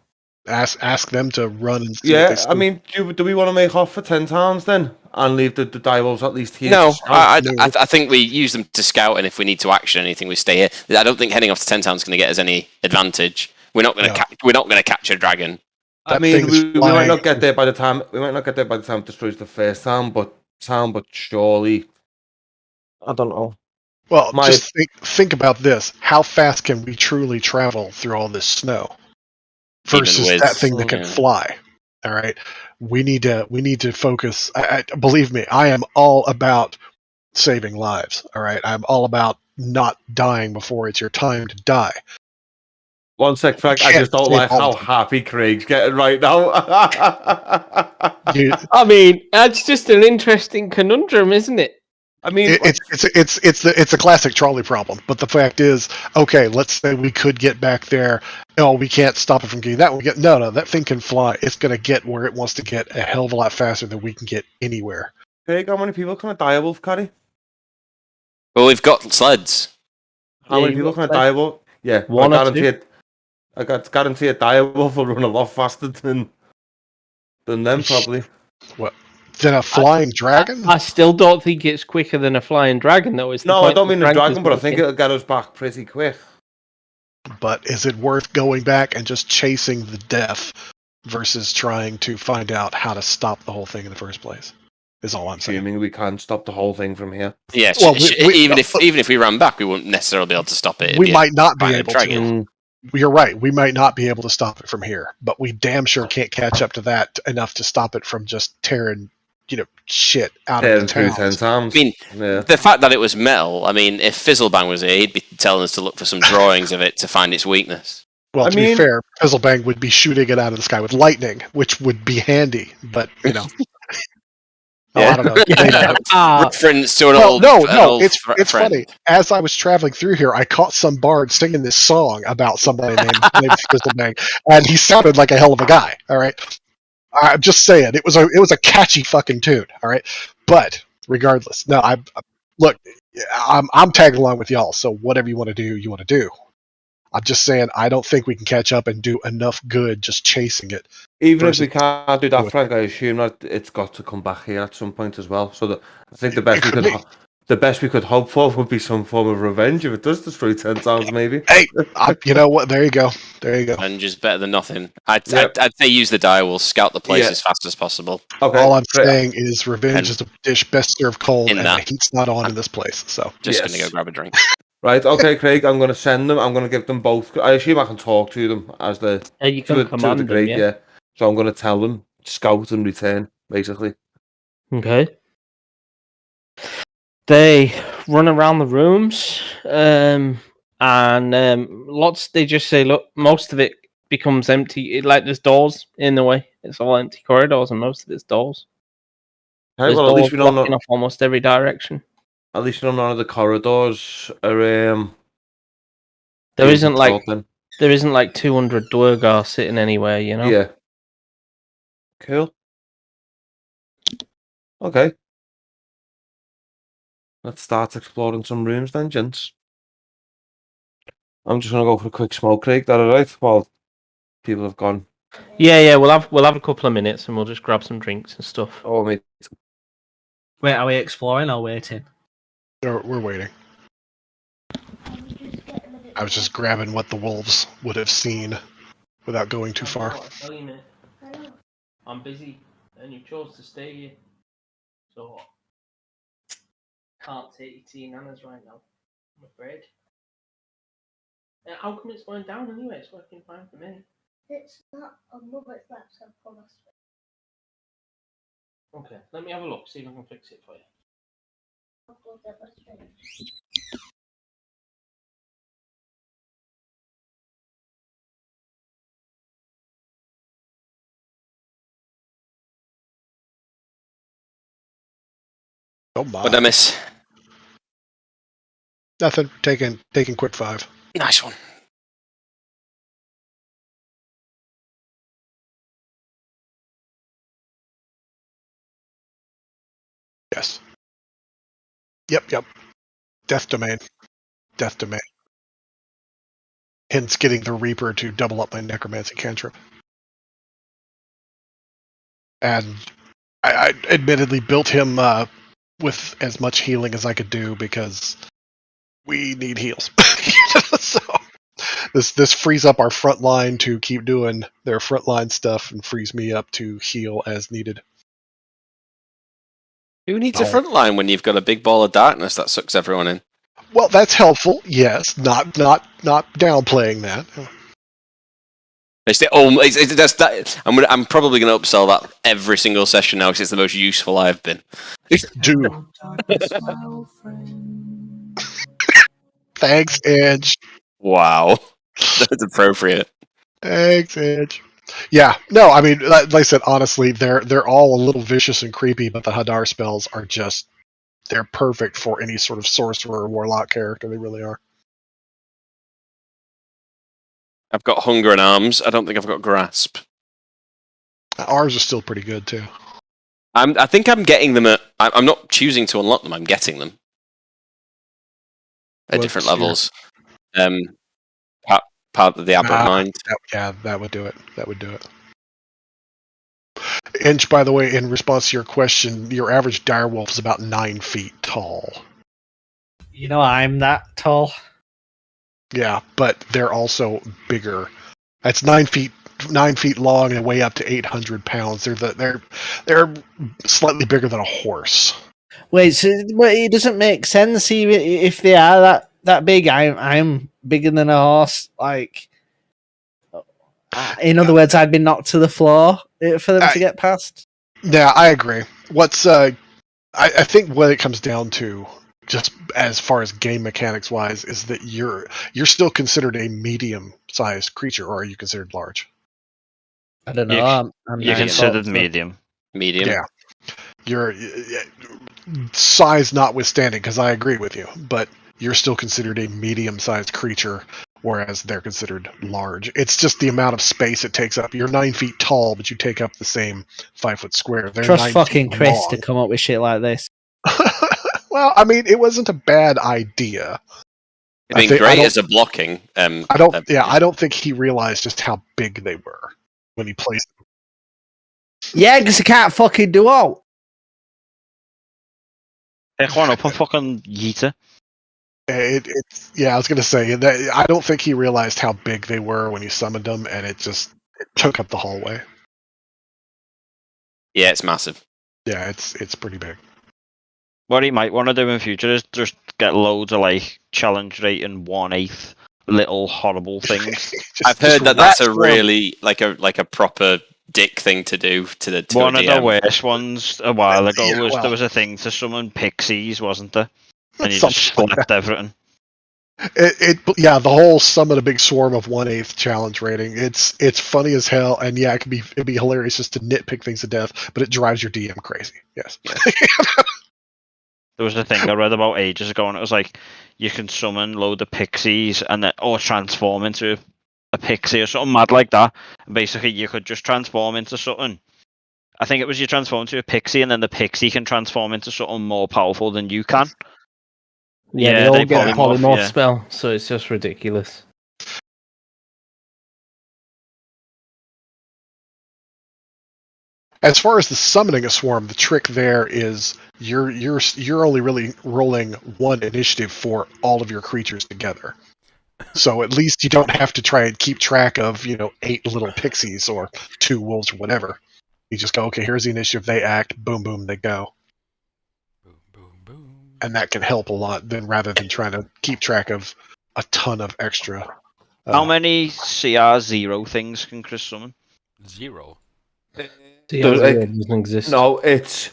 Ask them to run and see. Yeah, I mean, do we want to make off for 10 Towns then? And leave the direwolves at least here? No, I think we use them to scout, and if we need to action anything, we stay here. I don't think heading off to 10 Towns is going to get us any advantage. We're not going to catch a dragon. I mean, we might not get there by the time it destroys the first town, but surely, I don't know. Well, just think about this: how fast can we truly travel through all this snow versus that thing that can fly? All right, we need to focus. Believe me, I am all about saving lives. All right, I'm all about not dying before it's your time to die. One sec, Frank. I just don't like how happy Craig's getting right now. I mean, that's just an interesting conundrum, isn't it? I mean, it's a classic trolley problem. But the fact is, okay, let's say we could get back there. No, we can't stop it from getting that one. No, that thing can fly. It's going to get where it wants to get a hell of a lot faster than we can get anywhere. Craig, how many people can a direwolf carry? Well, we've got sleds. How many people can a direwolf? Yeah, one or two. I guarantee a direwolf will run a lot faster than them, probably. What? Than a flying dragon? I still don't think it's quicker than a flying dragon, though. No, I don't mean the dragon, but I think it'll get us back pretty quick. But is it worth going back and just chasing the death versus trying to find out how to stop the whole thing in the first place. Is all I'm saying. Assuming we can stop the whole thing from here. Yeah, Well, even if we ran back, we wouldn't necessarily be able to stop it. We might not be able to. You're right. We might not be able to stop it from here, but we damn sure can't catch up to that enough to stop it from just tearing, shit out of the towns. I mean, the fact that it was metal. I mean, if Fizzlebang was here, he'd be telling us to look for some drawings of it to find its weakness. Well, to be fair, Fizzlebang would be shooting it out of the sky with lightning, which would be handy, but I don't know. Reference to an old. No, it's funny. As I was traveling through here, I caught some bard singing this song about somebody named Fizzlebang, and he sounded like a hell of a guy. All right, I'm just saying it was a catchy fucking tune. All right, but regardless, no, I'm tagging along with y'all. So whatever you want to do, you want to do. I'm just saying I don't think we can catch up and do enough good just chasing it. Even if we can't do that, Frank, I assume that it's got to come back here at some point as well. So I think the best we could hope for would be some form of revenge if it does destroy 10 towns, maybe. Hey, you know what? There you go. Revenge is better than nothing. I'd say use the die. We'll scout the place as fast as possible. Okay. All I'm saying is revenge is a dish best served cold, and the heat's not on in this place. So just gonna go grab a drink. Right, okay, Craig, I'm going to send them. I'm going to give them both. I assume I can talk to them as the you can command them, yeah. So I'm going to tell them, scout and return, basically. Okay. They run around the rooms, and lots. They just say, "Look, most of it becomes empty. Like there's doors in the way. It's all empty corridors, and most of it's doors. Okay, well, at least we don't know off almost every direction. At least none of the corridors are. There isn't like 200 Dwergar sitting anywhere, you know. Yeah. Cool. Okay. Let's start exploring some rooms then, gents. I'm just gonna go for a quick smoke, Craig. That alright? While people have gone. Yeah. We'll have a couple of minutes and we'll just grab some drinks and stuff. Oh, mate. Wait, are we exploring or waiting? We're waiting. I was just grabbing what the wolves would have seen without going too far. I'm busy, and you chose to stay here, so can't take you to your nana's right now. I'm afraid. How come it's going down anyway? It's working fine for me. It's not a mother's left, so promise. Okay, let me have a look, see if I can fix it for you. What did I miss? Nothing. Taking quick 5. Nice one. Yes. Yep. Death domain. Hence getting the Reaper to double up my necromancy cantrip. And I admittedly built him with as much healing as I could do because we need heals. So this frees up our front line to keep doing their frontline stuff and frees me up to heal as needed. Who needs a front line when you've got a big ball of darkness that sucks everyone in? Well, that's helpful. Yes, not downplaying that. I'm probably going to upsell that every single session now because it's the most useful I've been. Do. Thanks, Edge. Wow, that's appropriate. Thanks, Edge. Yeah, no, I mean, like I said, honestly, they're all a little vicious and creepy, but the Hadar spells are they're perfect for any sort of sorcerer or warlock character. They really are. I've got hunger and arms. I don't think I've got grasp. Ours are still pretty good too. I think I'm getting them I'm not choosing to unlock them. I'm getting them at different levels. Part of the Abbot Mind. That would do it. Inch, by the way, in response to your question, your average direwolf is about 9 feet tall. You know, I'm that tall. Yeah, but they're also bigger. That's 9 feet 9 feet long and weigh up to 800 pounds. They're slightly bigger than a horse. Wait, so it doesn't make sense even if they are that big. I'm bigger than a horse. Like, in other words, I'd be knocked to the floor for them to get past. Yeah, I agree. I think what it comes down to, just as far as game mechanics wise, is that you're still considered a medium-sized creature, or are you considered large? I don't know. You're considered medium. Medium. Yeah. Your size notwithstanding, because I agree with you, but you're still considered a medium-sized creature, whereas they're considered large. It's just the amount of space it takes up. You're 9 feet tall, but you take up the same 5 foot square. They're Trust 9 fucking feet Chris long. to come up with shit like this. Well, I mean, it wasn't a bad idea. It'd been great as a blocking. I don't think he realized just how big they were when he placed them. Yeah, because he can't fucking do all. Pick one up and fucking yeet it. I was gonna say that I don't think he realized how big they were when he summoned them, and it took up the hallway. Yeah, it's massive. Yeah, it's pretty big. What he might want to do in future is just get loads of like challenge rating 1/8 little horrible things. I've heard that's a really like a proper dick thing to do to the one of DM. the worst ones a while ago there was a thing to summon pixies, wasn't there? And you just slapped everything. The whole summon a big swarm of 1/8 challenge rating. It's funny as hell, and yeah, it'd be hilarious just to nitpick things to death, but it drives your DM crazy. Yes. There was a thing I read about ages ago, and it was like you can summon load of pixies and then transform into a pixie or something mad like that. And basically, you could just transform into something. I think it was you transform into a pixie, and then the pixie can transform into something more powerful than you can. Yeah, they all get a polymorph spell, so it's just ridiculous. As far as the summoning a swarm, the trick there is you're only really rolling one initiative for all of your creatures together. So at least you don't have to try and keep track of 8 little pixies or 2 wolves or whatever. You just go, okay, here's the initiative. They act, boom, boom, they go. Boom, boom, boom. And that can help a lot, then rather than trying to keep track of a ton of extra. How many CR0 things can Chris summon? 0. Doesn't exist. No, it's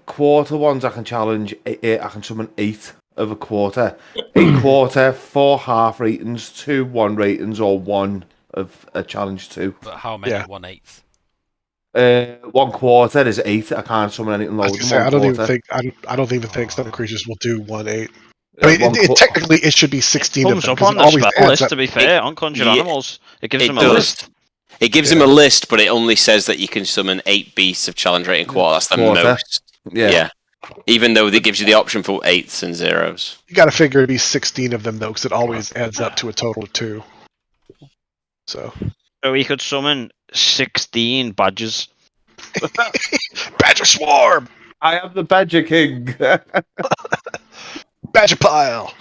quarter ones. I can challenge. I can summon 8 of a quarter. 8 quarter, 4 half ratings, 2 1 ratings, or 1 of a challenge 2. But how many 1/8? 1 quarter is 8. I can't summon anything lower than 1 I don't quarter. even think some creatures will do 1/8. I mean, technically, it should be 16 of them. Comes up on the spell list, to be fair, on Conjured Animals. It gives them a list. It gives him a list, but it only says that you can summon 8 beasts of challenge rating quarter. That's the most. Yeah. Even though it gives you the option for 8s and 0s. You got to figure it'd be 16 of them though, because it always adds up to a total of 2. So he could summon 16 badgers. Badger swarm. I am the Badger King. Badger pile.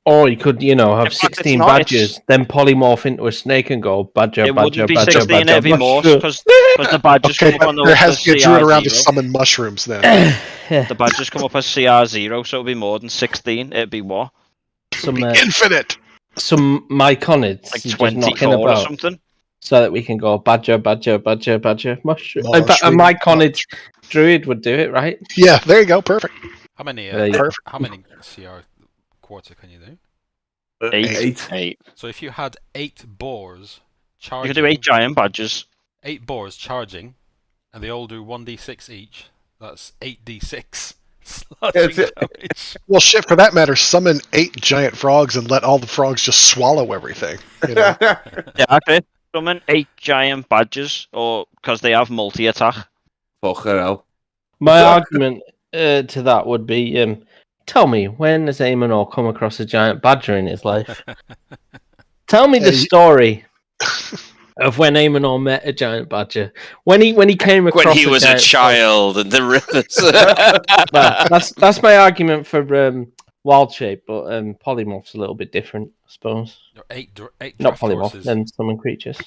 Or you could, have 16 badgers, then polymorph into a snake and go badger, it badger, wouldn't be badger, 16 badger, every morse, because the badgers come up on the there has to be a druid around to CR0. summon mushrooms then. The badgers come up as CR0, so it'll be more than 16. It'd be what? Some infinite. Some myconids, like 24 or something. So that we can go badger, badger, badger, badger, mushroom. In fact, a myconid druid would do it, right? Yeah, there you go, perfect. How many? How many CR quarter can you do? 8. So if you had 8 boars charging, you could do 8 giant badgers. 8 boars charging, and they all do 1d6 each. That's 8d6. Well, shit. For that matter, summon 8 giant frogs and let all the frogs just swallow everything. Yeah, okay. Summon 8 giant badgers, or because they have multi-attack. Fucking hell. My argument to that would be, tell me, when has Eamon come across a giant badger in his life? Tell me the story of when Eamon met a giant badger. When he came across when he was a child in the rivers. Well, that's my argument for wild shape, but polymorph's a little bit different, I suppose. Eight not polymorph, then summon creatures.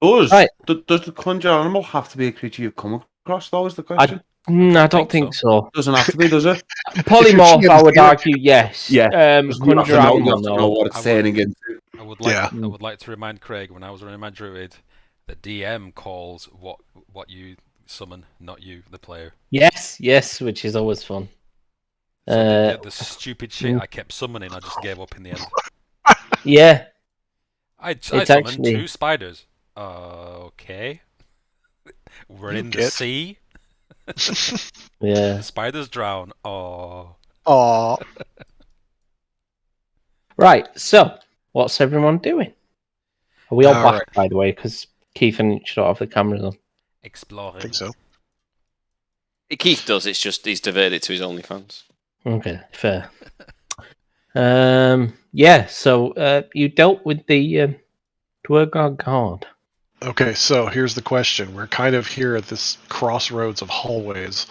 Does Right. does the conjure animal have to be a creature you've come across? That was the I question. don't think so. Doesn't have to be, does it? Polymorph, I would GM's argue, yes. Yeah. You have Conjure to know, animal, you have to know no. what it's turning into. I would like Yeah. I would like to remind Craig when I was running my druid that DM calls what you summon, not you, the player. Yes, which is always fun. So the stupid shit I kept summoning, I just gave up in the end. Yeah. I It's summoned actually- 2 spiders. Okay. We're in the get- sea. Yeah. The spiders drown. Oh. Aw. Right, so what's everyone doing? Are we all All back, by the way? Because Keith and shut off the cameras on. Exploring. I think so. Keith does. It's just he's diverted it to his OnlyFans. Okay, fair. Yeah, so you dealt with the Dwergar guard. Okay, so here's the question. We're kind of here at this crossroads of hallways.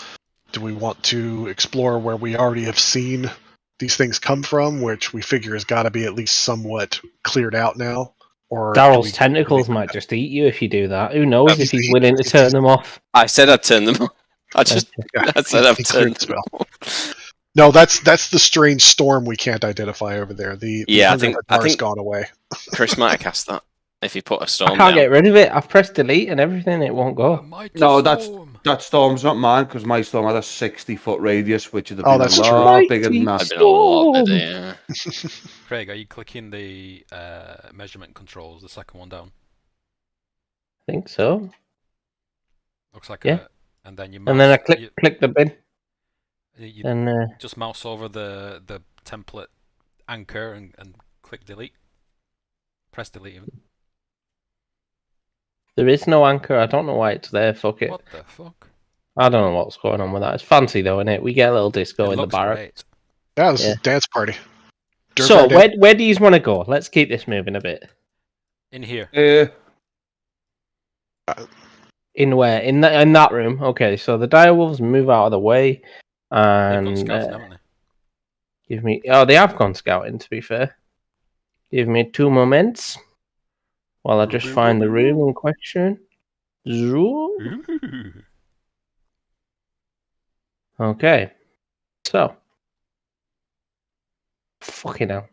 Do we want to explore where we already have seen these things come from, which we figure has got to be at least somewhat cleared out now? Or do Daryl's we- tentacles might just eat you if you do that. Who knows That'd if be- he's willing to turn them off? I said I'd turn them off. I just Yeah, I said he- I've he cleared turned the them spell. off. No, that's the strange storm we can't identify over there. The Yeah, I Hunger think- Hadar's I think- gone away. Chris might have cast that if he put a I storm can't down. get rid of it. I've pressed delete and everything. It won't go. No, that storm's not mine because my storm had a 60-foot radius, which would have Oh, been that's a true. lot bigger than I've that. been a lot better, yeah. Craig, are you clicking the measurement controls, the second one down? I think so. Looks like Yeah. and then you And then I mouse- click the bin. you And just mouse over the template anchor and click delete. Press delete even. there is no anchor. I don't know why it's there. Fuck it. What the fuck? I don't know what's going on with that. It's fancy though, isn't it? We get a little disco It in the looks bar. great. Yeah, this is Yeah. a dance party. So Durgar where do you want to go? Let's keep this moving a bit. In here. In where? In that room. Okay, so the direwolves move out of the way, They've gone and scouting, haven't they? give me. Oh, they have gone scouting. To be fair, give me 2 moments while I just find the room in question. Zoo. Ooh. Okay, so fucking hell,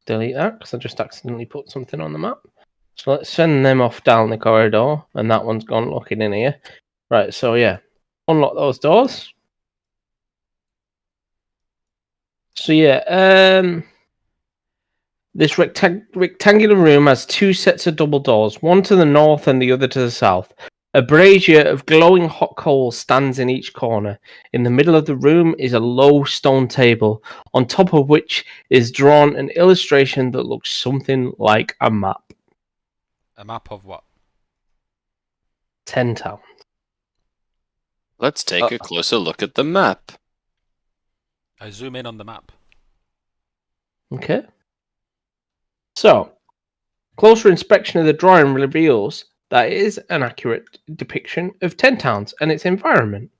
delete that because I just accidentally put something on the map. So let's send them off down the corridor, and that one's gone looking in here. Right, so yeah, unlock those doors. So yeah, this rectangular room has 2 sets of double doors, one to the north and the other to the south. A brazier of glowing hot coals stands in each corner. In the middle of the room is a low stone table, on top of which is drawn an illustration that looks something like a map. A map of what? 10 towns. Let's take a closer look at the map. I zoom in on the map. Okay. So, closer inspection of the drawing reveals that it is an accurate depiction of 10 towns and its environment.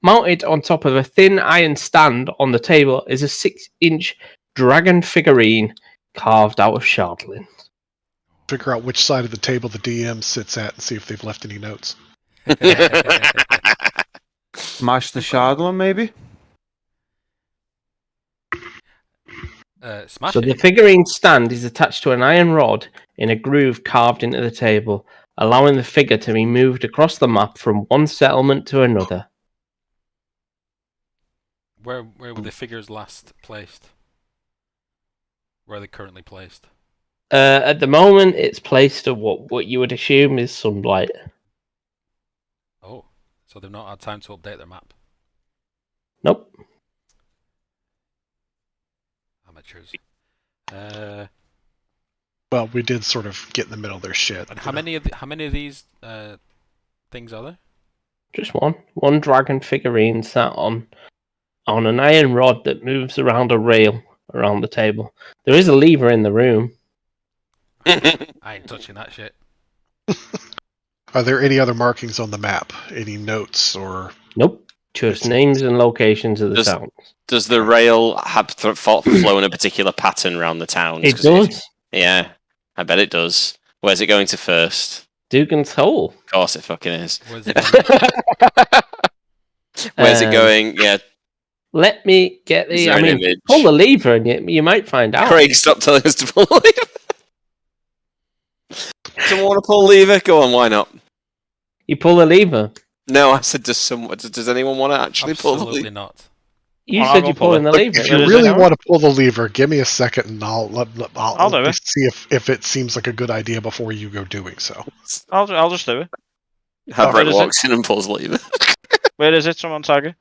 Mounted on top of a thin iron stand on the table is a 6-inch dragon figurine carved out of shardlin. Figure out which side of the table the DM sits at and see if they've left any notes. Smash the Shardlin, maybe? Smash So it. the figurine stand is attached to an iron rod in a groove carved into the table, allowing the figure to be moved across the map from one settlement to another. Where were the figures last placed? Where are they currently placed? At the moment, it's placed at what you would assume is Sunblight. Oh, so they've not had time to update their map. Nope. Amateurs. Well, we did sort of get in the middle of their shit. And how many of these things are there? Just one. One dragon figurine sat on an iron rod that moves around a rail around the table. There is a lever in the room. I ain't touching that shit. Are there any other markings on the map? Any notes or? Nope. Just names and locations of the Does- towns. Does the rail have flow in a particular pattern around the towns? It 'Cause if- does. Yeah, I bet it does. Where's it going to first? Dugan's Hole. Of course it fucking is. Where's it going? Where's it going? Yeah. Let me get Is the. there I an mean, image? pull the lever and you might find out. Craig, stop telling us to pull the lever. Someone want to pull the lever? Go on, why not? You pull the lever. No, I said does anyone want to actually pull the Absolutely lever? not. You said you're pulling the lever. If you really want to pull the lever, give me a second and I'll do it. see if it seems like a good idea before you go doing so. I'll just do it. Hadrick walks in and pulls the lever. Where is it? Someone tag it.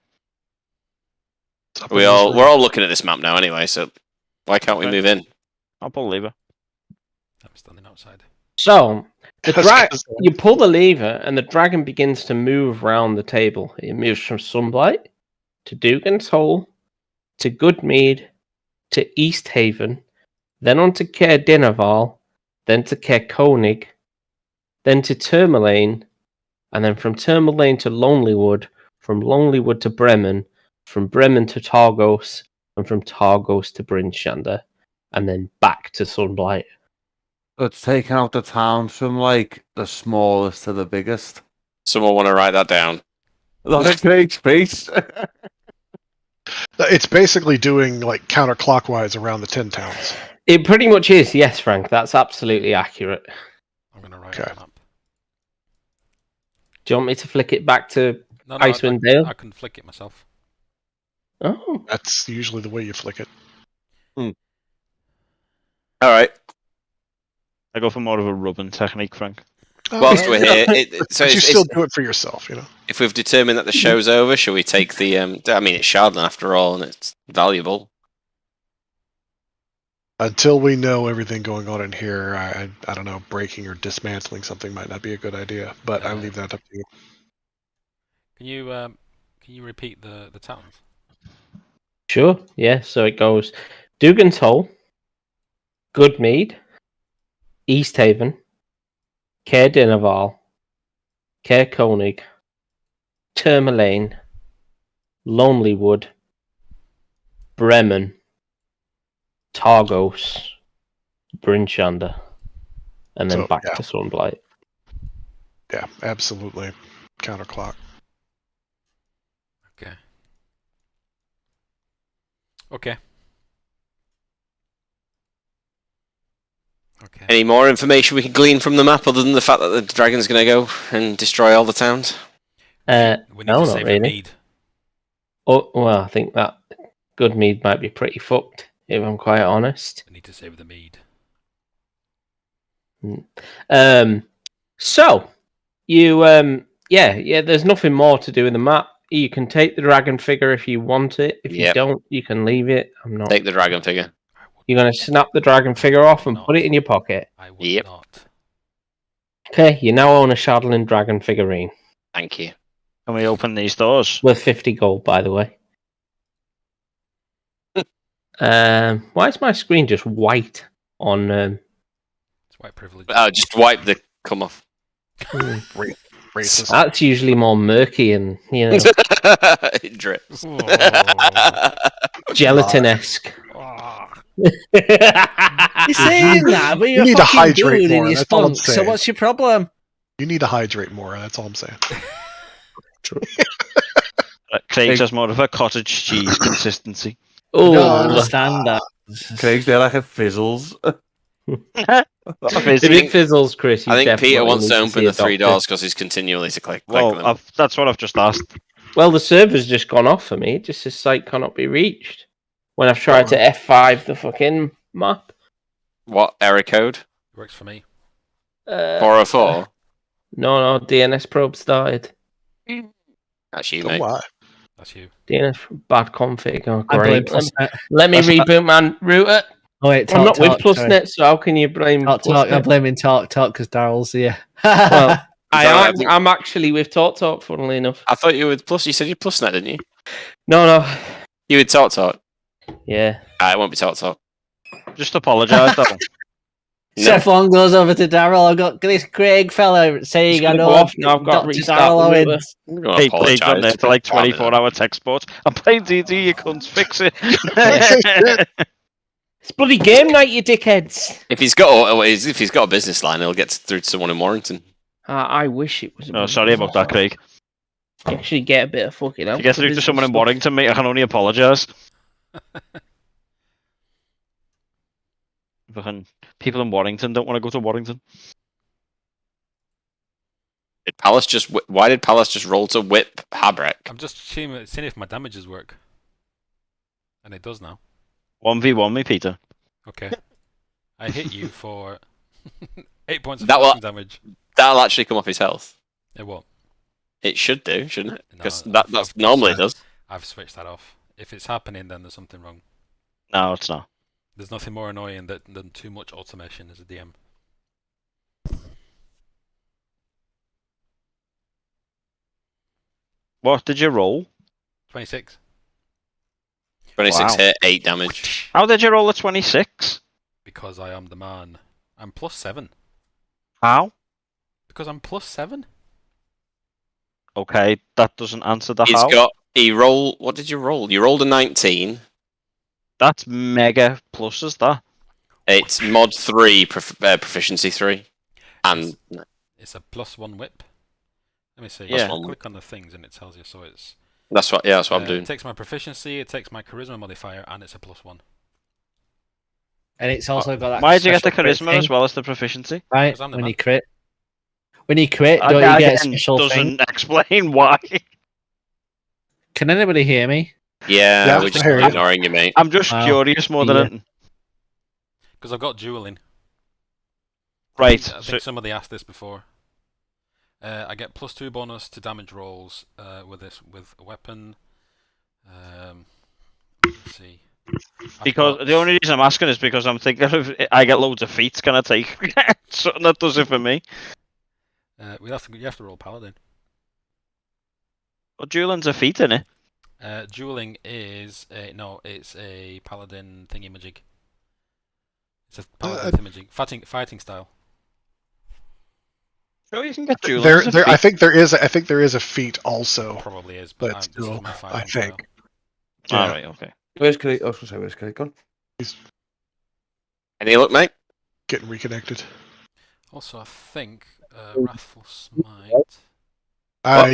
We're all looking at this map now anyway, so why can't we move in? I'll pull the lever. I'm standing outside. So you pull the lever and the dragon begins to move around the table. It moves from Sunblight to Dugan's Hole to Goodmead to East Haven, then on to Caer Dineval, then to Caer Konig, then to Tourmaline, and then from Tourmaline to Lonelywood, from Lonelywood to Bremen, from Bremen to Targos, and from Targos to Brinchander, and then back to Sunblight. It's taking out the towns from like the smallest to the biggest. Someone want to write that down? Look at Craig's face. It's basically doing like counterclockwise around the 10 towns. It pretty much is, yes, Frank. That's absolutely accurate. I'm going to write it up. Do you want me to flick it back to No, Icewind Dale? I can flick it myself. Oh. That's usually the way you flick it. All right. I go for more of a rubbing technique, Frank. Whilst we're here, so you still do it for yourself, you know. If we've determined that the show's over, shall we take the? I mean, it's Shardland after all, and it's valuable. Until we know everything going on in here, I don't know, breaking or dismantling something might not be a good idea, but I leave that up to you. Can you repeat the towns? Sure, yeah. So it goes Dugan's Hole, Goodmead, East Haven, Caer Dineval, Caer Konig, Tourmaline, Lonelywood, Bremen, Targos, Brinchander, and then back to Sunblight. Yeah, absolutely. Counterclock. Okay. Any more information we can glean from the map other than the fact that the dragon's going to go and destroy all the towns? We need to save the mead. Oh, well, I think that Goodmead might be pretty fucked, if I'm quite honest. We need to save the mead. So you there's nothing more to do in the map. You can take the dragon figure if you want it. If you don't, you can leave it. I'm not. Take the dragon figure. You're going to snap the dragon figure off and put it in your pocket. I would not. Okay, you now own a Shardland dragon figurine. Thank you. Can we open these doors? Worth 50 gold, by the way. Why is my screen just white on? It's white privilege. Just wipe the come off. Racist. That's usually more murky and It drips. Gelatin-esque. You're saying that, but you're need to fucking hydrate dude more, in your that's all I'm spunk. So saying. what's your problem? You need to hydrate more, that's all I'm saying. Craig's has more of a cottage cheese consistency. I don't understand that. Craig's there like it fizzles. If it fizzles, Chris, I think Peter wants to need open see the a 3 doctor. doors because he's continually to click Well, them. that's what I've just asked. Well, the server's just gone off for me. It just says site cannot be reached. When I've tried to F5 the fucking map. What error code? Works for me. 404. No, DNS probe started. That's you, mate. Why? That's you. DNS bad config. Oh, I blame great. Plusnet. Let me reboot my router. Oh wait, I'm not with sorry. Plusnet, so how can you blame Talk. Plusnet? I'm blaming Talk because Daryl's here. Well, I'm actually with TalkTalk, funnily enough. I thought you were Plus. You said you're Plusnet, didn't you? No. You would TalkTalk. Yeah. It won't be TalkTalk. Just apologise, though. Steph one goes over to Daryl. I've got this Craig fella saying I know off now. I've got Dr. restart Darryl the router. Owens. I'm going to Hey, Craig's on there apologise. to like 24-hour tech support. I'm playing DD, you cunts, fix it. It's bloody game night, you dickheads. If he's got a business line, he'll get through to someone in Warrington. I wish it was. No, sorry about that, Craig. You actually get a bit of fucking help. If you get through to someone in Warrington, mate, I can only apologise. People in Warrington don't want to go to Warrington. Why did Palace just roll to whip Habrek? I'm just seeing if my damages work. And it does now. 1v1 me, Peter. Okay. I hit you for 8 points of slashing damage. That'll actually come off his health. It won't. It should do, shouldn't it? Because No, that's normally it does. I've switched that off. If it's happening, then there's something wrong. No, it's not. There's nothing more annoying than too much automation as a DM. What did you roll? 26. 26 hit, 8 damage. How did you roll a 26? Because I am the man. I'm +7. How? Because I'm +7. Okay, that doesn't answer the how. What did you roll? You rolled a 19. That's mega pluses, that. It's mod 3, proficiency 3. And it's a +1 whip. Let me see. Yeah. Click on the things and it tells you. So it's. That's what I'm doing. It takes my proficiency, it takes my charisma modifier, and it's a +1. And it's also got that. Why did you get the special crit charisma thing, as well as the proficiency? Right, I'm the when man. you crit. When you crit, don't you get a special doesn't thing? explain why. Can anybody hear me? Yeah, we're just I hear you. ignoring you, mate. I'm just Wow. curious more than Yeah. anything. Because I've got dueling. Right. I think somebody asked this before. I get +2 bonus to damage rolls with a weapon. Let's see. Because the only reason I'm asking is because I'm thinking if I get loads of feats, can I take something that does it for me? You have to roll paladin. Well, dueling's a feat, isn't it? Dueling is it's a paladin thingy-majig. It's a paladin thingy-majig. Fighting style. Sure, you can get dueling. I think there is a feat also. Probably is, but this still, is my I fighting think. style. All right, okay. Where's Craig? I was going to say, where's Craig gone? He's Any look, mate? getting reconnected. Also, I think Wrathful Smite.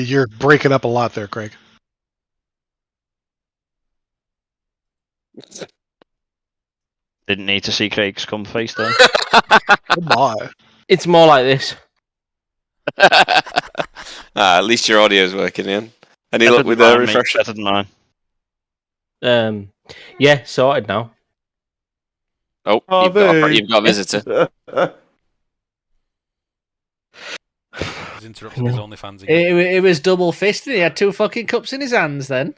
You're breaking up a lot there, Craig. Didn't need to see Craig's cum face there. Come on. It's more like this. At least your audio's working, Ian. Any luck with the refresher? Better than mine. Yeah, sorted now. Oh, you've got a visitor. He's interrupting his OnlyFans again. It was double fisted. He had 2 fucking cups in his hands then.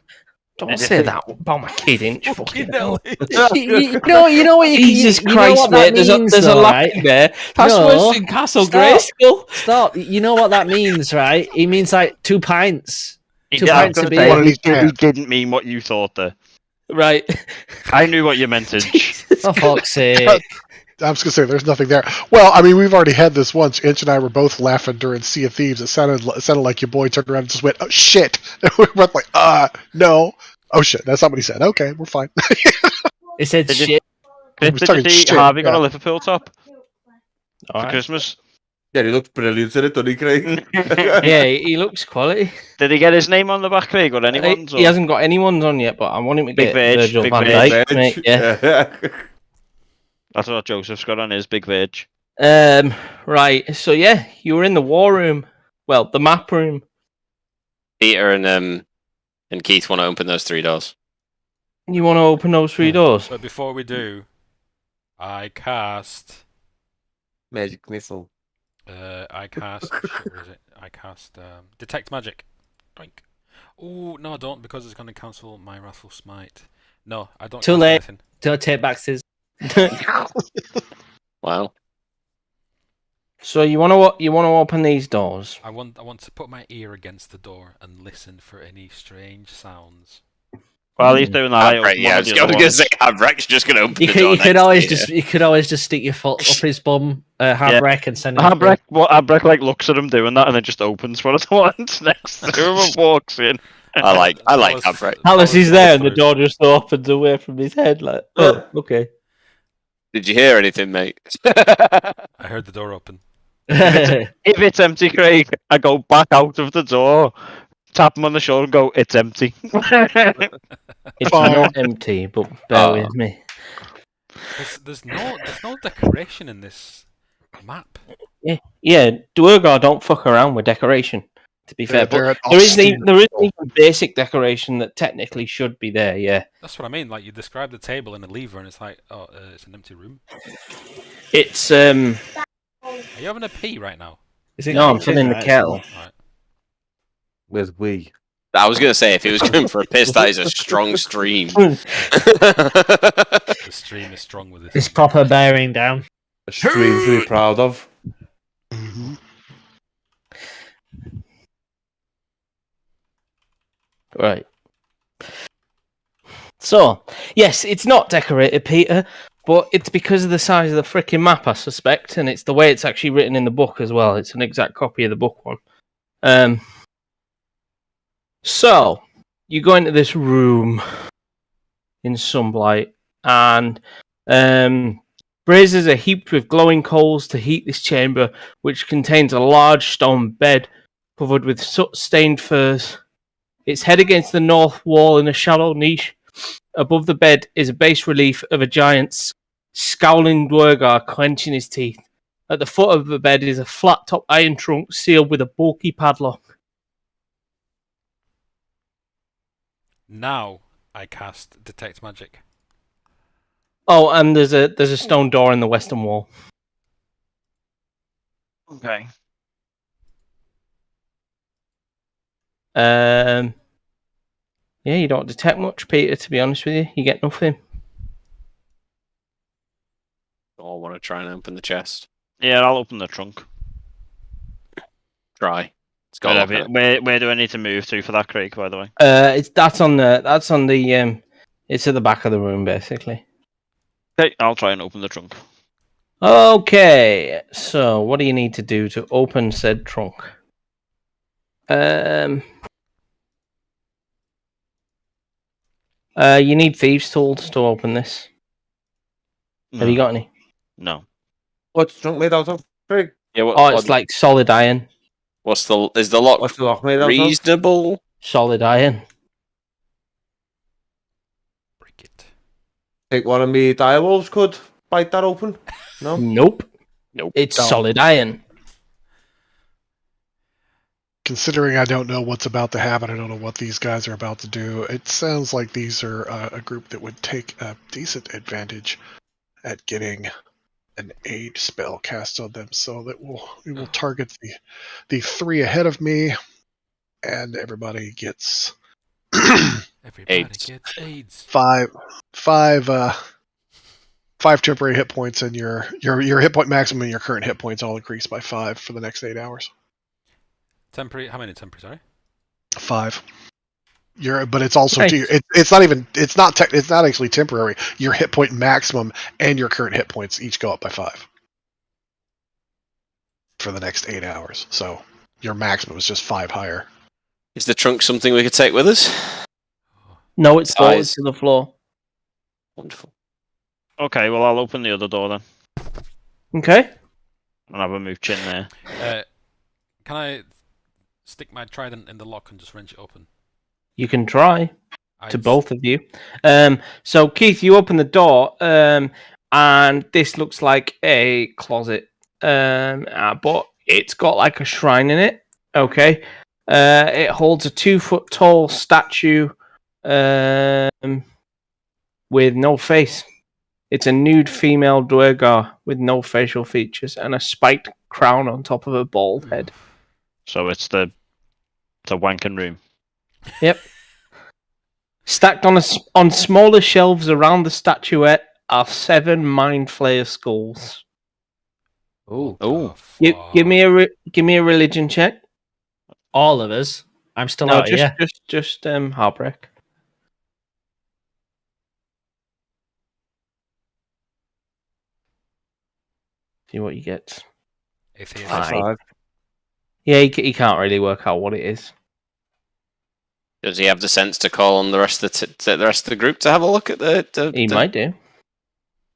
Don't say that about my kid, Inch. Fucking hell. you know what you Jesus you know Christ, what that mate. means, There's a though, lot right? there. That's No. worse than Castle Stop. Grayskull. Stop. You know what that means, right? It means like 2 pints. Two Yeah, pints of he beer. he didn't mean what you thought there. Right. I knew what you meant, Inch. For fuck's sake. I was going to say, there's nothing there. Well, I mean, we've already had this once. Inch and I were both laughing during Sea of Thieves. It sounded like your boy turned around and just went, oh, shit. And we were both like, no. Oh, shit. That's not what he said. Okay, we're fine. He said Did you- shit. Did you see Harvey got a Liverpool top for Christmas? Yeah, he looks brilliant in it, doesn't he, Craig? Yeah, he looks quality. Did he get his name on the back, Craig, or anyone's? He hasn't got anyone's on yet, but I want him to Big get Veg, Virgil Big van Veg. Dijk, mate. Yeah. That's what Joseph's got on his Big Veg. Right. So yeah, you were in the war room. Well, the map room. Peter and Keith want to open those 3 doors. You want to open those 3 doors? But before we do, I cast. Magic missile. I cast. Where is it? I cast detect magic. Doink. Oh no, I don't, because it's going to cancel my Wrathful Smite. No, I don't. Too cast late. anything. Don't take back scissors. Wow. So you want to open these doors? I want to put my ear against the door and listen for any strange sounds. While he's doing that, I was going to say, Habrek's just going to open You the could, door. you could always just stick your foot up his bum, Habrek, and send him. Habrek like looks at him doing that and then just opens one of the ones next to him and walks in. I like Habrek. Alice is there, and the door just opens away from his head. Like, oh, okay. Did you hear anything, mate? I heard the door open. If it's empty, Craig, I go back out of the door, tap him on the shoulder, and go, "It's empty." It's Fine. not empty, but bear with me. There's no decoration in this map. Yeah, Duergar don't fuck around with decoration. To be fair, They're but an there isn't austere even basic decoration that technically should be there. Yeah, That's what I mean. Like you describe the table and a lever, and it's like, oh, it's an empty room. it's Are you having a pee right now? Is it no, I'm Chris's filling the night? kettle. Right. Where's we? I was going to say, if he was going for a piss, that is a strong stream. The stream is strong with this. It's proper bearing down. A stream to be proud of. Mhm. Right. So, yes, it's not decorated, Peter, but it's because of the size of the freaking map, I suspect, and it's the way it's actually written in the book as well. It's an exact copy of the book one. So, you go into this room in Sunblight, and braziers are heaped with glowing coals to heat this chamber, which contains a large stone bed covered with soot-stained furs. Its head against the north wall in a shallow niche. Above the bed is a bas relief of a giant scowling Duergar clenching his teeth. At the foot of the bed is a flat-top iron trunk sealed with a bulky padlock. Now I cast Detect Magic. Oh, and there's a stone door in the western wall. Okay. Yeah, you don't detect much, Peter, to be honest with you. You get nothing. I want to try and open the chest. Yeah, I'll open the trunk. Try. It's got a lock on it. Where do I need to move to for that, Craig? By the way. That's on the it's at the back of the room, basically. Okay, I'll try and open the trunk. Okay, so what do you need to do to open said trunk? You need thieves' tools to open this. Have you got any? No. What's the trunk made out of, Craig? Yeah. It's like solid iron. Is the lock? What's the lock made out of? Reasonable. Solid iron. Break it. Think one of me direwolves could bite that open? No? Nope. Nope. It's solid iron. Considering I don't know what's about to happen, I don't know what these guys are about to do. It sounds like these are a group that would take a decent advantage at getting an aid spell cast on them. So that we will target the three ahead of me, and everybody gets Everybody gets AIDS. five temporary hit points, and your hit point maximum and your current hit points all increase by 5 for the next 8 hours. Temporary? How many temporary? Sorry. 5. But it's also Nice. it's not actually temporary. Your hit point maximum and your current hit points each go up by 5 for the next 8 hours. So your maximum is just 5 higher. Is the trunk something we could take with us? No, it's bolted Size. to the floor. Wonderful. Okay, well I'll open the other door then, Okay. and have a move chin there. Can I stick my trident in the lock and just wrench it open? You can try. To I'd- both of you. So Keith, you open the door, and this looks like a closet, but it's got like a shrine in it. Okay, it holds a 2-foot tall statue, with no face. It's a nude female Duergar with no facial features and a spiked crown on top of a bald head. So it's a wanking room. Yep. Stacked on smaller shelves around the statuette are 7 Mind Flayer skulls. Oh. Give me a religion check. All of us. I'm still No, out here. just Heartbreak. See what you get. Atheist. 5. Yeah, he can't really work out what it is. Does he have the sense to call on the rest of the rest of the group to have a look at the He might do.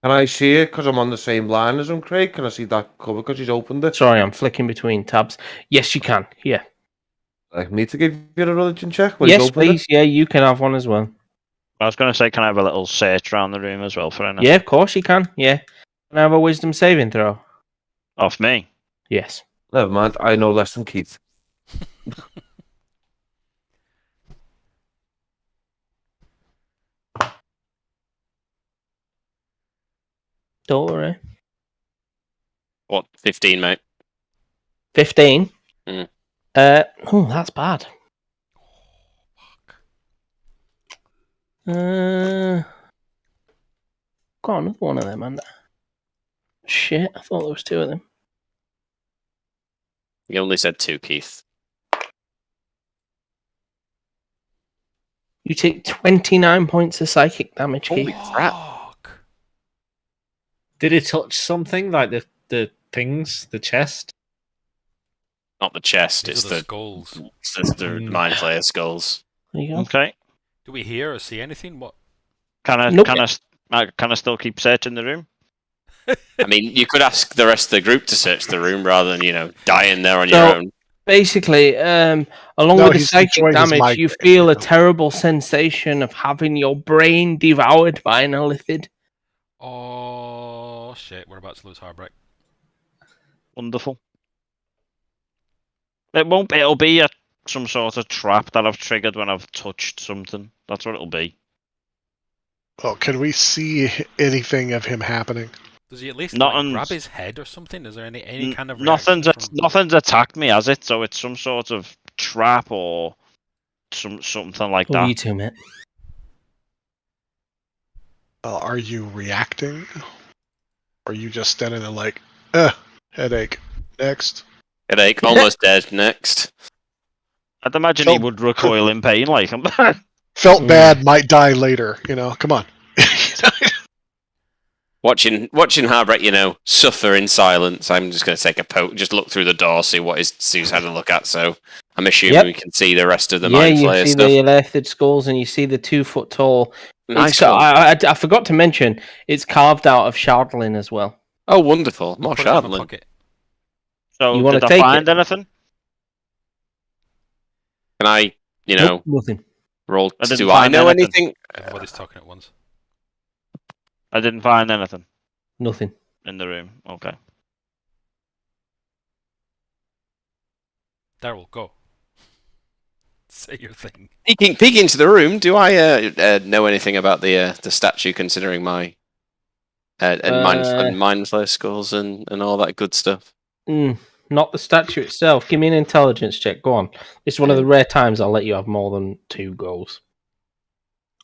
Can I see it? Because I'm on the same line as him, Craig. Can I see that cover? Because he's opened it. Sorry, I'm flicking between tabs. Yes, you can. Yeah. Like me to give you a religion check? When he's Yes, opened please. Yeah, you can have one as well. I was going to say, can I have a little search around the room as well for anything? Yeah, of course you can. Yeah. Can I have a wisdom saving throw? Off me? Yes. Never mind. I know less than Keith. Don't worry. What? 15, mate. 15. Mm. Oh, that's bad. Got another one of them, and shit, I thought there was two of them. You only said 2, Keith. You take 29 points of psychic damage, Holy Keith. crap! Did it touch something like the things, the chest? Not the chest. These It's are the the skulls. It's the Mind Flayer skulls. There you go. Okay. Do we hear or see anything? What? Can I? Nope. Can I still keep searching the room? I mean, you could ask the rest of the group to search the room rather than dying there on your own. Basically, along with the psychic damage, you feel a terrible sensation of having your brain devoured by an illithid. Oh shit! We're about to lose Heartbreak. Wonderful. It won't. It'll be some sort of trap that I've triggered when I've touched something. That's what it'll be. Oh, can we see anything of him happening? Does he at least Nothing's- grab his head or something? Is there any kind of Nothing's reaction from- nothing's attacked me, has it? So it's some sort of trap or something like that. You too, mate. Are you reacting? Or are you just standing there like, headache. Next. Headache, almost dead. Next. I'd imagine he would recoil in pain, like him. Felt bad, might die later. Come on. Watching Heartbreak, suffer in silence. I'm just going to take a poke, just look through the door, see what Sue's had a look at. So I'm assuming we can see the rest of the Mind Flayer you see stuff. the illithid skulls, and you see the 2-foot tall. Nice I forgot to mention, it's carved out of shardlin as well. Oh, wonderful! More Put it in my shardlin. pocket. So You wanna did I take find it? anything? Can I, Nope, nothing. roll? I didn't Do I find know anything. anything? Everybody's talking at once. I didn't find anything Nothing. in the room. Okay. Daryl, go. Say your thing. Peeking into the room. Do I know anything about the statue? Considering my Mind Flayer skulls and all that good stuff. Not the statue itself. Give me an intelligence check. Go on. It's one of the rare times I'll let you have more than 2 goals.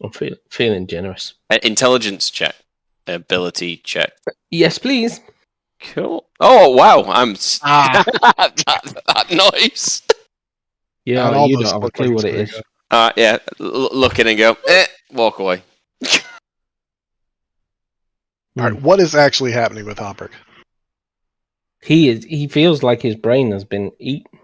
I'm feeling generous. Intelligence check. Ability check. Yes, please. Cool. Oh wow! I'm that noise. Yeah, That you almost don't have a looked like clue it's what it gonna is. go. Yeah. Looking and go. Walk away. All right, what is actually happening with Hopper? He feels like his brain has been eaten.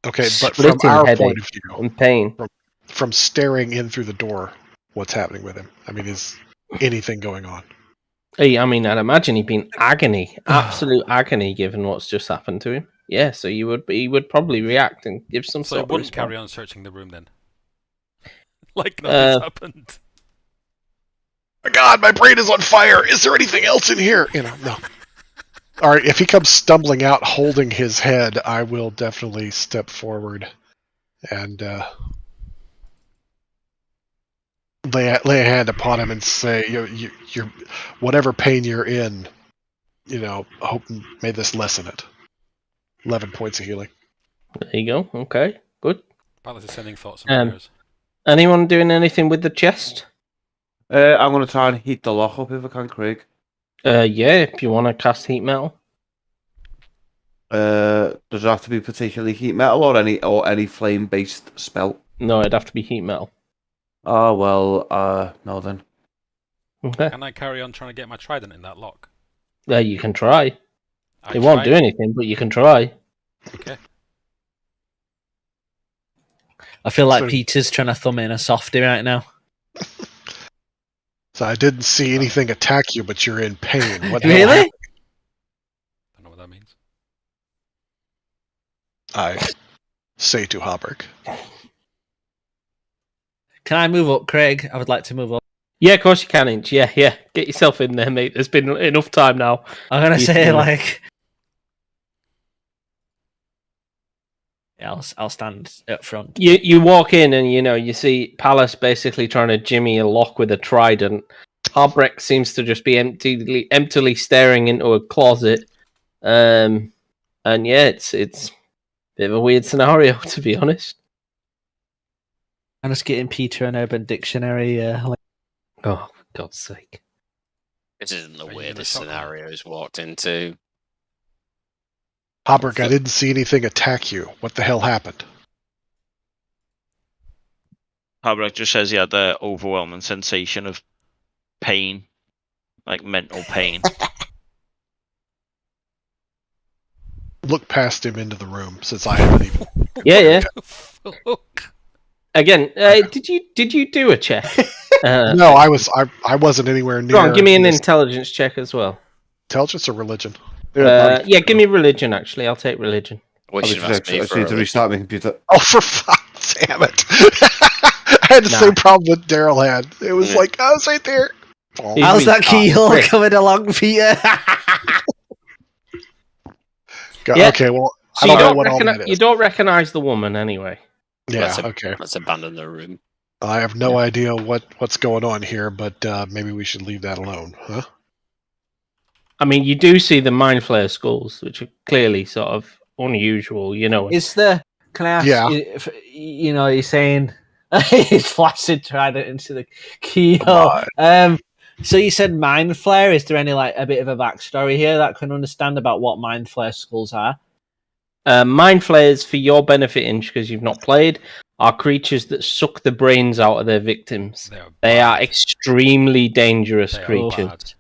Okay, but Splitting from our headache point of view, and pain. from staring in through the door, what's happening with him? I mean, is anything going on? Hey, I mean, I'd imagine he'd been agony, absolute agony, given what's just happened to him. Yeah, so he would probably react and give some So sort I of wouldn't response. carry on searching the room then. Like nothing's happened. My God, my brain is on fire. Is there anything else in here? No. All right, if he comes stumbling out holding his head, I will definitely step forward and lay a hand upon him and say, "You're whatever pain you're in, hope may this lessen it." 11 points of healing. There you go. Okay, good. Palace is sending thoughts and prayers. Anyone doing anything with the chest? I'm going to try and heat the lock up if I can, Craig. Yeah, if you want to cast heat metal. Does it have to be particularly heat metal or any flame based spell? No, it'd have to be heat metal. Oh well, no then. Okay. Can I carry on trying to get my trident in that lock? You can try. I It won't tried. do anything, but you can try. Okay. I feel like So- Peter's trying to thumb in a softie right now. So I didn't see anything attack you, but you're in pain. What Really? happened? Don't know what that means. I say to Haberg. Can I move up, Craig? I would like to move up. Yeah, of course you can, Inch. Yeah. Get yourself in there, mate. There's been enough time now. I'm gonna You say can- like, yeah, I'll stand up front. You walk in and you see Palace basically trying to jimmy a lock with a trident. Harbrecht seems to just be emptily staring into a closet. And yeah, it's a bit of a weird scenario, to be honest. I'm just getting Peter an Urban Dictionary. Oh, for God's sake. This isn't the Are you gonna weirdest shock me? scenario he's walked into. Haberg, I didn't see anything attack you. What the hell happened? Haberg just says he had the overwhelming sensation of pain, like mental pain. Look past him into the room, since I haven't even. Yeah. Fuck. Again, did you do a check? No, I wasn't anywhere near. Go on, give me an this- intelligence check as well. Intelligence or religion? Yeah, give me religion. Actually, I'll take religion. I wish you'd asked me I for need to a restart my computer. Oh, for fuck, damn it! I had the Nah. same problem that Daryl had. It was Yeah. like, I was right there. Oh, Yeah. How's that keyhole Chris. coming along, Peter? Yeah. Okay, well, So I don't know what all that you is. don't recognize the woman anyway. Yeah, okay. Let's abandon the room. I have no idea what's going on here, but maybe we should leave that alone, huh? I mean, you do see the mind flare skulls, which are clearly sort of unusual. Is the? Can I ask? Yeah. If, you're saying he's flashed trident into the keyhole. So you said mind flare. Is there any a bit of a backstory here that I can understand about what mind flare skulls are? Mind flares, for your benefit, Inch, because you've not played, are creatures that suck the brains out of their victims. They are extremely dangerous They are creatures. bad.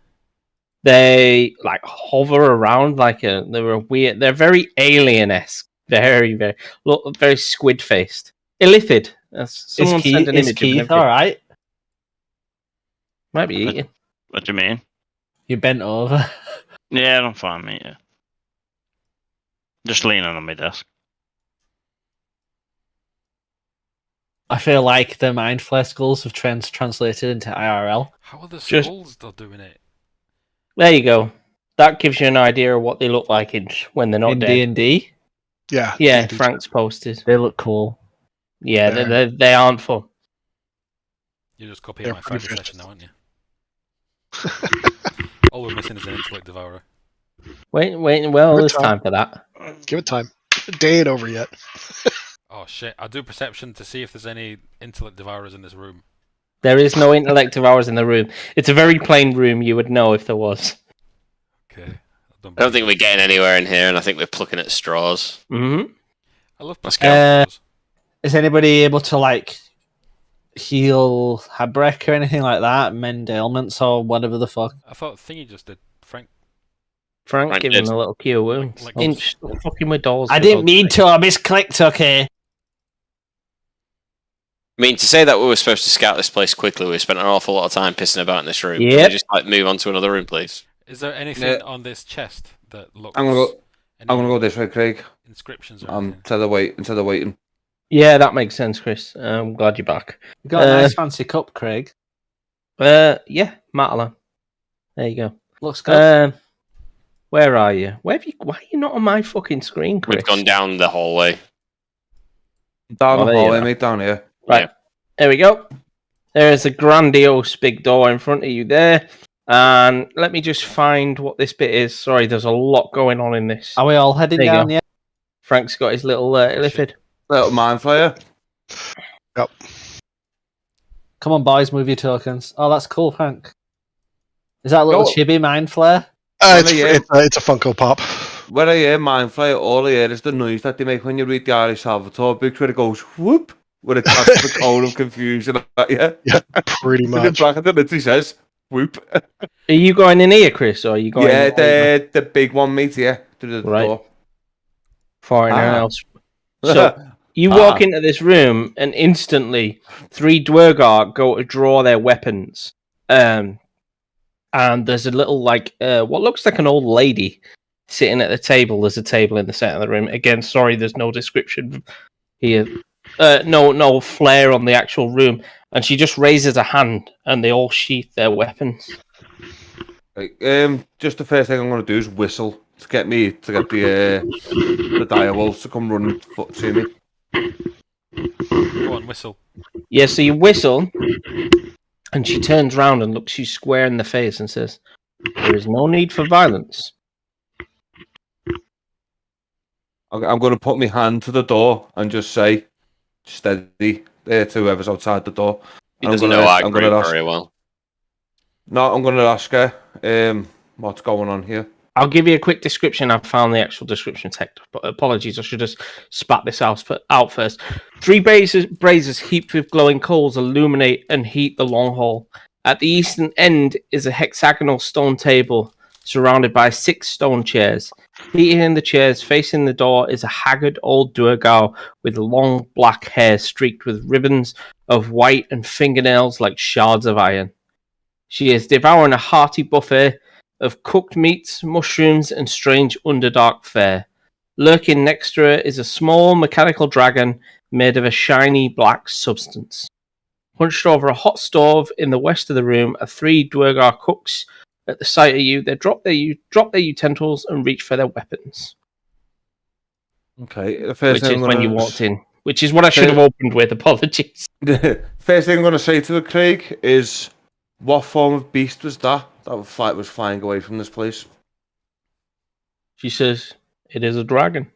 They hover around they're very alien-esque. Very, very very squid-faced. Illithid. Someone sent an Is image Keith of all right? Might be eating. What do you mean? You bent over. Yeah, I'm fine, mate. Yeah. Just leaning on my desk. I feel like the mind flare skulls have translated into IRL. How are the Just- skulls still doing it? There you go. That gives you an idea of what they look like when they're not In dead. D&D, Yeah. Yeah, Frank's posted. they look cool. Yeah, They're- they aren't fun. You're just copying They're my pretty Friday session now, aren't you? All we're missing is an intellect devourer. Well, Give it there's time. time for that. Give it time. The day ain't over yet. Oh shit! I do perception to see if there's any intellect devourers in this room. There is no intellect of ours in the room. It's a very plain room. You would know if there was. Okay. I don't think we're getting anywhere in here, and I think we're plucking at straws. Mm-hmm. I love Let's plucking go. at straws. Is anybody able to heal Habrek or anything like that? Mend ailments or whatever the fuck? I thought Thingy just did. Frank. Frank, give him did. a little cure wounds. Like- Inch, stop fucking with dolls. I for didn't God's mean sake. to. I misclicked. Okay. I mean, to say that we were supposed to scout this place quickly, we spent an awful lot of time pissing about in this room. Can Yep. we just move on to another room, please? Is there anything on this chest that looks? I'm gonna any go this way, Craig. Inscriptions or anything? Instead of waiting. Yeah, that makes sense, Chris. I'm glad you're back. You got a nice fancy cup, Craig. Yeah, Matalan. There you go. Looks good. Where are you? Why are you not on my fucking screen, Chris? We've gone down the hallway. Down Oh, the there you hallway, are. mate, down here. Right. There we go. There's a grandiose big door in front of you there. And let me just find what this bit is. Sorry, there's a lot going on in this. Are we all heading There you down go. yet? Frank's got his little illithid. Little mind flyer. Yep. Come on, boys, move your tokens. Oh, that's cool, Frank. Is that a little Go. chibi mind flare? It's a Funko Pop. When I hear mind flyer, all I hear is the noise that they make when you read the Irish Salvatore books, where it goes whoop, where it cuts the cone of confusion at you. Yeah, pretty And the much. bracket that literally says whoop. Are you going in here, Chris, or are you going Yeah, over the big one, mate. Yeah, to the Right. door. for anyone Ah. else? So you walk into this room, and instantly 3 Dwergar go to draw their weapons. and there's a little what looks like an old lady sitting at the table. There's a table in the center of the room. Again, sorry, there's no description here. No flare on the actual room, and she just raises a hand, and they all sheath their weapons. Just the first thing I'm going to do is whistle to get the direwolves to come running to me. Go on, whistle. Yeah, so you whistle, and she turns round and looks you square in the face and says, "There is no need for violence." I'm going to put my hand to the door and just say, "Steady," to whoever's outside the door. He doesn't know our group very well. No, I'm going to ask her what's going on here. I'll give you a quick description. I found the actual description text, but apologies, I should have spat this out first. 3 braziers heaped with glowing coals illuminate and heat the long hall. At the eastern end is a hexagonal stone table surrounded by 6 stone chairs. Seated in the chairs facing the door is a haggard old Duergar with long black hair streaked with ribbons of white and fingernails like shards of iron. She is devouring a hearty buffet of cooked meats, mushrooms, and strange underdark fare. Lurking next to her is a small mechanical dragon made of a shiny black substance. Hunched over a hot stove in the west of the room are 3 Duergar cooks. At the sight of you, they drop their utensils and reach for their weapons. Okay, the first which thing is when you walked in. Which is what I should have opened with. Apologies. First thing I'm going to say to the Craig is, what form of beast was that was flying away from this place? She says, "It is a dragon."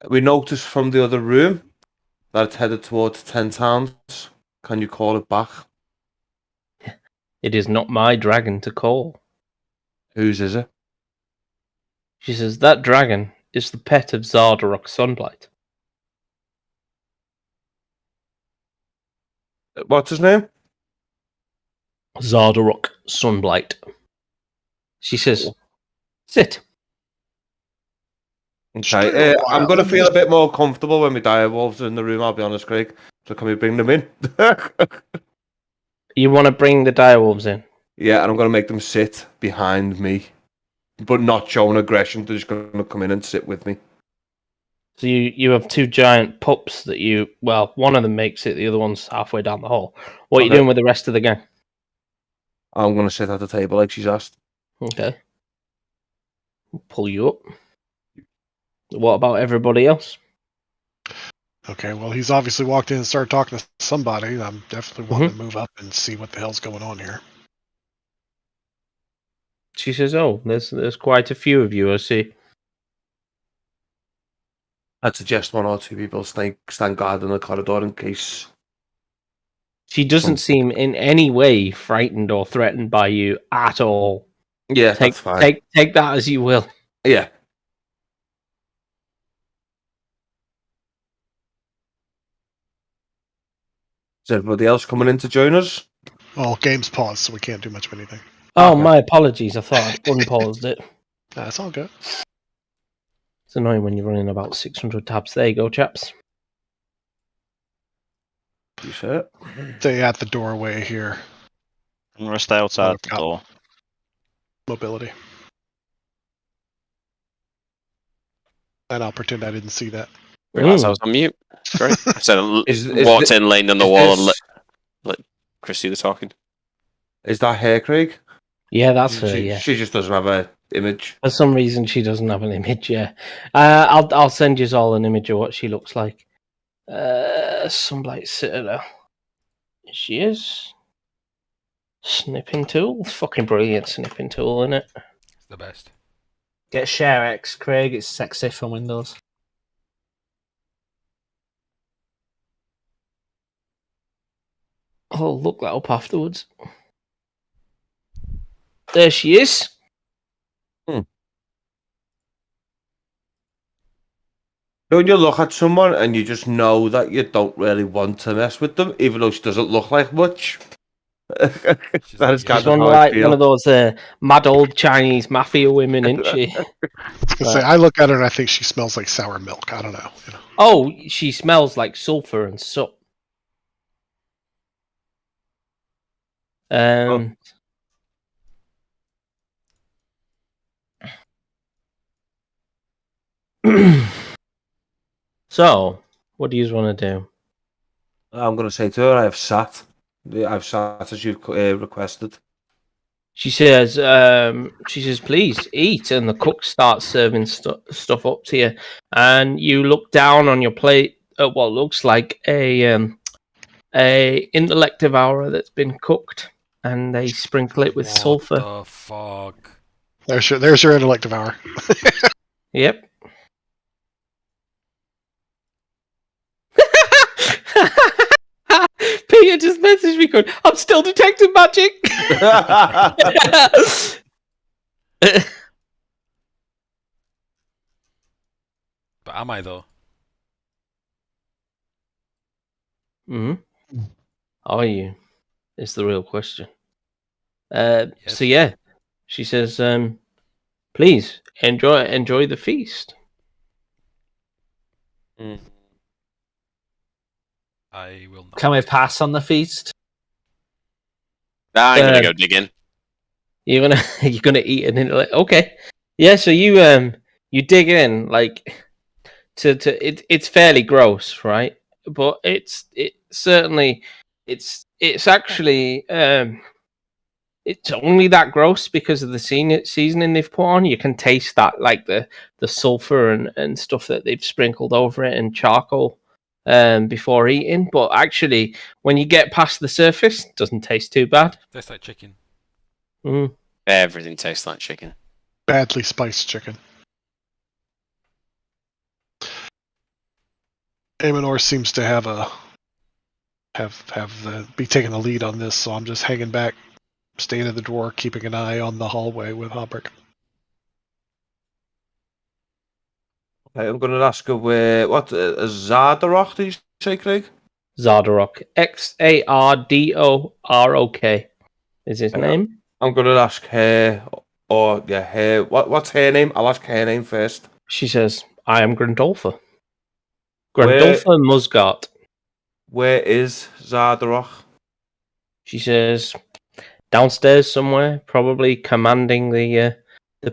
We noticed from the other room that it's headed towards 10 towns. Can you call it back? It is not my dragon to call. Whose is it? She says, "That dragon is the pet of Zardarok Sunblight." What's his name? Zardarok Sunblight. She says, "Sit." Okay, I'm going to feel a bit more comfortable when my direwolves are in the room, I'll be honest, Craig. So can we bring them in? You want to bring the direwolves in? Yeah, and I'm going to make them sit behind me, but not showing aggression. They're just going to come in and sit with me. So you have 2 giant pups that one of them makes it, the other one's halfway down the hall. What are you doing with the rest of the gang? I'm going to sit at the table like she's asked. Okay. We'll pull you up. What about everybody else? Okay, well, he's obviously walked in and started talking to somebody. I'm definitely wanting to move up and see what the hell's going on here. She says, "Oh, there's quite a few of you, I see." I'd suggest 1 or 2 people stand guard in the corridor in case. She doesn't seem in any way frightened or threatened by you at all. Yeah, that's fine. Take that as you will. Yeah. Is everybody else coming in to join us? Well, game's paused, so we can't do much of anything. Oh, my apologies. I thought I'd unpaused it. That's all good. It's annoying when you're running about 600 tabs. There you go, chaps. You sure? Stay at the doorway here. I'm going to stay outside the door. Mobility. And I'll pretend I didn't see that. Realised I was on mute. Great. So walked in, leaned on the wall, and let Chris do the talking. Is that her, Craig? Yeah, that's her. Yeah, she just doesn't have an image. For some reason, she doesn't have an image. Yeah, I'll send you all an image of what she looks like. Sunblight Citadel. Here she is. Snipping tool, fucking brilliant snipping tool, isn't it? It's the best. Get Share X, Craig. It's sexy for Windows. I'll look that up afterwards. There she is. Don't you look at someone and you just know that you don't really want to mess with them, even though she doesn't look like much? That is kind of one of those mad old Chinese mafia women, isn't she? I look at her and I think she smells like sour milk. I don't know. Oh, she smells like sulfur and soot. So, what do you want to do? I'm going to say to her, I've sat as you've requested. She says, please eat, and the cook starts serving stuff up to you, and you look down on your plate at what looks like a intellect devourer that's been cooked, and they sprinkle it with sulfur. What the fuck? There's your intellect devourer. Yep. Peter just messaged me going, I'm still detecting magic. But am I though? Are you? Is the real question. Yes. So yeah, she says, please enjoy the feast. I will not. Can we pass on the feast? Nah, I'm gonna go digging. You're gonna eat an intellect. Okay. Yeah, so you dig in like it's fairly gross, right? But it's actually it's only that gross because of the seasoning they've put on. You can taste that, like the sulfur and stuff that they've sprinkled over it, and charcoal before eating. But actually, when you get past the surface, it doesn't taste too bad. Tastes like chicken. Everything tastes like chicken. Badly spiced chicken. Amonor seems to be taking the lead on this, so I'm just hanging back, staying at the door, keeping an eye on the hallway with Hobrick. Okay, I'm going to ask her where. What? Zardarok, did you say, Craig? Zardarok. Xardorok is his name. I'm going to ask her, her. What's her name? I'll ask her name first. She says, I am Grandolfa. Grandolfa Musgart. Where is Zardarok? She says, downstairs somewhere, probably commanding the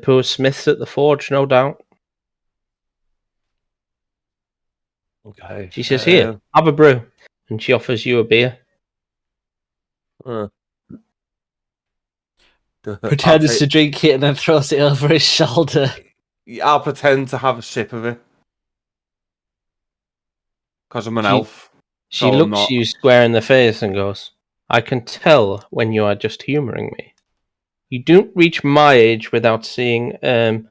poor smiths at the forge, no doubt. Okay. She says, here, have a brew. And she offers you a beer. Pretends to drink it and then throws it over his shoulder. I'll pretend to have a sip of it. Because I'm an elf. She looks you square in the face and goes, I can tell when you are just humouring me. You don't reach my age without seeing the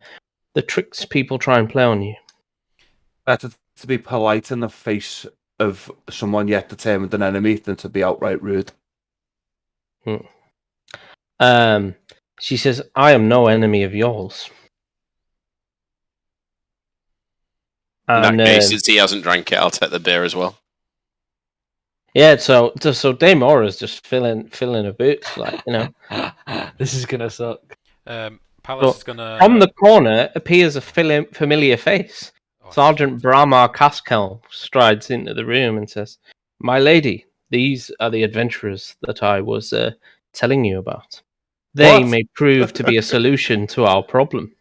tricks people try and play on you. Better to be polite in the face of someone yet determined an enemy than to be outright rude. She says, I am no enemy of yours. In that case, since he hasn't drank it, I'll take the beer as well. Yeah, so Dame Aura's just filling her boots, like, you know. This is gonna suck. Palace is gonna. From the corner appears a familiar face. Sergeant Bramar Caskel strides into the room and says, My lady, these are the adventurers that I was telling you about. They may prove to be a solution to our problem.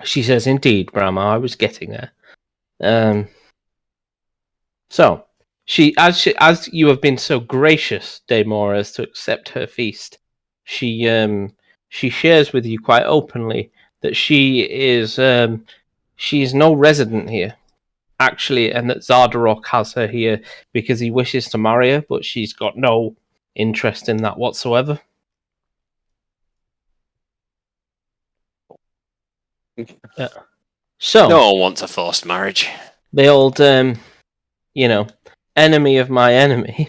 She says, Indeed, Bramar, I was getting there. So, as you have been so gracious, Daemora, as to accept her feast, she shares with you quite openly that she is no resident here, actually, and that Zardarok has her here because he wishes to marry her, but she's got no interest in that whatsoever. So no one wants a forced marriage. The old enemy of my enemy,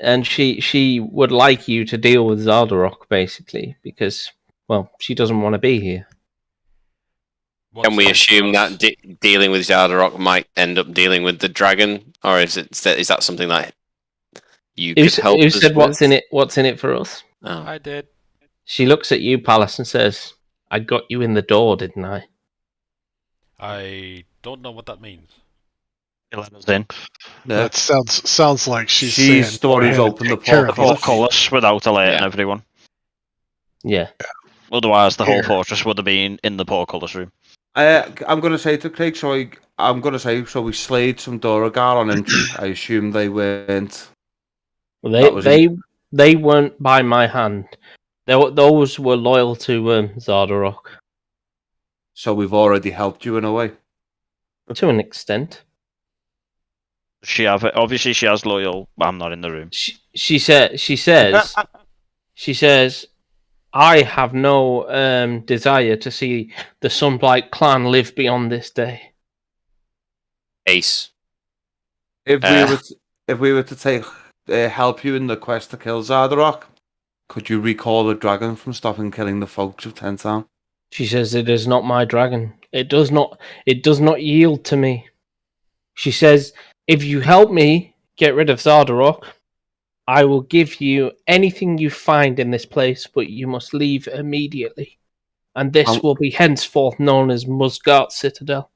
and she would like you to deal with Zardarok, basically, because, well, she doesn't want to be here. Can we assume that dealing with Zardarok might end up dealing with the dragon, or is that something that you could help us with? Who said what's in it for us? Oh. I did. She looks at you, Palace, and says, I got you in the door, didn't I? I don't know what that means. Let us in. Yeah. That sounds like she's saying, the one "Go who's ahead and opened the take care of portcullis." these Portcullis without alerting Yeah. everyone. Yeah. Otherwise, the whole Here. fortress would have been in the portcullis room. I'm going to say to Craig, so we slayed some Dorogar on entry. I assume they weren't. Well, That was they weren't by my hand. Those were loyal to Zardarok So we've already helped you in a way. to an extent. She have obviously she has loyal. I'm not in the room. She says, I have no desire to see the Sunblight clan live beyond this day. Ace. If we were to take help you in the quest to kill Zardarok, could you recall the dragon from stopping killing the folks of Tentown? She says, it is not my dragon. It does not yield to me. She says, if you help me get rid of Zardarok, I will give you anything you find in this place, but you must leave immediately. And this will be henceforth known as Musgart Citadel.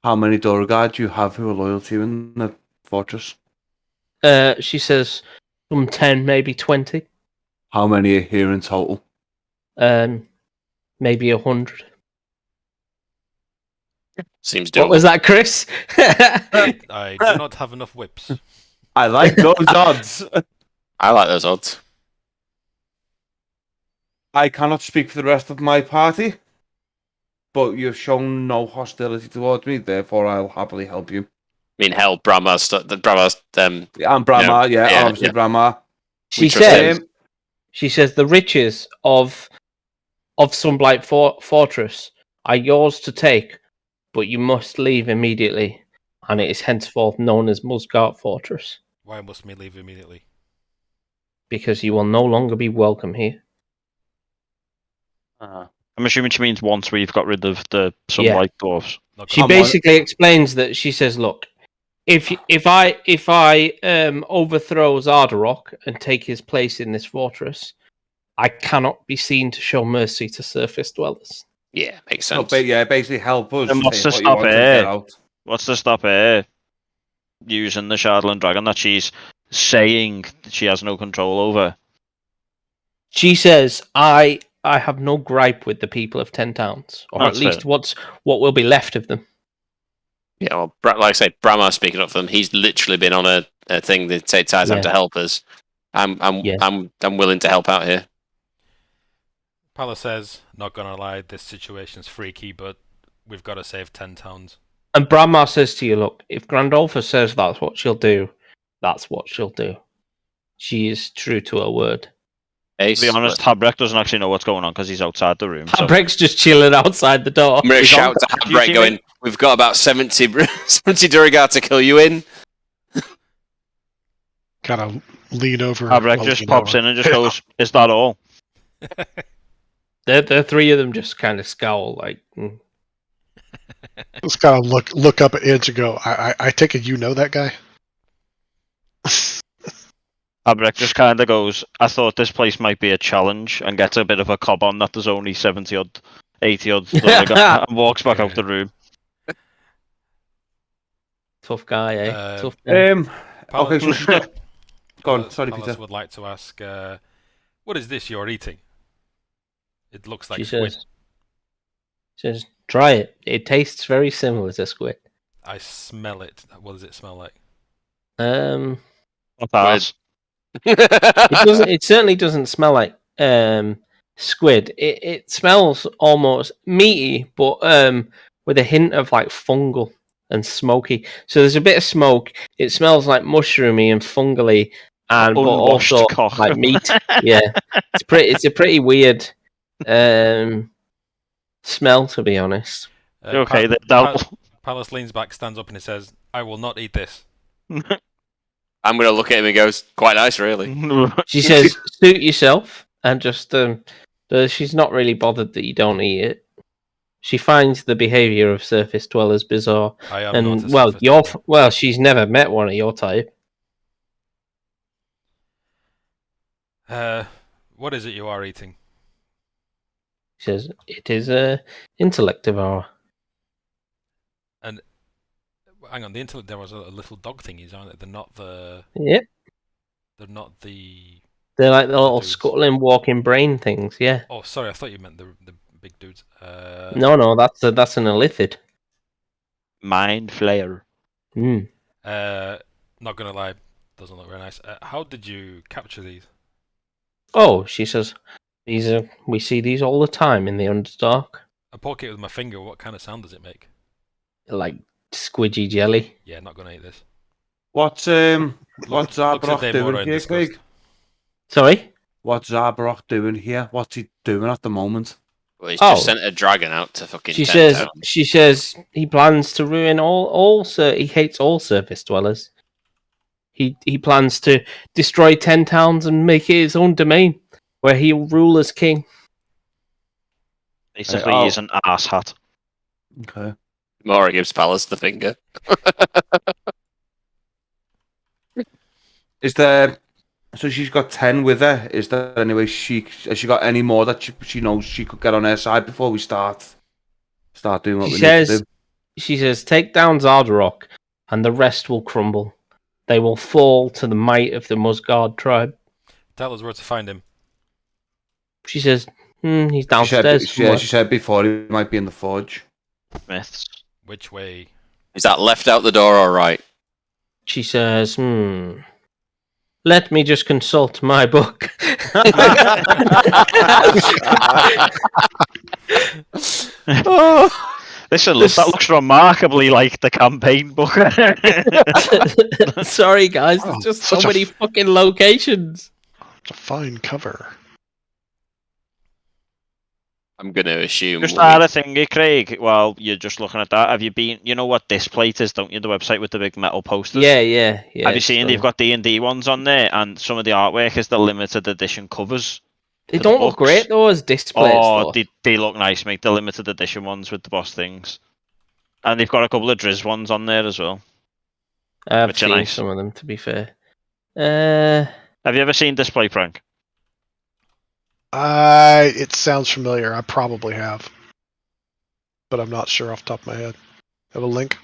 How many Dorogar do you have who are loyal to you in the fortress? She says, some 10, maybe 20. How many are here in total? Maybe 100. Seems doable. What was that, Chris? I do not have enough whips. I like those odds. I like those odds. I cannot speak for the rest of my party, but you've shown no hostility towards me, therefore I'll happily help you. I mean, hell, Brahma's. And Brahma, obviously Brahma. She says the riches of Sunblight Fortress are yours to take, but you must leave immediately, and it is henceforth known as Musgart Fortress. Why must we leave immediately? Because you will no longer be welcome here. I'm assuming she means once we've got rid of the Sunlight dwarves. She basically explains that she says, "Look, if I overthrow Zardarok and take his place in this fortress, I cannot be seen to show mercy to surface dwellers." Yeah, makes sense. Basically help us. And what's to stop her? What's to stop her using the Shardland Dragon that she's saying that she has no control over? She says, I have no gripe with the people of 10 Towns, or That's at least fair. what will be left of them. Yeah, well, like I said, Brahma speaking up for them. He's literally been on a thing that takes time to help us. I'm willing to help out here. Pala says, not gonna lie, this situation's freaky, but we've got to save 10 towns. And Brahma says to you, look, if Grandolpha says that's what she'll do, that's what she'll do. She is true to her word. Ace, to be honest, Habrek doesn't actually know what's going on because he's outside the room. Habrek's just chilling outside the door. I'm going to shout to Habrek going, we've got about 70 Duragar to kill you in. Kind of lean over. Habrek just pops in and just goes, is that all? The three of them just kind of scowl like... Just kind of look up at Edge and go, I take it you know that guy? Habrek just kind of goes, I thought this place might be a challenge, and gets a bit of a cob on that there's only 70 odd, 80 odd, and walks back out the room. Tough guy, eh? Tough guy. Okay, so she's got... Go on, sorry, Palace Peter. would like to ask, what is this you're eating? It looks like She squid. says, try it. It tastes very similar to squid. I smell it. What does it smell like? It certainly doesn't smell like squid. It smells almost meaty, but with a hint of like fungal and smoky. So there's a bit of smoke. It smells like mushroomy and fungally, and but Unwashed also cock. like meat. Yeah, it's a pretty weird smell, to be honest. Okay, Palace leans back, stands up, and he says, "I will not eat this." I'm going to look at him and goes, quite nice, really. She says, suit yourself, and just she's not really bothered that you don't eat it. She finds the behaviour of surface dwellers bizarre. I am and not a well, she's never met one of your type. What is it you are eating? She says, it is intellect devour. And Hang on, the internet. There was a little dog thingies, aren't they? They're not the. Yep. They're not the. They're like the little dudes. scuttling, walking brain things. Yeah. Oh, sorry, I thought you meant the big dudes. No, that's an illithid. Mind Flayer. Mm. Not gonna lie, doesn't look very nice. How did you capture these? Oh, she says, we see these all the time in the Underdark. I poke it with my finger. What kind of sound does it make? Like squidgy jelly. Yeah, not gonna eat this. What's Zabrock doing here, Craig? Sorry? What's Zabrock doing here? What's he doing at the moment? Well, he's just sent a dragon out to fucking. She says he plans to ruin all. He hates all surface dwellers. He plans to destroy 10 towns and make it his own domain, where he'll rule as king. Basically, he's an asshat. Okay. Mora gives Palace the finger. Is there? So she's got 10 with her. Is there any way has she got any more that she knows she could get on her side before we start doing what we need to do? She says, take down Zardarok, and the rest will crumble. They will fall to the might of the Musgard tribe. Tell us where to find him. She says, he's downstairs. She said before he might be in the forge. Myths. Which way? Is that left out the door or right? She says, let me just consult my book. Listen, that looks remarkably like the campaign book. Sorry, guys, there's just so many fucking locations. It's a fine cover. I'm going to assume. Just add a thingy, Craig, while you're just looking at that. Have you been, you know what Displate is, don't you? The website with the big metal posters? Yeah. Have you seen they've got D&D ones on there, and some of the artwork is the limited edition covers? They don't look great, though, as displays. Oh, they look nice, mate. The limited edition ones with the boss things. And they've got a couple of Driz ones on there as well. I've seen some of them, to be fair. Have you ever seen Display, Frank? It sounds familiar. I probably have. But I'm not sure off the top of my head. Have a link?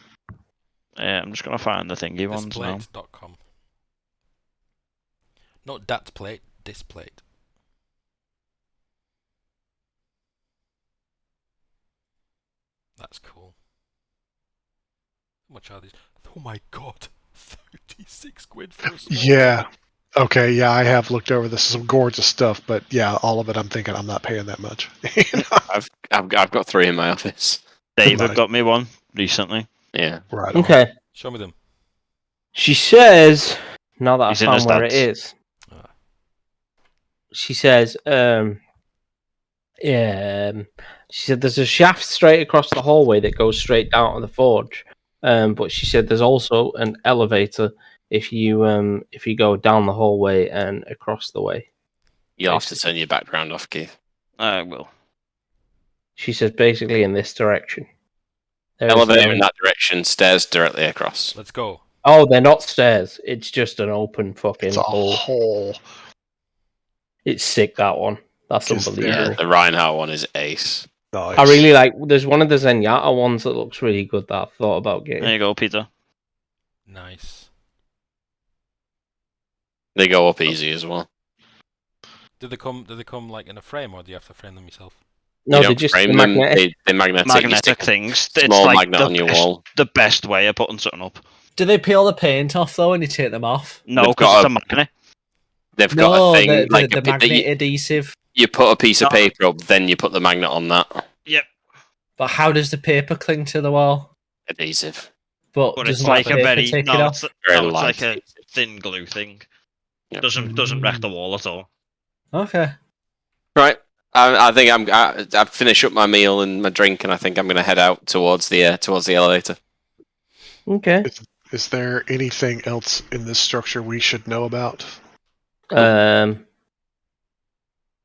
Yeah, I'm just going to find the thingy ones now. Displate.com. Not dat plate, Displate. That's cool. How much are these? Oh my god! 36 quid for a small Yeah. Okay, yeah, I have looked over this. Some gorgeous stuff, but yeah, all of it I'm thinking I'm not paying that much. I've got 3 in my office. David got me one recently. Yeah. Right. Okay. Show me them. She says, now that He's I found where it is, she says, she said there's a shaft straight across the hallway that goes straight down to the forge. But she said there's also an elevator if you go down the hallway and across the way. You'll have to turn your background off, Keith. I will. She says basically in this direction. Elevator in that direction, stairs directly across. Let's go. Oh, they're not stairs. It's just an open fucking hole. It's sick, that one. That's unbelievable. Yeah, the Reinhardt one is ace. Nice. I really like. There's one of the Zenyatta ones that looks really good that I've thought about getting. There you go, Peter. Nice. They go up easy as well. Do they come like in a frame, or do you have to frame them yourself? No, they just frame them. They're magnetic. Magnetic things. Small it's like magnet on your wall. The best way of putting something up. Do they peel the paint off though when you take them off? No, because it's a magnet. They've got a thing the like magnet adhesive. You put a piece of paper up, then you put the magnet on that. Yep. But how does the paper cling to the wall? Adhesive. But it's like a very it's like a thin glue thing. Yep. Doesn't wreck the wall at all. Okay. Right. I think I've finished up my meal and my drink, and I think I'm going to head out towards the elevator. Okay. Is there anything else in this structure we should know about?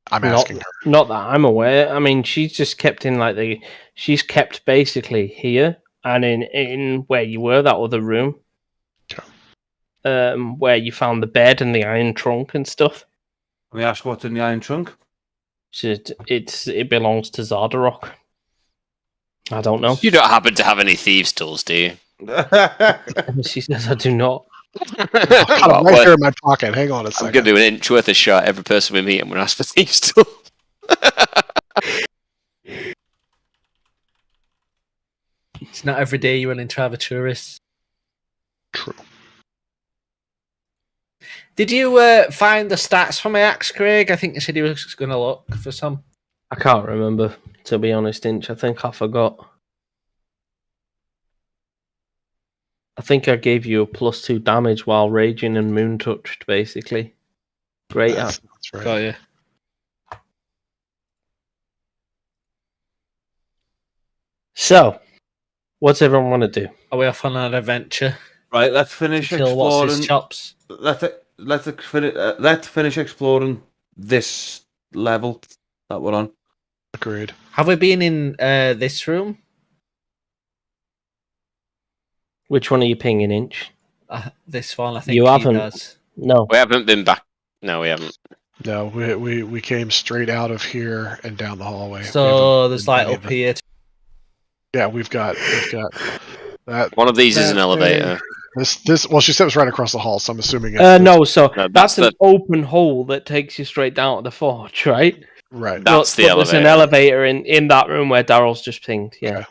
I'm asking her. Not that I'm aware. I mean, she's just kept in she's kept basically here and in where you were, that other room. Okay. Where you found the bed and the iron trunk and stuff. Can we ask what's in the iron trunk? It belongs to Zardarok. I don't know. You don't happen to have any thieves' tools, do you? She says I do not. I've got it right here in my pocket. Hang on a I'm second. going to do an inch worth of shot every person we meet and we're asked for thieves still. It's not every day you run into other tourists. True. Did you find the stats for my axe, Craig? I think you said you was going to look for some. I can't remember, to be honest, Inch. I think I forgot. I think I gave you a +2 damage while raging and moon touched, basically. Great. That's right. Got you. So, what's everyone want to do? Are we off on an adventure? Right, let's finish To kill what's his exploring. chops. Let's finish exploring this level that we're on. Agreed. Have we been in this room? Which one are you pinging, Inch? This one, I think You he haven't. does. No. We haven't been back. No, we haven't. No, we came straight out of here and down the hallway. So there's like up here. Yeah, we've got that. One of these is an elevator. This. Well, she said it was right across the hall, so I'm assuming it's No, so No, that's an the- open hole that takes you straight down to the forge, right? right. That's the There's an elevator in that room where Daryl's just pinged, yeah. Okay.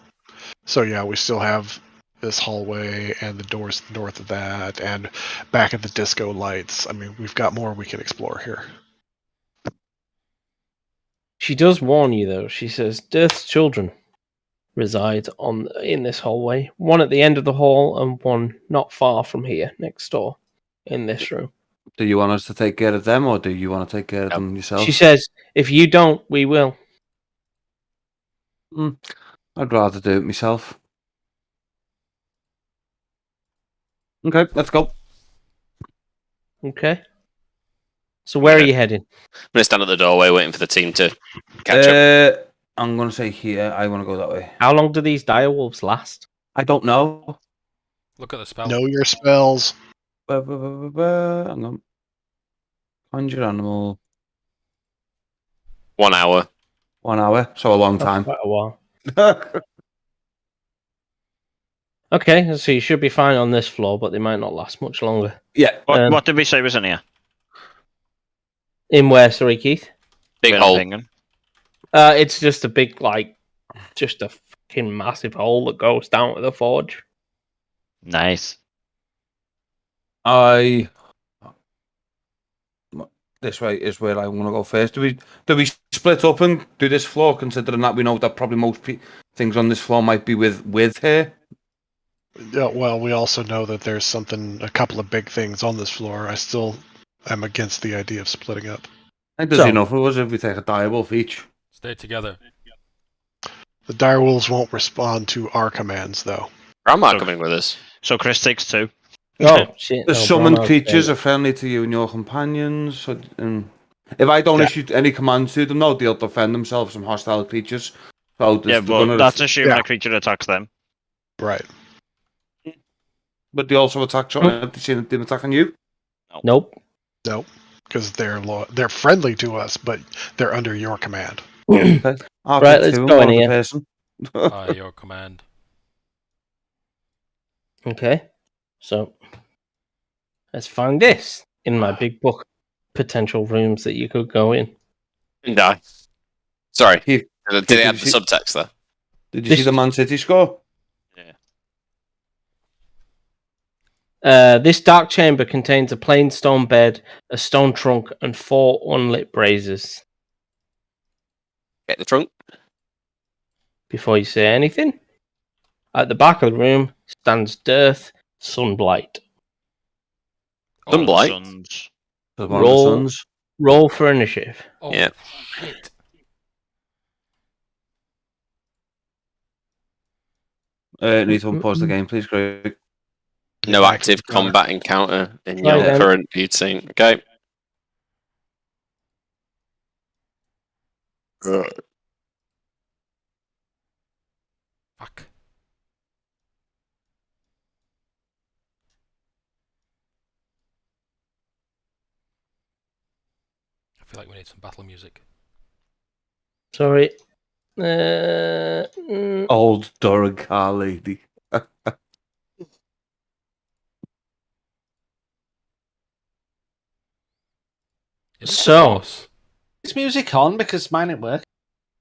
So yeah, we still have this hallway and the doors north of that, and back at the disco lights. I mean, we've got more we can explore here. She does warn you, though. She says, Death's children reside in this hallway. One at the end of the hall and one not far from here, next door, in this room. Do you want us to take care of them, or do you want to take care of them yourself? She says, if you don't, we will. I'd rather do it myself. Okay, let's go. Okay. So where are you heading? I'm going to stand at the doorway waiting for the team to catch up. I'm going to say here. I want to go that way. How long do these direwolves last? I don't know. Look at the spell. Know your spells. Hang on. Conjure animal. 1 hour. 1 hour, so a long That's time. quite a while. Okay, so you should be fine on this floor, but they might not last much longer. Yeah. What did we say was in here? In where, sorry, Keith? Big Where hole. I'm thinking. It's just a big, just a fucking massive hole that goes down to the forge. Nice. This way is where I want to go first. Do we split up and do this floor, considering that we know that probably most things on this floor might be with her? Yeah, well, we also know that there's a couple of big things on this floor. I still am against the idea of splitting up. It does enough of us if we take a direwolf each. Stay together. The direwolves won't respond to our commands, though. I'm not coming with us. So Chris takes 2. Oh, shit. The no, summoned Brahma, creatures are friendly to you and your companions. So, if I don't issue any commands to them, they'll defend themselves from hostile creatures. So Yeah, but that's assuming a creature attacks them. Right. But they also attack something. Have they seen them attacking you? Nope. Nope. Because they're friendly to us, but they're under your command. Okay. Right, let's go in here. By your command. Okay. So, let's find this in my big book. Potential rooms that you could go in. And die. Sorry. Did Did it have the subtext there? Did you see the Man City score? This dark chamber contains a plain stone bed, a stone trunk, and 4 unlit braziers. Get the trunk. Before you say anything, at the back of the room stands Dearth Sunblight. Sunblight? Sons. Roll for initiative. Oh, Yeah. shit. Need to unpause the game, please, Craig. No active combat encounter in Right your then. current feud scene. Okay. Fuck. I feel like we need some battle music. Sorry. Old Duragar lady. So, is music on because mine didn't work?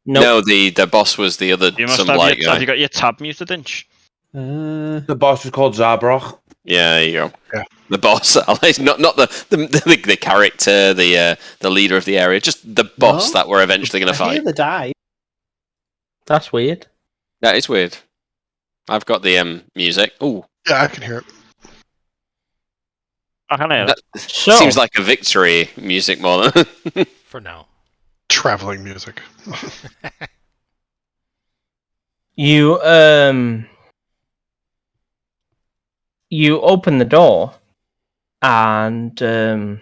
No, the boss was the other. You must have you got your tab muted, Inch? The boss was called Zabroch. Yeah, there you go. Yeah. The boss, not the character, the leader of the area, just the boss that we're eventually going to I hear fight. the die. That's weird. That is weird. I've got the music. Ooh. Yeah, I can hear it. I can hear it. Seems like a victory music more than for now. Traveling music. You open the door, and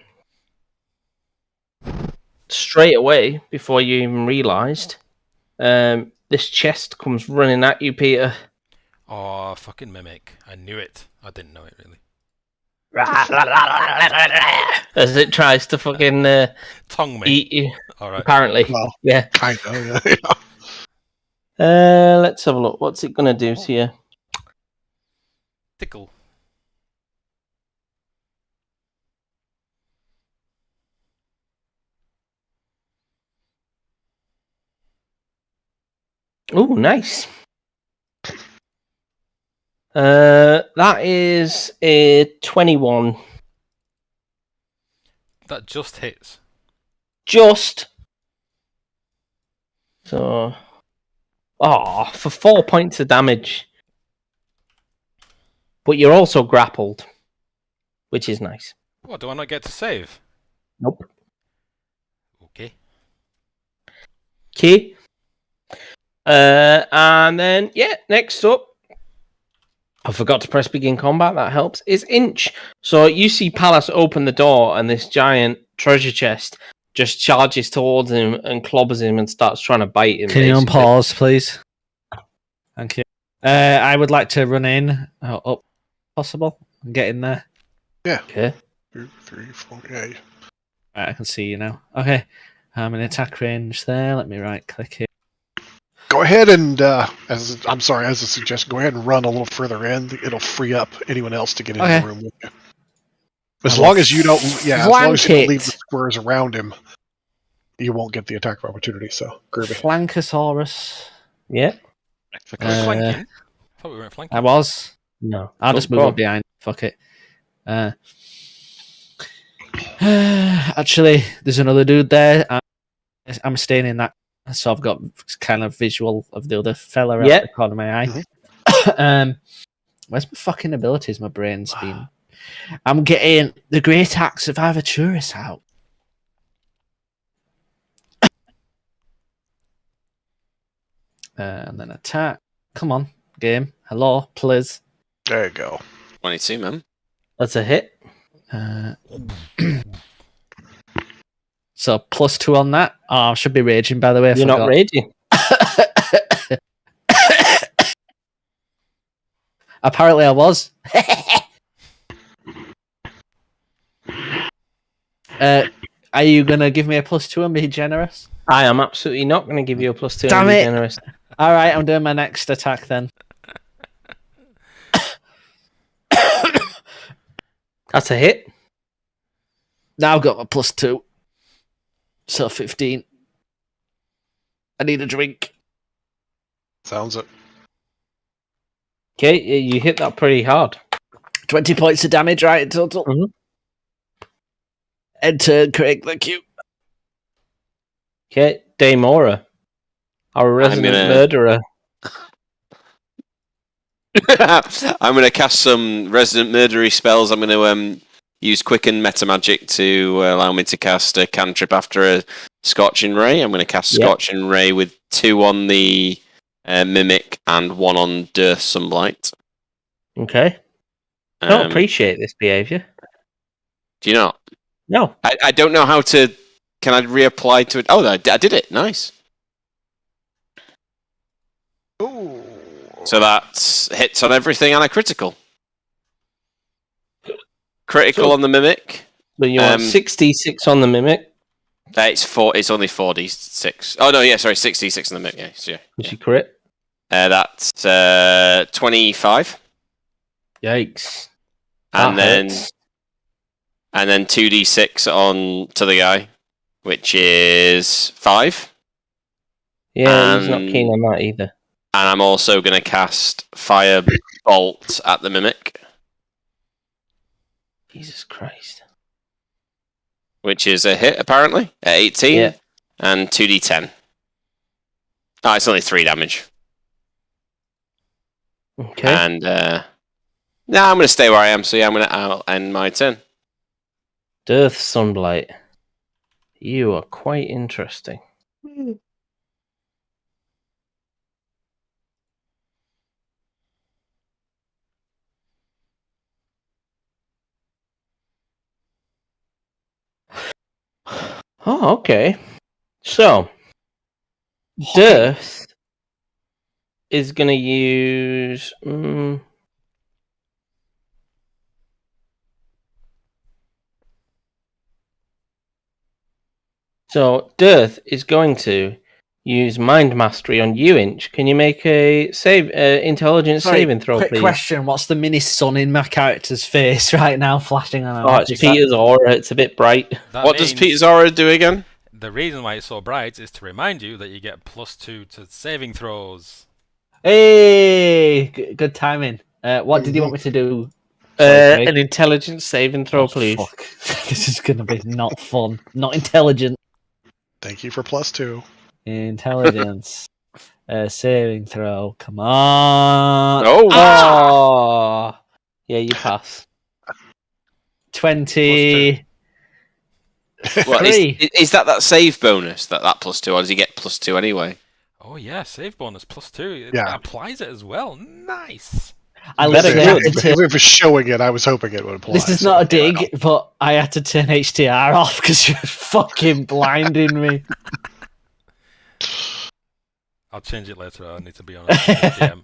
straight away, before you even realised, this chest comes running at you, Peter. Oh, fucking mimic! I knew it. I didn't know it really. As it tries to fucking tongue me, eat you. All right. Apparently, well, yeah. Kind of. Yeah. Let's have a look. What's it gonna do to you? Tickle. Oh, nice. That is a 21. That just hits. Just. So. Oh, for 4 points of damage. But you're also grappled, which is nice. What, do I not get to save? Nope. Okay. Okay. And then, yeah, next up. I forgot to press begin combat, that helps. Is Inch. So you see Pallas open the door and this giant treasure chest just charges towards him and clobbers him and starts trying to bite him. Can you unpause, please? Thank you. I would like to run in, up, possible, and get in there. Yeah. Okay. 2, 3, 4, yeah. Right, I can see you now. Okay. I'm in attack range there. Let me right click here. Go ahead and, as a suggestion, go ahead and run a little further in. It'll free up anyone else to get into the room with you. As long as you don't leave the squares around him, you won't get the attack of opportunity. So, Kirby. Flankosaurus. Yeah. Flanking? I thought we weren't flanking. I was. No. I'll just move up behind. Fuck it. Actually, there's another dude there. I'm staying in that, so I've got kind of visual of the other fella out the corner of my eye. Mm-hmm. Where's my fucking abilities? My brain's been. I'm getting the Great Axe of Avaturus out. And then attack. Come on, game. Hello, please. There you go. 22, man. That's a hit. So +2 on that. Oh, I should be raging, by the way. You're not raging. Apparently I was. Are you going to give me a +2 and be generous? I am absolutely not going to give you a +2 Damn and be it. generous. Alright, I'm doing my next attack then. That's a hit. Now I've got my +2. So 15. I need a drink. Sounds it. Okay, you hit that pretty hard. 20 points of damage, right, in total. Mm-hmm. Enter, Craig, thank you. Okay, Daemora. Our resident murderer. I'm going to cast some resident murdery spells. I'm going to use Quicken Meta Magic to allow me to cast a cantrip after a Scorching Ray. I'm going to cast Scorching Ray with 2 on the Mimic and 1 on Dearth Sunblight. Okay. I don't appreciate this behaviour. Do you not? No. I don't know how to... Can I reapply to it? Oh, I did it. Nice. Ooh. So that's hits on everything and a critical. Critical on the Mimic. But you want 66 on the Mimic. It's only 4d6. Oh, no, yeah, sorry, 66 on the Mimic. Yeah, so, Did you crit? That's 25. Yikes. And then 2d6 on to the guy. which is 5. Yeah, he's not keen on that either. And I'm also going to cast Fire Bolt at the Mimic. Jesus Christ. Which is a hit, apparently, at 18. Yeah. And 2d10. Oh, it's only 3 damage. Okay. And, I'm going to stay where I am, so yeah, I'll end my turn. Dearth Sunblight. You are quite interesting. Oh, okay. So, Dearth is going to use... So, Dearth is going to use Mind Mastery on you, Inch. Can you make a intelligence saving throw, quick please? question. What's the mini sun in my character's face right now flashing on? Oh, it's Peter's aura. It's a bit bright. What does Peter's aura do again? The reason why it's so bright is to remind you that you get +2 to saving throws. Hey, good timing. What did you want me to do? An intelligence saving throw, please. Fuck. This is going to be not fun. Not intelligent. Thank you for +2. Intelligence. Saving throw. Come on. Oh. Yeah, you pass. 20. Well, is that save bonus, that +2, or does he get +2 anyway? Oh yeah, save bonus +2. It Yeah. applies it as well. Nice. If it was showing it, I was hoping it would apply. This is not a dig, but I had to turn HDR off because you were fucking blinding me. I'll change it later. I need to be honest with the DM.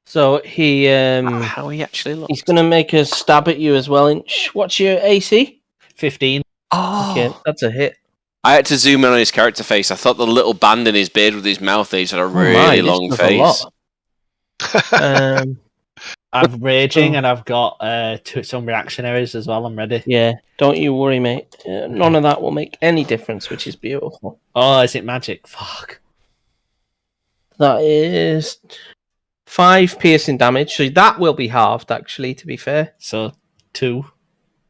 So he how he actually looks. He's going to make a stab at you as well, Inch. What's your AC? 15. Oh, okay, that's a hit. I had to zoom in on his character face. I thought the little band in his beard with his mouth, he's had a really long face. I'm raging and I've got some reactionaries as well. I'm ready. Yeah, don't you worry, mate. None of that will make any difference, which is beautiful. Oh, is it magic? Fuck. That is 5 piercing damage, so that will be halved, actually, to be fair. So 2.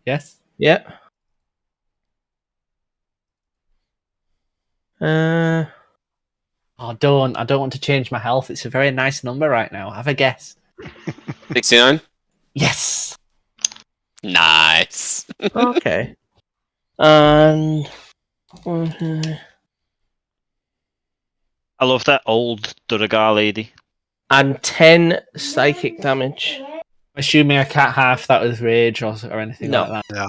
Yes? Yep. I don't want to change my health. It's a very nice number right now. Have a guess. 69? Yes. Nice. Okay. And I love that old Duragar lady. And 10 psychic damage. Assuming I can't half that with rage or anything like that. Yeah.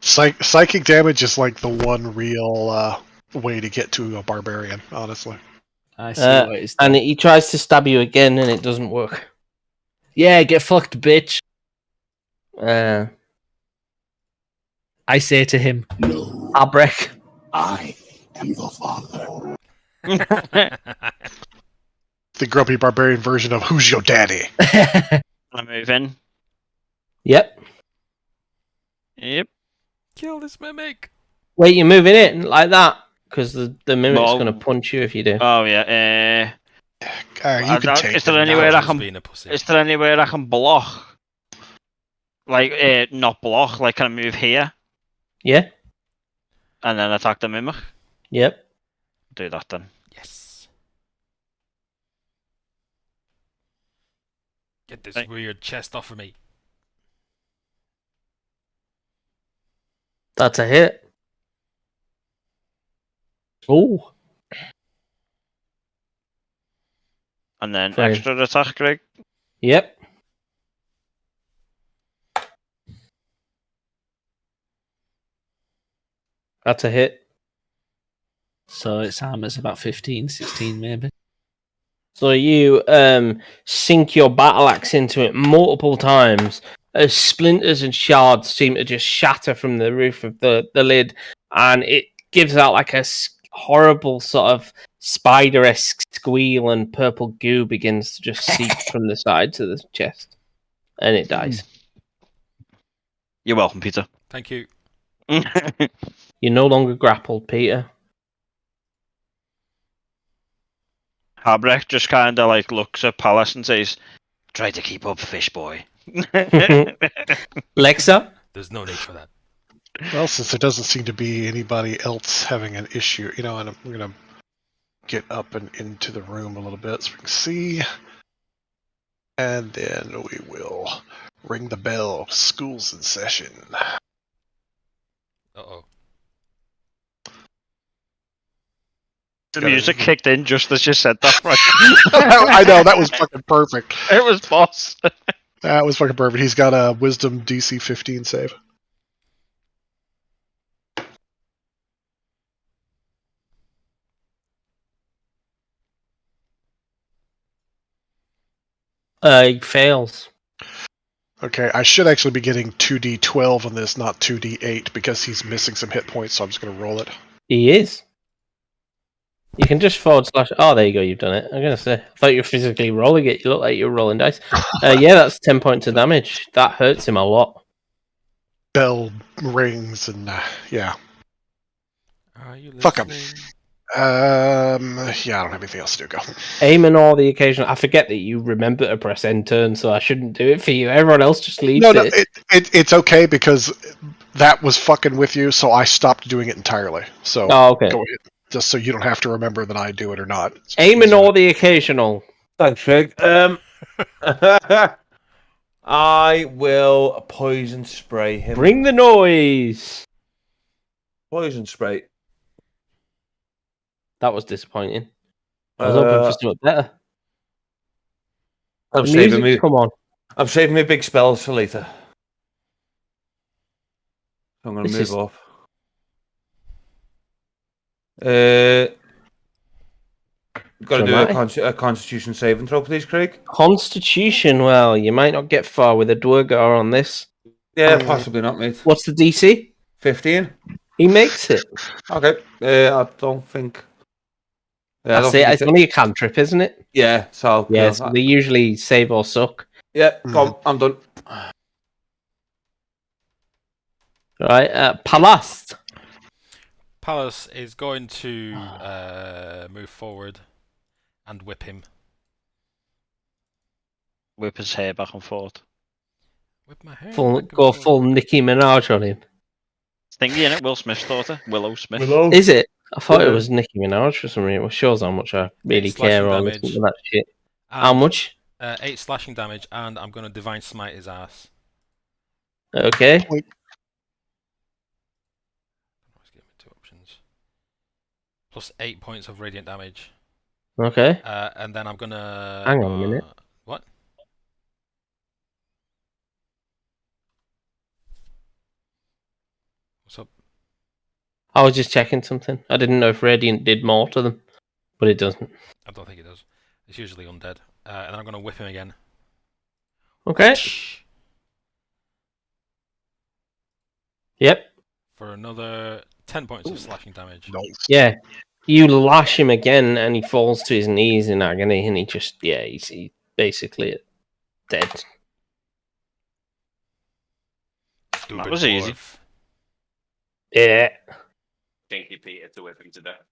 Psychic damage is like the one real way to get to a barbarian, honestly. I see what it's and he tries to stab you again and it doesn't work. Yeah, get fucked, bitch. I say to him, "No, Abrek, I am your father." The grumpy barbarian version of "Who's your daddy?" I move in. Yep. Kill this mimic. Wait, you're moving in like that? Because the mimic's Well, going to punch you if you do. Oh yeah. You can take is there it anywhere now. I can? Is there anywhere I can block? Like, not block. Like, can I move here Yeah. and then attack the mimic? Yep. Do that then. Yes. Get this weird chest off of me. That's a hit. Oh. And then Fine. extra attack, Greg. Yep. That's a hit. So its armor's about 15, 16 maybe. So you sink your battle axe into it multiple times as splinters and shards seem to just shatter from the roof of the lid, and it gives out like a horrible sort of spider-esque squeal, and purple goo begins to just seep from the sides of the chest, and it dies. You're welcome, Peter. Thank you. You're no longer grappled, Peter. Habrecht just kind of like looks at Palace and says, "Try to keep up, fish boy." Lexa? There's no need for that. Well, since there doesn't seem to be anybody else having an issue, and we're gonna get up and into the room a little bit so we can see, and then we will ring the bell. School's in session. Uh-oh. The music kicked in just as you said that, right? I know, that was fucking perfect. It was boss. That was fucking perfect. He's got a Wisdom DC 15 save. He fails. Okay, I should actually be getting 2d12 on this, not 2d8, because he's missing some hit points, so I'm just going to roll it. He is. You can just forward slash. Oh, there you go. You've done it. I'm gonna say. I thought you were physically rolling it. You look like you're rolling dice. Yeah, that's 10 points of damage. That hurts him a lot. Bell rings and yeah. Are you listening? Fuck him. Yeah, I don't have anything else to do. Go. Aim and all the occasional. I forget that you remember to press end turn, so I shouldn't do it for you. Everyone else just leaves it. It's okay because that was fucking with you, so I stopped doing it entirely. So okay. Go ahead. Just so you don't have to remember that I do it or not. Aim and all the occasional. Thanks, Craig. I will poison spray him. Bring the noise. Poison spray. That was disappointing. I was hoping for something better. I'm saving me. Come on. I'm saving me big spells for later. I'm going to move off. Got to do a Constitution saving throw, please, Craig. Constitution. Well, you might not get far with a Dwargar on this. Yeah, possibly not, mate. What's the DC? 15. He makes it. Okay. I don't think. Yeah, that's it. It's only a cantrip, isn't it? Yeah. So yes, they usually save or suck. Yeah. Go on, I'm done. Right. Palast. Palace is going to move forward and whip him. Whip his hair back and forth. Whip my hair. Full Nicki Minaj on him. Thingy in it, Will Smith's daughter, Willow Smith. Is it? I thought it was Nicki Minaj for some reason. It shows how much I really care or listen to that shit. How much? 8 slashing damage, and I'm going to Divine Smite his ass. Okay. Plus 8 points of radiant damage. Okay. And then I'm gonna. Hang on a minute. What? What's up? I was just checking something. I didn't know if radiant did more to them, but it doesn't. I don't think it does. It's usually undead. And then I'm gonna whip him again. Okay. Yep. For another 10 points of slashing damage. Nice. Yeah. You lash him again, and he falls to his knees in agony, and he just, he's basically dead. That was easy. Yeah. Stinky Peter to whip him to death.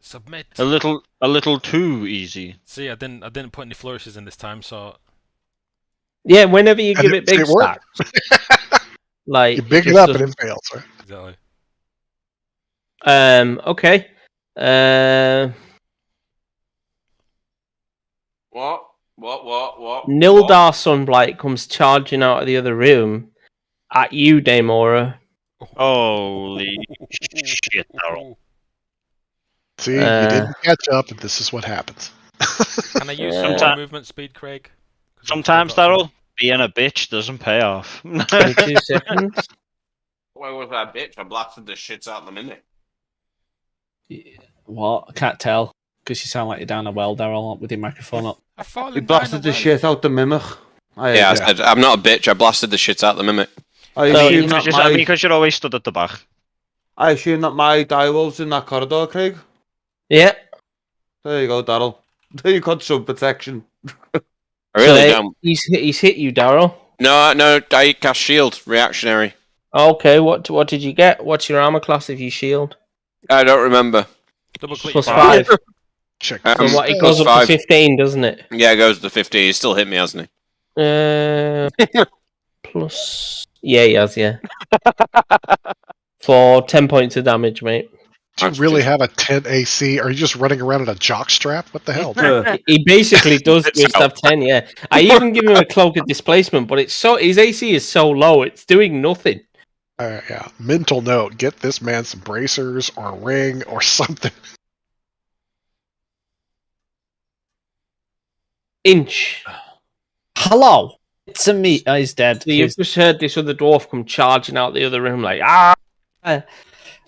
Submit. A little too easy. See, I didn't put any flourishes in this time, so. Yeah, whenever you give it big stacks. Like you big it up and it fails, right? Exactly. Okay. What? Nildar Sunblight comes charging out of the other room at you, Daemora. Holy shit, Daryl. See, you didn't catch up, and this is what happens. Can I use some movement speed, Craig? Sometimes, Daryl, being a bitch doesn't pay off. 22 seconds. Where was that bitch? I blasted the shits out in a minute. What? I can't tell. Because you sound like you're down a well, Daryl, with your microphone up. He blasted the shit out the mimic. I said, I'm not a bitch. I blasted the shit out the mimic. Because you're always stood at the back. I assume that my direwolf's in that corridor, Craig. Yeah. There you go, Daryl. You got some protection. I really don't. He's hit you, Daryl. No, I cast shield. Reactionary. Okay, what did you get? What's your armor class if you shield? I don't remember. Double click Plus 5. 5. Check. So what? It plus goes up to 5. 15, doesn't it? Yeah, it goes to 50. He's still hit me, hasn't he? Plus. Yeah, he has. Yeah. For 10 points of damage, mate. Do you really have a 10 AC? Are you just running around in a jock strap? What the hell? He basically does just have 10. Yeah. I even give him a cloak of displacement, but his AC is so low, it's doing nothing. Yeah. Mental note: get this man some bracers or a ring or something. Inch. Hello. It's a me. Oh, he's dead. So you've just heard this other dwarf come charging out the other room, like I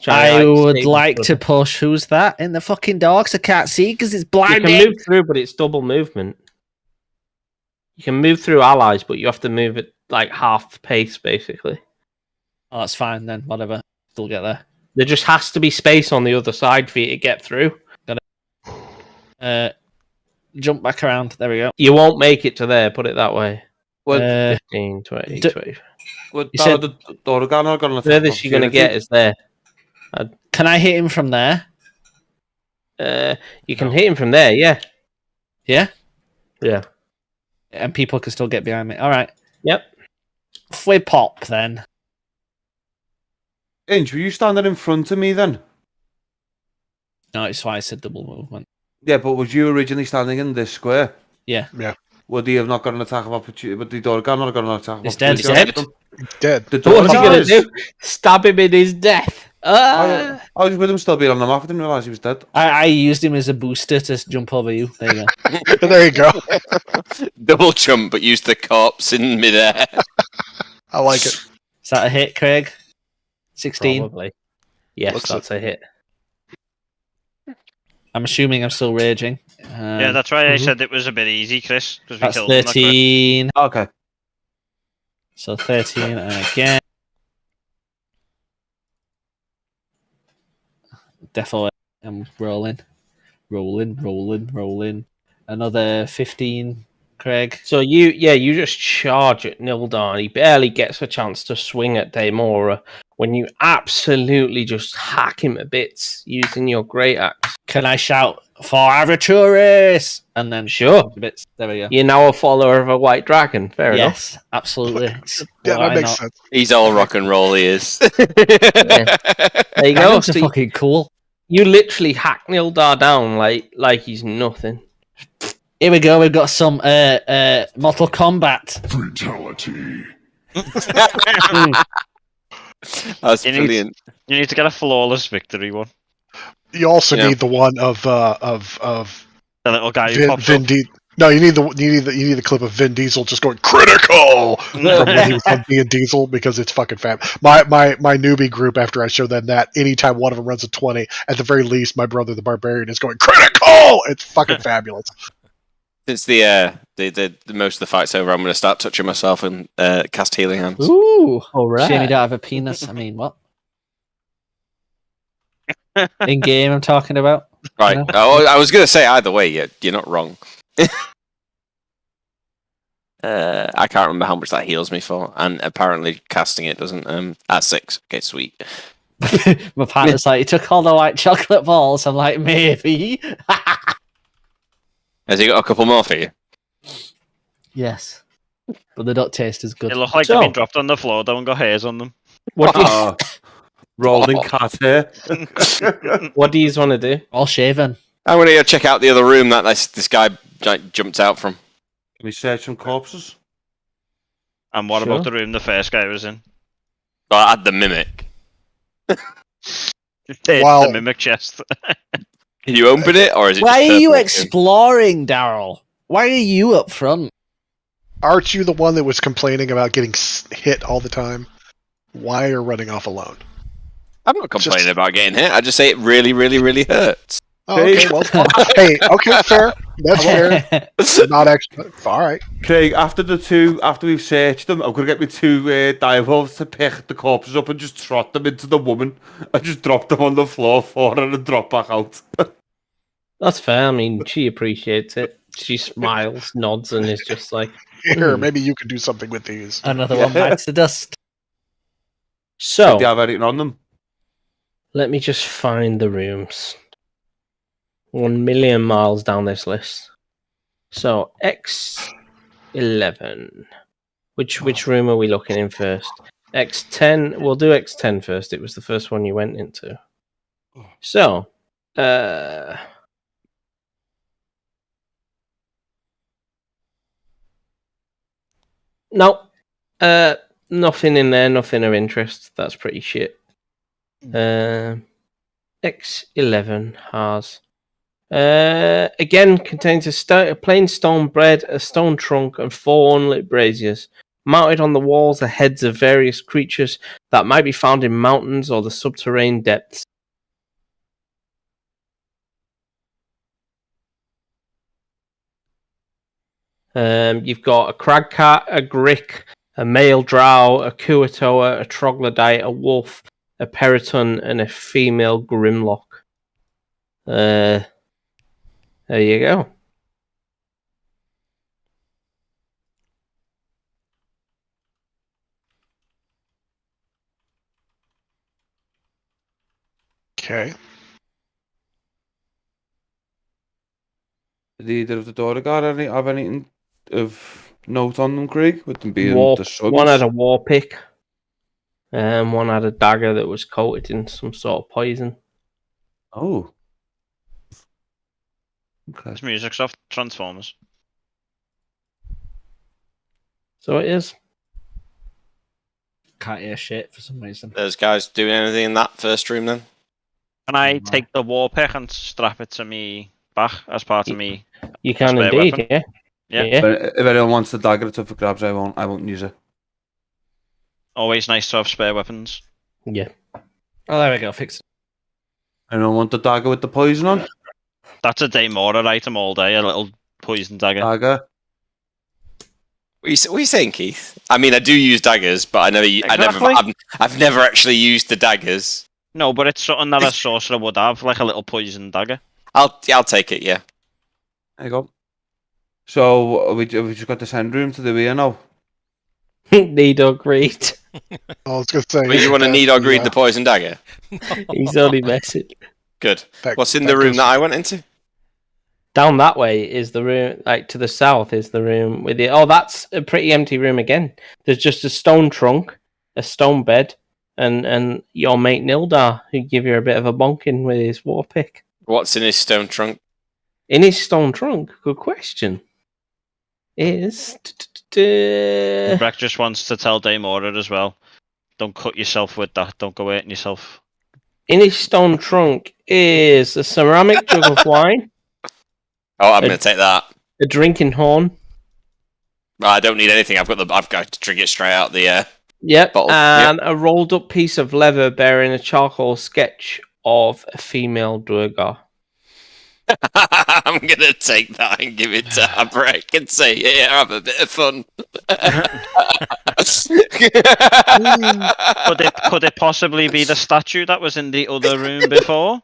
would like to push. Who's that in the fucking dogs? I can't see because it's You blinded. can move through, but it's double movement. You can move through allies, but you have to move at like half the pace, basically. Oh, that's fine then. Whatever. Still get there. There just has to be space on the other side for you to get through. Got it. Jump back around. There we go. You won't make it to there, put it that way. What? 15, 20, 20. What? You said- The furthest you're going to get is there. Can I hit him from there? You can hit him from there, yeah. Yeah? Yeah. And people can still get behind me. All right. Yep. If we pop, then. Inch, were you standing in front of me then? No, it's why I said double movement. Yeah, but was you originally standing in this square? Yeah. Yeah. Would he have not got an attack of opportunity? Would the Dorgan not got an attack of He's dead. opportunity? He's dead. The What's he Dorgan going is... to do? Stab him in his death. I was with him still being on the map. I didn't realise he was dead. I used him as a booster to jump over you. There you go. There you go. Double jump, but use the corpse in midair. I like it. Is that a hit, Craig? 16? Probably. Yes, Looks that's a hit. I'm assuming I'm still raging. Yeah, that's why I said it was a bit easy, Chris. Because we That's killed him that quick. 13. Okay. So 13 and again. Definitely. I'm rolling. Rolling. Another 15, Craig. So you just charge at Nildar. He barely gets a chance to swing at Daemora when you absolutely just hack him to bits using your great axe. Can I shout for Araturis? And then Sure. bits. There we go. You're now a follower of a white dragon. Fair enough. Yes, absolutely. Yeah, Why that makes not? sense. He's all rock and roll, he is. There you go. Dragons are So fucking cool. you literally hack Nildar down like he's nothing. Here we go. We've got some Mortal Kombat. Fatality. That's You brilliant. You need to get a flawless victory one. You also Yeah. need the one of The little guy who Vin, pops Vin up. No, you need the clip of Vin Diesel just going critical from when he was on being Diesel because it's fucking fab. My newbie group, after I show them that, anytime one of them runs a 20, at the very least, my brother the Barbarian is going critical. It's fucking fabulous. Since the most of the fight's over, I'm going to start touching myself and cast healing hands. Ooh, All right. shame you don't have a penis. I mean, what? In game, I'm talking about. Right. You know? Oh, I was going to say either way. You're not wrong. I can't remember how much that heals me for, and apparently casting it doesn't. At 6. Okay, sweet. My partner's like, he took all the white chocolate balls. I'm like, maybe. Has he got a couple more for you? Yes, but they don't taste as good. They look like So- they've been dropped on the floor. Don't got hairs on them. What do you, Rolling cat hair. what do you want to do? All shaven. I'm going to go check out the other room that this guy jumped out from. Can we search some corpses? And what Sure. about the room the first guy was in? Well, I had the mimic. It's Wow. the mimic chest. Can you open it, or is it? Why just are you purple? exploring, Daryl? Why are you up front? Aren't you the one that was complaining about getting hit all the time? Why are you running off alone? I'm not complaining about getting hit. I just say it really, really, really hurts. Oh, okay, well, hey, okay, fair. That's fair. Not actually. All right. Craig, after we've searched them, I'm going to get my 2 direwolves to pick the corpses up and just trot them into the woman. I just drop them on the floor for her and drop back out. That's fair. I mean, she appreciates it. She smiles, nods, and is just like, Here, maybe you could do something with these. Another one bites the dust. So Did they have anything on them? let me just find the rooms. 1,000,000 miles down this list. So X11. Which room are we looking in first? X10. We'll do X10 first. It was the first one you went into. So, no, nothing in there. Nothing of interest. That's pretty shit. X11 has. Again, contains a plain stone bed, a stone trunk, and 4 unlit braziers. Mounted on the walls are heads of various creatures that might be found in mountains or the subterranean depths. You've got a cragcat, a grick, a male drow, a kuatoa, a troglodyte, a wolf, a periton, and a female grimlock. There you go. Okay. Did either of the daughter got have anything of note on them, Craig? With them being the sons? One had a war pick. One had a dagger that was coated in some sort of poison. Oh. Okay. It's music's off Transformers. So it is. Can't hear shit for some reason. Those guys doing anything in that first room then? Can I take the war pick and strap it to me back as part of me? You can spare indeed, weapon? yeah. But if anyone wants the dagger, it's up for grabs. I won't use it. Always nice to have spare weapons. Yeah. Oh, there we go. Fix it. Anyone want the dagger with the poison on? That's a Daemora item all day. A little poison dagger. Dagger. What are you saying, Keith? I mean, I do use daggers, but I've never actually used the daggers. No, but it's something that a sorcerer would have, like a little poison dagger. I'll take it. Yeah. There you go. So we just got the send room to the here now. Need or greed. I was going to say. But you want to need or greed the poison dagger? He's only messing. Good. What's in the room that I went into? Down that way is the room, like to the south is the room with the. Oh, that's a pretty empty room again. There's just a stone trunk, a stone bed, and your mate Nildar, who give you a bit of a bonking with his war pick. What's in his stone trunk? In his stone trunk, good question. Is Breck just wants to tell Daemora as well. Don't cut yourself with that. Don't go hurting yourself. in his stone trunk is a ceramic jug of wine. Oh, I'm going to take that. A drinking horn. I don't need anything. I've got to drink it straight out the Yep, bottle. and a rolled up piece of leather bearing a charcoal sketch of a female Durga. I'm going to take that and give it to Abrek and say, yeah, have a bit of fun. Could it possibly be the statue that was in the other room before?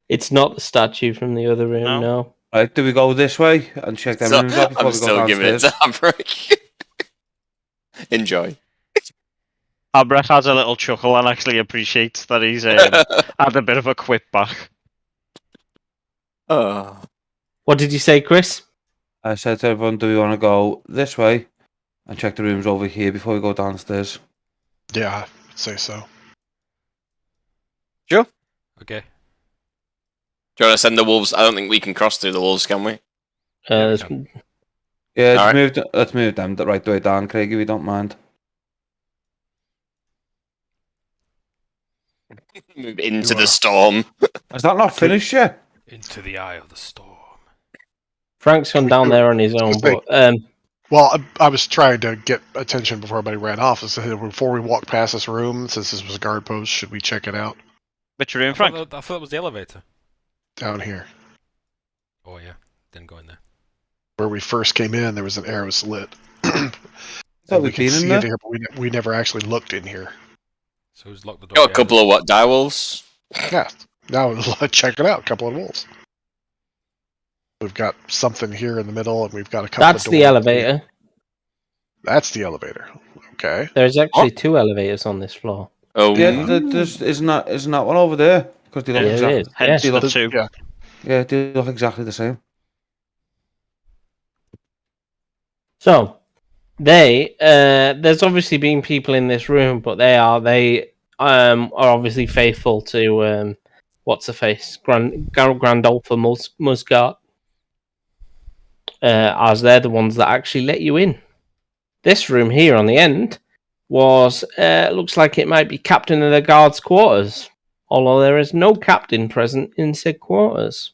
It's not the statue from the other room, no. Right, do we go this way and check them rooms out before we go downstairs? I'm still giving it to Abrek. Enjoy. Abrek has a little chuckle and actually appreciates that he's had a bit of a quip back. Oh. What did you say, Chris? I said to everyone, do we want to go this way and check the rooms over here before we go downstairs? Yeah, I'd say so. Sure. Okay. Do you want to send the wolves? I don't think we can cross through the wolves, can we? Yeah, All let's move them the right way down, Craig, if you don't mind. Move into the storm. Is that not finished yet? Into the eye of the storm. Frank's gone down there on his own, but well, I was trying to get attention before everybody ran off. I said, before we walk past this room, since this was a guard post, should we check it out? Which room, Frank? I thought it was the elevator. Down here. Oh yeah, didn't go in there. Where we first came in, there was an arrow slit. Thought we we'd can been in see there. it here, but we never actually looked in here. So who's locked the door? Got a couple of what, direwolves? Yeah, now let's check it out. A couple of wolves. We've got something here in the middle, and we've got a couple that's of the doors. elevator. That's the elevator. Okay. There's actually two elevators on this floor. Oh, Yeah, isn't that one over there? Because they look Yeah, it is. Hence they the look, two. yeah, they look exactly the same. So there's obviously been people in this room, but they are obviously faithful to what's her face, Grandolpha Musgart, as they're the ones that actually let you in. This room here on the end was looks like it might be captain of the guard's quarters, although there is no captain present in said quarters.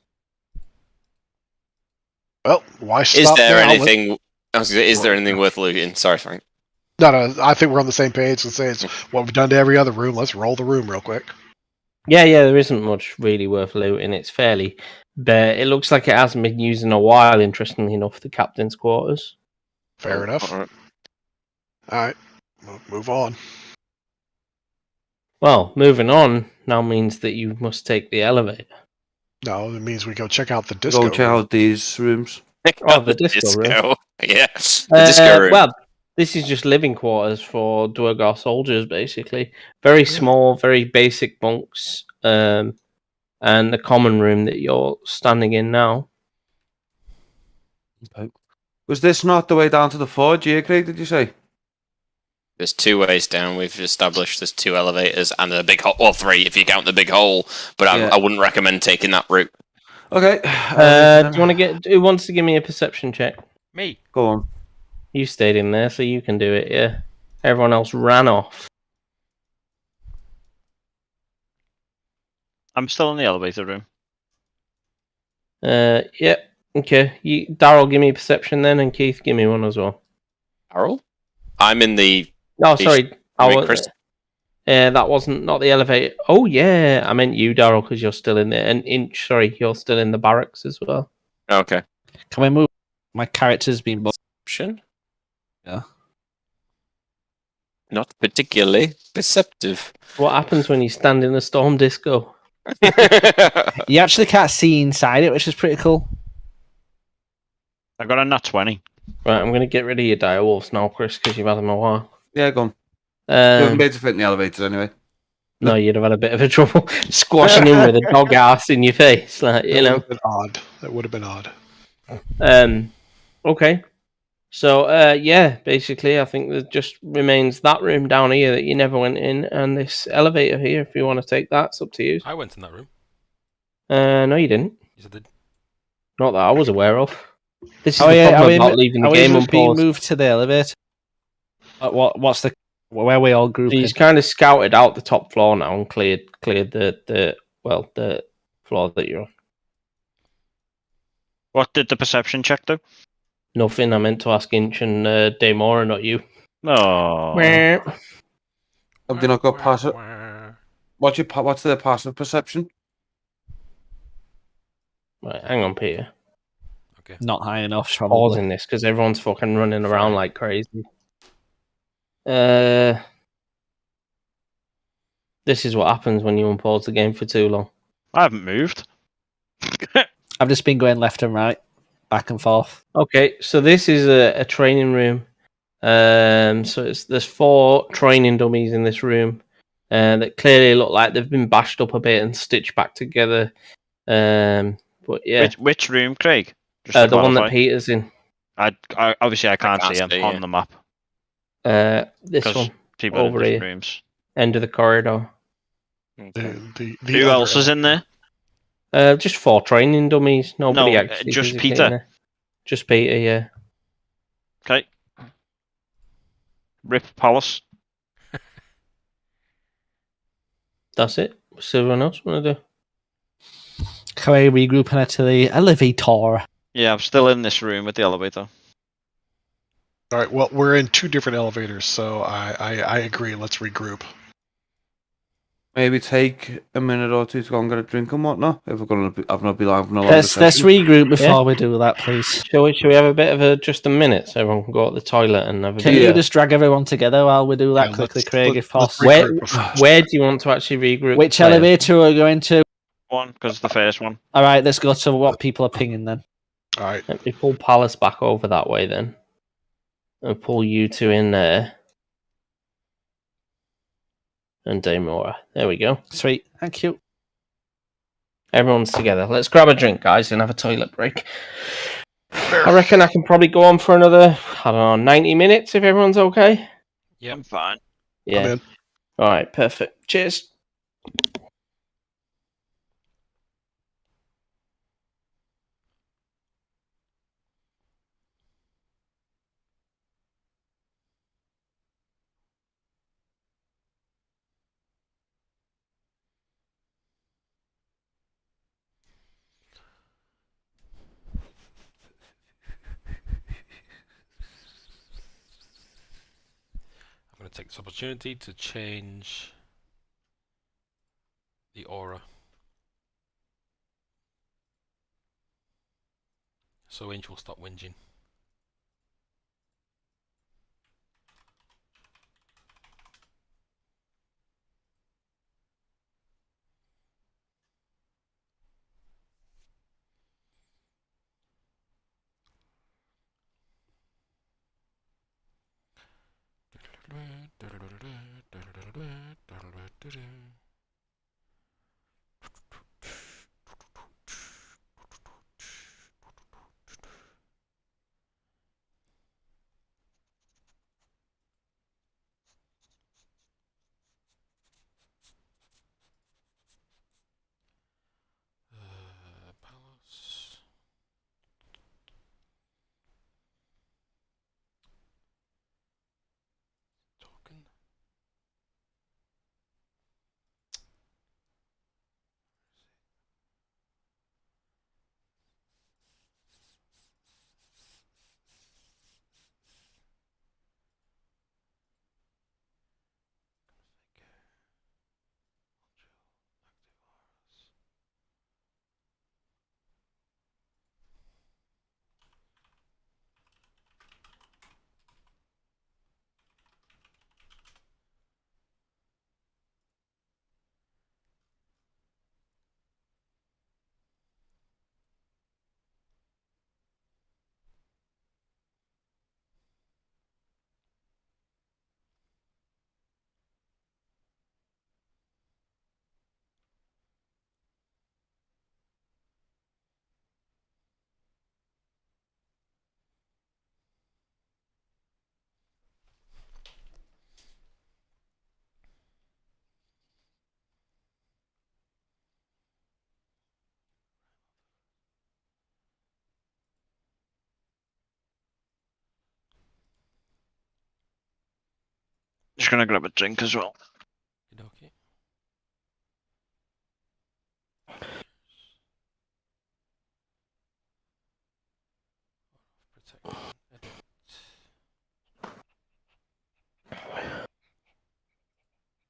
Well, why is stop there now? anything? Is there anything worth looting? Sorry, Frank. No, I think we're on the same page. Let's say it's what we've done to every other room. Let's roll the room real quick. Yeah, there isn't much really worth looting. It's fairly, but it looks like it hasn't been used in a while. Interestingly enough, the captain's quarters. Fair enough. All right, move on. Well, moving on now means that you must take the elevator. No, it means we go check out the disco. Go check out these rooms. Oh, the disco room. Yeah, the disco room. Well, this is just living quarters for Duergar soldiers, basically. Very small, very basic bunks, and the common room that you're standing in now. Okay. Was this not the way down to the forge here, Craig, did you say? There's 2 ways down. We've established there's 2 elevators and a big hole, or 3 if you count the big hole. But I wouldn't recommend taking that route. Okay. Do you want to get? Who wants to give me a perception check? Me. Go on. You stayed in there, so you can do it. Yeah. Everyone else ran off. I'm still in the elevator room. Yeah. Okay. Daryl, give me a perception then, and Keith, give me one as well. Daryl? I'm in the. No, sorry. Chris? That wasn't not the elevator. Oh yeah, I meant you, Daryl, because you're still in there. And Inch, sorry, you're still in the barracks as well. Okay. Can we move? My character's been Option? Yeah. Not particularly perceptive. What happens when you stand in a storm disco? You actually can't see inside it, which is pretty cool. I got a nat 20. Right, I'm going to get rid of your direwolves now, Chris, because you've had them a while. Yeah, go on. You haven't been able to fit in the elevator anyway. No, you'd have had a bit of a trouble squashing in with a dog ass in your face, like you know. That would have been odd. Okay. So, basically, I think there just remains that room down here that you never went in, and this elevator here. If you want to take that, it's up to you. I went in that room. No, you didn't. Yes, I did. Not that I was aware of. This is the problem about leaving the game being unpaused. moved to the elevator. What's the where we all group? He's kind of scouted out the top floor now and cleared the floor that you're on. What did the perception check do? Nothing. I meant to ask Inch and Daymora, not you. No. Have you not got passive? What's the passive perception? Right, hang on, Peter. Okay. Not high enough. Pausing this because everyone's fucking running around like crazy. This is what happens when you unpause the game for too long. I haven't moved. I've just been going left and right, back and forth. Okay, so this is a training room. So there's 4 training dummies in this room that clearly look like they've been bashed up a bit and stitched back together. But yeah, which room, Craig? The one that Peter's in. I obviously I can't see him on the map. This one people over in here, rooms. End of the corridor. Who else is in there? Just 4 training dummies. Nobody No, actually. just Peter. Just Peter, yeah. Okay. Rip Palace. That's it. What's everyone else want to do? Can I regroup and head to the elevator? Yeah, I'm still in this room with the elevator. All right. Well, we're in 2 different elevators, so I agree. Let's regroup. Maybe take a minute or 2 to go and get a drink and whatnot. If we're gonna, I've not been live. Let's regroup before we do that, please. Shall we have a bit of just a minute so everyone can go to the toilet and have a Can you just drag everyone together while we do that quickly, Craig, if possible? Where do you want to actually regroup? Which elevator are we going to? One, because the first one. All right, let's go to what people are pinging then. All right. Let me pull Palace back over that way then. And pull you 2 in there. and Daemora. There we go. Sweet. Thank you. Everyone's together. Let's grab a drink, guys, and have a toilet break. I reckon I can probably go on for another, 90 minutes if everyone's okay. Yeah, I'm fine. Yeah. I'm in. All right, perfect. Cheers. I'm going to take this opportunity to change the aura. So Angel will stop whinging. Palace. Token. Just gonna grab a drink as well. Okay. Protection. Edit. Fuck.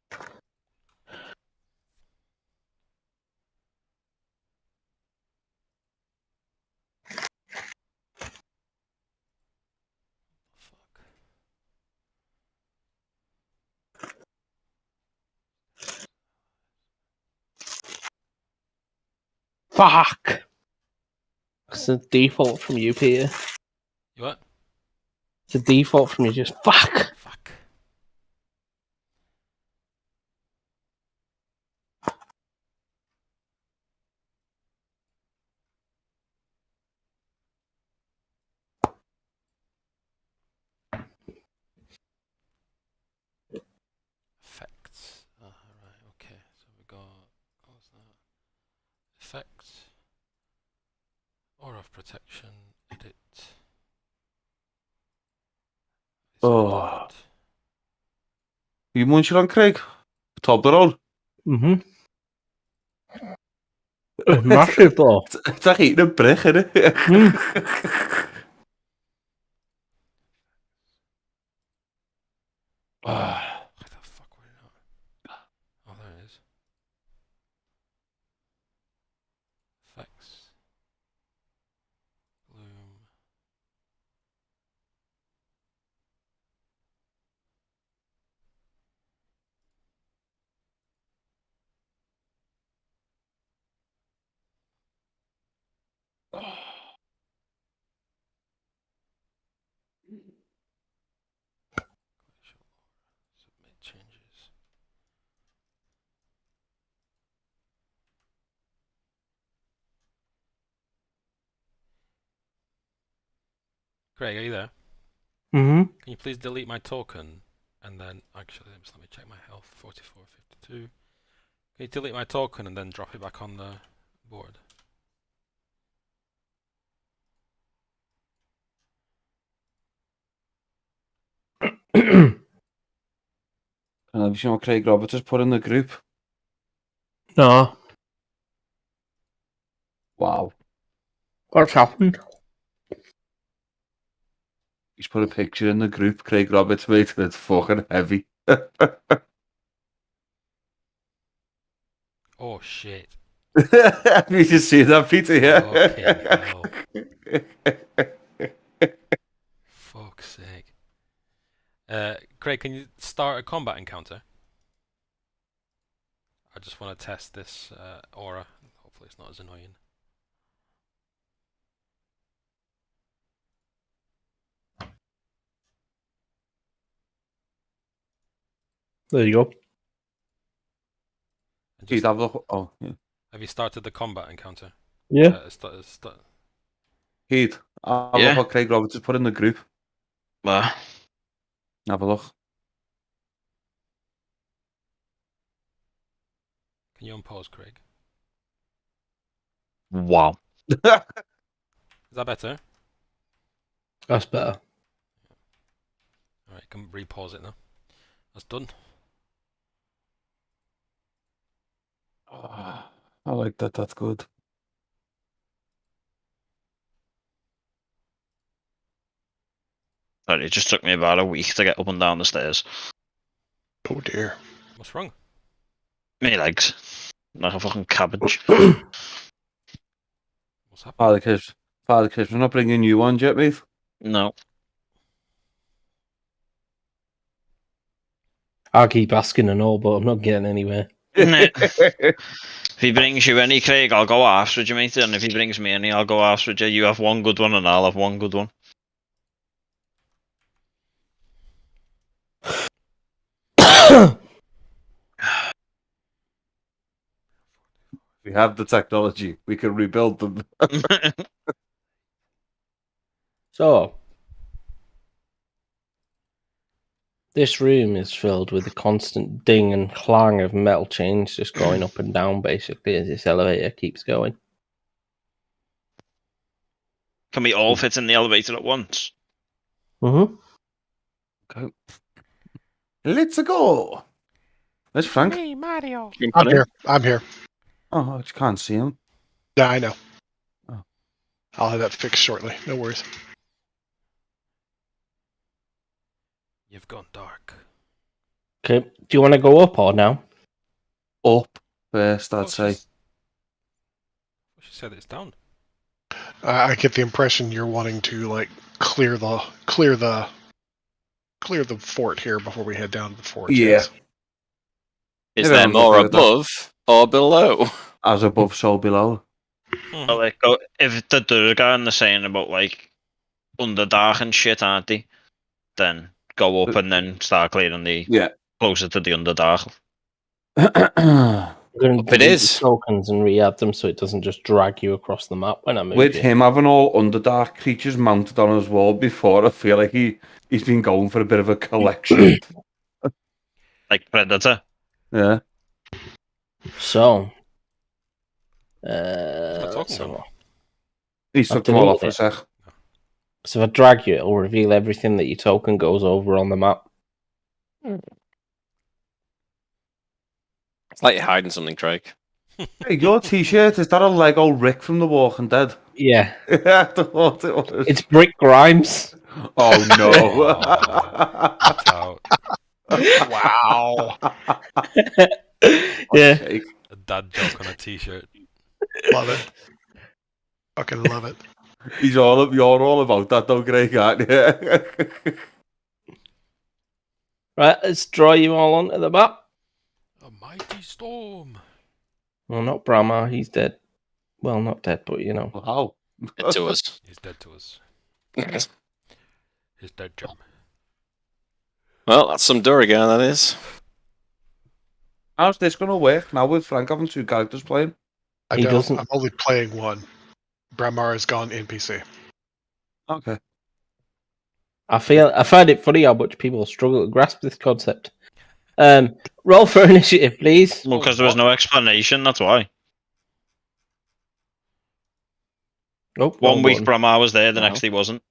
Fuck. It's a default from you, Peter. You what? It's a default from you. Just fuck. Fuck. Effects. Right, okay. So we got, what was that? Effects. Aura of protection. Edit. It's Oh. all You munching on, Craig? Top of the road. Mm-hmm. Massive though. It's like eating a brick, isn't it? Where the fuck were you at? Oh, there it is. Effects. Bloom. Craig, are you there? Mm-hmm. Can you please delete my token? And then, actually, just let me check my health. 44, 52. Can you delete my token and then drop it back on the board? Have you seen what Craig Roberts has put in the group? No. Wow. What's happened? He's put a picture in the group, Craig Roberts, mate, and it's fucking heavy. Oh shit. You can see that, Peter, yeah? Fuck's sake. Craig, can you start a combat encounter? I just want to test this aura. Hopefully it's not as annoying. There you go. He'd have a look. Oh, yeah. Have you started the combat encounter? Yeah. He'd have a look what Craig Roberts has put in the group. Have a look. Can you unpause, Craig? Wow. Is that better? That's better. Alright, you can repause it now. That's done. I like that, that's good. Sorry, it just took me about a week to get up and down the stairs. Oh dear. What's wrong? Me legs. Like a fucking cabbage. What's happening? Father Chris, we're not bringing you on yet, mate? No. I keep asking and all, but I'm not getting anywhere. If he brings you any, Craig, I'll go after you, mate. And if he brings me any, I'll go after you. You have one good one and I'll have one good one. We have the technology. We can rebuild them. So, this room is filled with a constant ding and clang of metal chains just going up and down, basically, as this elevator keeps going. Can we all fit in the elevator at once? Mm-hmm. Okay. Let's go. Where's Frank? Me, Mario. I'm here. I'm here. Oh, I just can't see him. Yeah, I know. Oh. I'll have that fixed shortly. No worries. You've gone dark. Okay, do you want to go up or now? Up first, I'd say. She said it's down. I get the impression you're wanting to like clear the fort here before we head down to the fort. Yeah. Yes. Is there more above or below? As above, so below. Well, like, if the Durga and they're saying about like Underdark and shit, aren't they? Then go up and then start clearing the closer to the Underdark. I'm going to It delete is. the tokens and re-add them so it doesn't just drag you across the map when I move With you. him having all Underdark creatures mounted on his wall before, I feel like he's been going for a bit of a collection. Like Predator. Yeah. So, He's took them all off for a sec. So if I drag you, it'll reveal everything that your token goes over on the map. It's like you're hiding something, Craig. Hey, your t-shirt, is that a Lego Rick from The Walking Dead? Yeah. I thought it was. It's Brick Grimes. Oh, no. Wow. Yeah. A dad joke on a t-shirt. Love it. Fucking love it. You're all about that though, Greg, aren't you? Right, let's draw you all onto the map. A mighty storm. Well, not Brahma, he's dead. Well, not dead, but you know. Wow. Dead to us. He's dead to us. He's dead, Jim. Well, that's some Duragan, that is. How's this going to work now with Frank having two characters playing? I don't. I'm only playing one. Bramar has gone NPC. Okay. I find it funny how much people struggle to grasp this concept. Roll for initiative, please. Well, because there was no explanation, that's why. Oh, 1 week Brahma was there, the next he wasn't.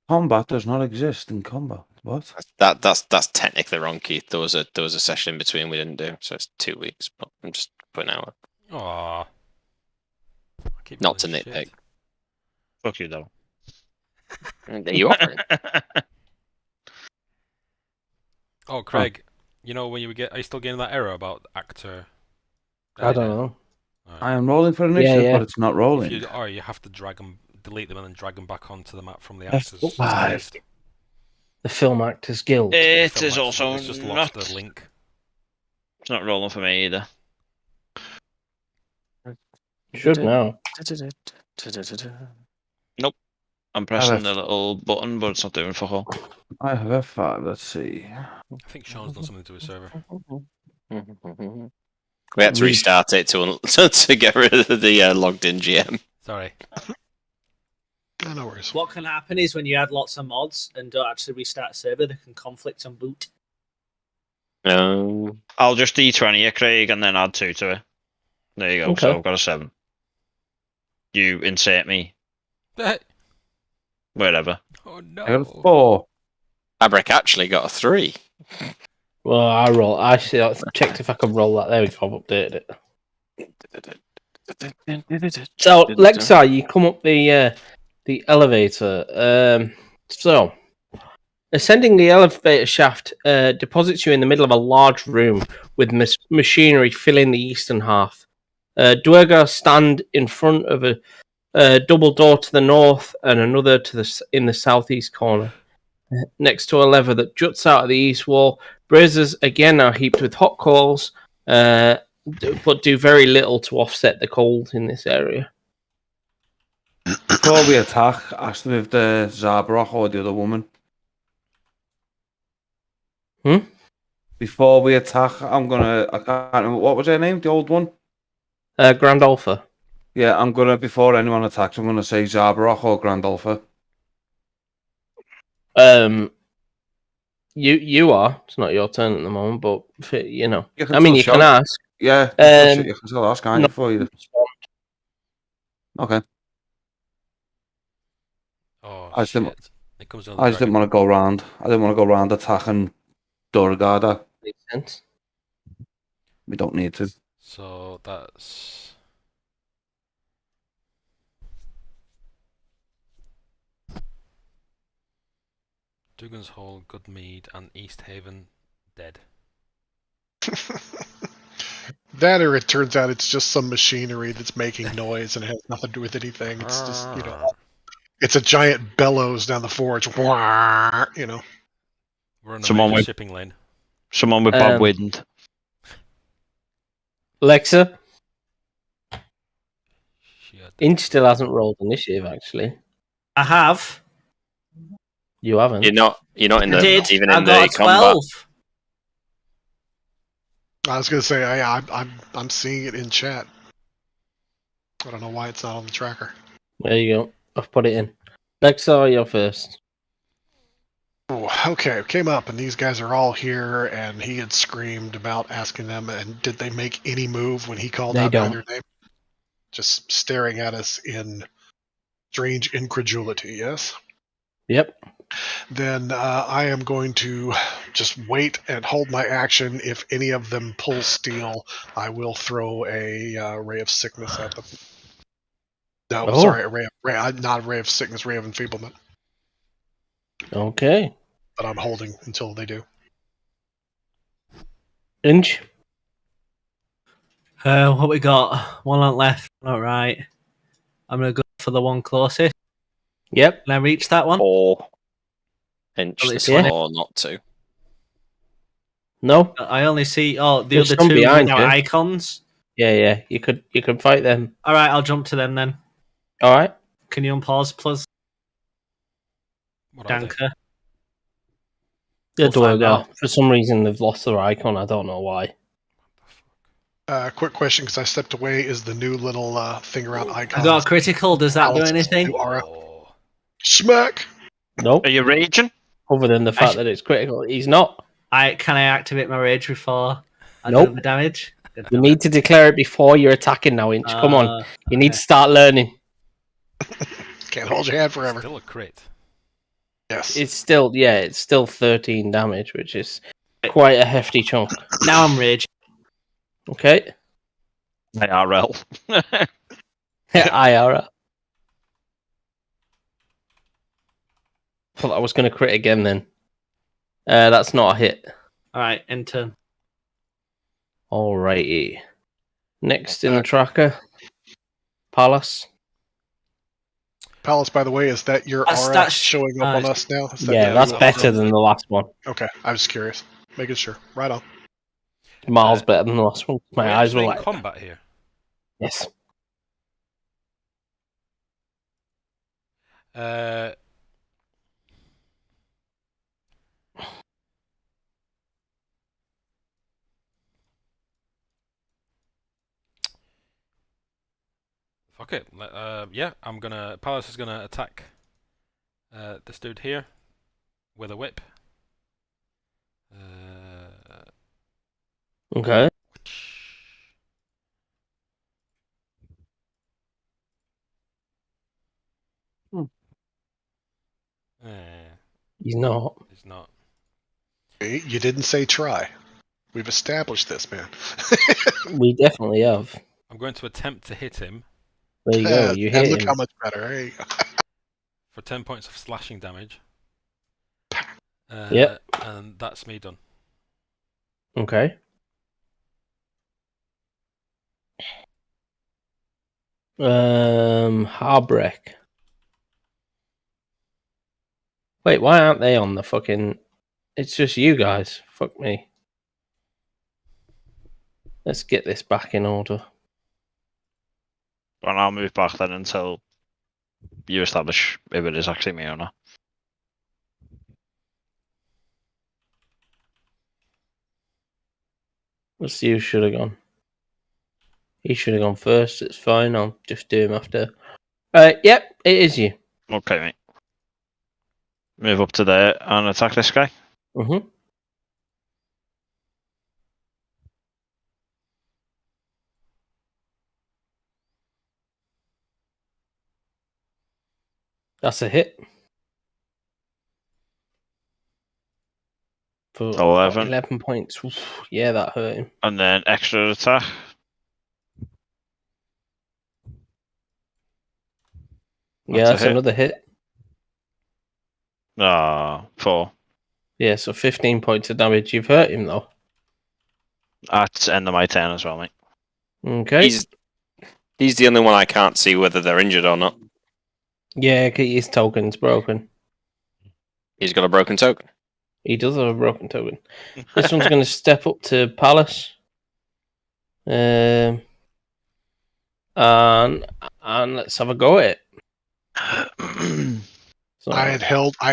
Combat does not exist in combat. What? That's technically wrong, Keith. There was a session in between we didn't do, so it's 2 weeks. But I'm just putting out. Aww. Not to nitpick. Fuck you, though. There you are. Oh, Craig, you know when are you still getting that error about actor? I don't know. Right. I am rolling for initiative, but it's not rolling. You have to delete them and then drag them back onto the map from the actors. F5. The Film Actors Guild. It is also It's just not. lost the link. It's not rolling for me either. Should now. Nope. I'm pressing the little button, but it's not doing fuck all. I have F5. Let's see. I think Sean's done something to his server. We had to restart it to get rid of the logged in GM. Sorry. No worries. What can happen is when you add lots of mods and don't actually restart a server, they can conflict on boot. No. I'll just D20 it, Craig, and then add 2 to it. There you go. Okay. So I've got a 7. You insert me. Wherever. Oh no. I got a 4. Abrick actually got a 3. Well, I checked if I could roll that. There we go. I've updated it. So, Lexa, you come up the elevator. So, ascending the elevator shaft deposits you in the middle of a large room with machinery filling the eastern half. Dwergar stand in front of a double door to the north and another in the southeast corner. Next to a lever that juts out of the east wall, braziers again are heaped with hot coals, but do very little to offset the cold in this area. Before we attack, ask them if the Zabrak or the other woman. Before we attack, I can't remember, what was her name, the old one? Grandolpher. Yeah, before anyone attacks, I'm gonna say Zabrak or Grandolpher. You are. It's not your turn at the moment, but you know. You can ask. Yeah, you can still ask, can't you, for you? Okay. Oh, I just shit. I just didn't want to go round. I didn't want to go round attacking Durgada. Makes sense. We don't need to. So that's... Dugan's Hole, Goodmead, and East Haven dead. That, or it turns out it's just some machinery that's making noise and it has nothing to do with anything. It's just, it's a giant bellows down the forge. You know. We're on a major shipping lane. Someone with bad wind. Lexa? Inch still hasn't rolled initiative, actually. I have. You haven't. You're not even in the combat. 12. I was gonna say I'm seeing it in chat. I don't know why it's not on the tracker. There you go. I've put it in. Lexa, you're first. Oh, okay, came up and these guys are all here, and he had screamed about asking them, and did they make any move when he called out by their name? Just staring at us in strange incredulity. Yes. Yep. Then I am going to just wait and hold my action. If any of them pull steel, I will throw a ray of sickness at them. No, sorry, not a ray of sickness, ray of enfeeblement. Okay. But I'm holding until they do. Inch? What we got? One on left, one on right. I'm going to go for the one closest. Yep. Can I reach that one? 4 inch or not to. No. I only see the There's other some two behind with you. our icons. Yeah. You could fight them. All right, I'll jump to them then. All right. Can you unpause, plus? Danker. The Dwergar. For some reason, they've lost their icon. I don't know why. Quick question, because I stepped away. Is the new little thing around icons? I got a critical. Does that do anything? Smack. Nope. Are you raging? Other than the fact that it's critical, he's not. Can I activate my rage before I Nope. do the damage? You need to declare it before you're attacking now, Inch. Come on. You need to start learning. Can't hold your hand forever. Still a crit. Yes. It's still 13 damage, which is quite a hefty chunk. Now I'm rage. Okay. IRL. IRL. Thought I was going to crit again then. That's not a hit. Alright, end turn. Alrighty. Next in the tracker, Palace. Palace, by the way, is that your aura that's showing up on us now? Is that Yeah, that's better than the last one. Okay, I was curious. Making sure. Right on. Miles better than the last one. Are we My eyes actually were in like... combat here. Yes. Fuck it. Yeah, Palace is gonna attack this dude here with a whip. Okay. He's not. He's not. You didn't say try. We've established this, man. We definitely have. I'm going to attempt to hit him. There you go. You hit look him. how much better. There you go. For 10 points of slashing damage. Yep. And that's me done. Okay. Heartbreak. Wait, why aren't they on the fucking... It's just you guys. Fuck me. Let's get this back in order. And I'll move back then until you establish if it is actually me or not. Let's see who should have gone. He should have gone first. It's fine. I'll just do him after. Yep, it is you. Okay, mate. Move up to there and attack this guy. Mm-hmm. That's a hit. For 11 points. Oof, yeah, that hurt him. And then extra attack. That's another hit. 4. Yeah, so 15 points of damage. You've hurt him, though. That's end of my turn as well, mate. Okay. He's the only one I can't see whether they're injured or not. Yeah, his token's broken. He's got a broken token. He does have a broken token. This one's going to step up to Palace. And let's have a go at it. So, I had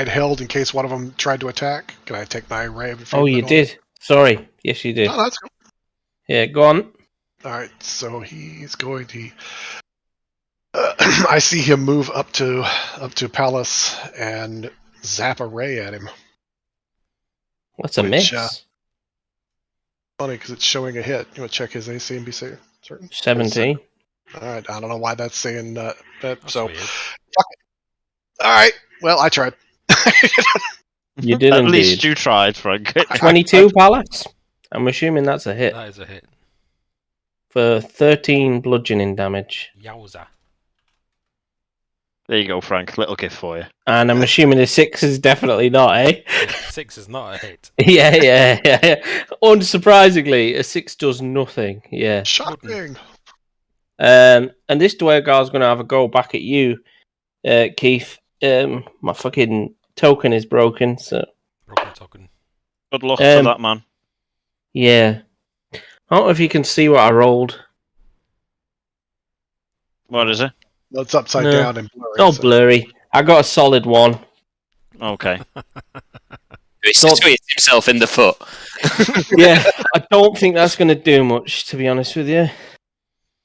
held in case one of them tried to attack. Can I take my ray of oh, you did. Sorry. Yes, you did. Oh, that's cool. Yeah, go on. All right, so he's going to. I see him move up to Palace and zap a ray at him. What's a miss? Funny because it's showing a hit. You want to check his AC and be certain? 17. All right, I don't know why that's saying that. That's so, weird. fuck it. All right, well, I tried. You did At indeed. least you tried, Frank. 22 Palace. I'm assuming that's a hit. That is a hit. For 13 bludgeoning damage. Yowza. There you go, Frank. Little gift for you. And I'm assuming a 6 is definitely not, eh? Yeah, 6 is not a hit. yeah. Unsurprisingly, a 6 does nothing. Yeah. Shocking. And this Dwergar's going to have a go back at you, Keith. My fucking token is broken, so... Broken token. Good luck for that, man. Yeah. I don't know if you can see what I rolled. What is it? Well, it's upside down and blurry. Oh, blurry. I got a solid 1. Okay. He tweets himself in the foot. Yeah, I don't think that's going to do much, to be honest with you.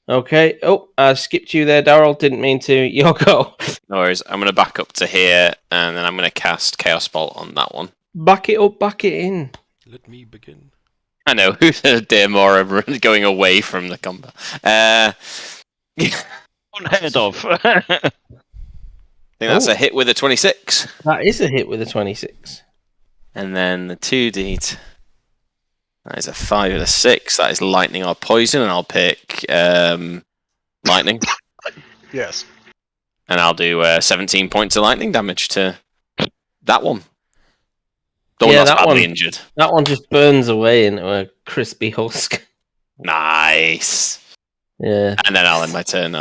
Okay. Oh, I skipped you there, Daryl. Didn't mean to. Your go. No worries. I'm going to back up to here, and then I'm going to cast Chaos Bolt on that one. Back it up, back it in. Let me begin. I know, who's a dear more going away from the combat. Unheard of. I think that's a hit with a 26. That is a hit with a 26. And then the 2d. That is a 5 and a 6. That is lightning or poison, and I'll pick lightning. Yes. And I'll do 17 points of lightning damage to that one. The one that's badly injured. That one just burns away into a crispy husk. Nice. Yeah. And then I'll end my turn.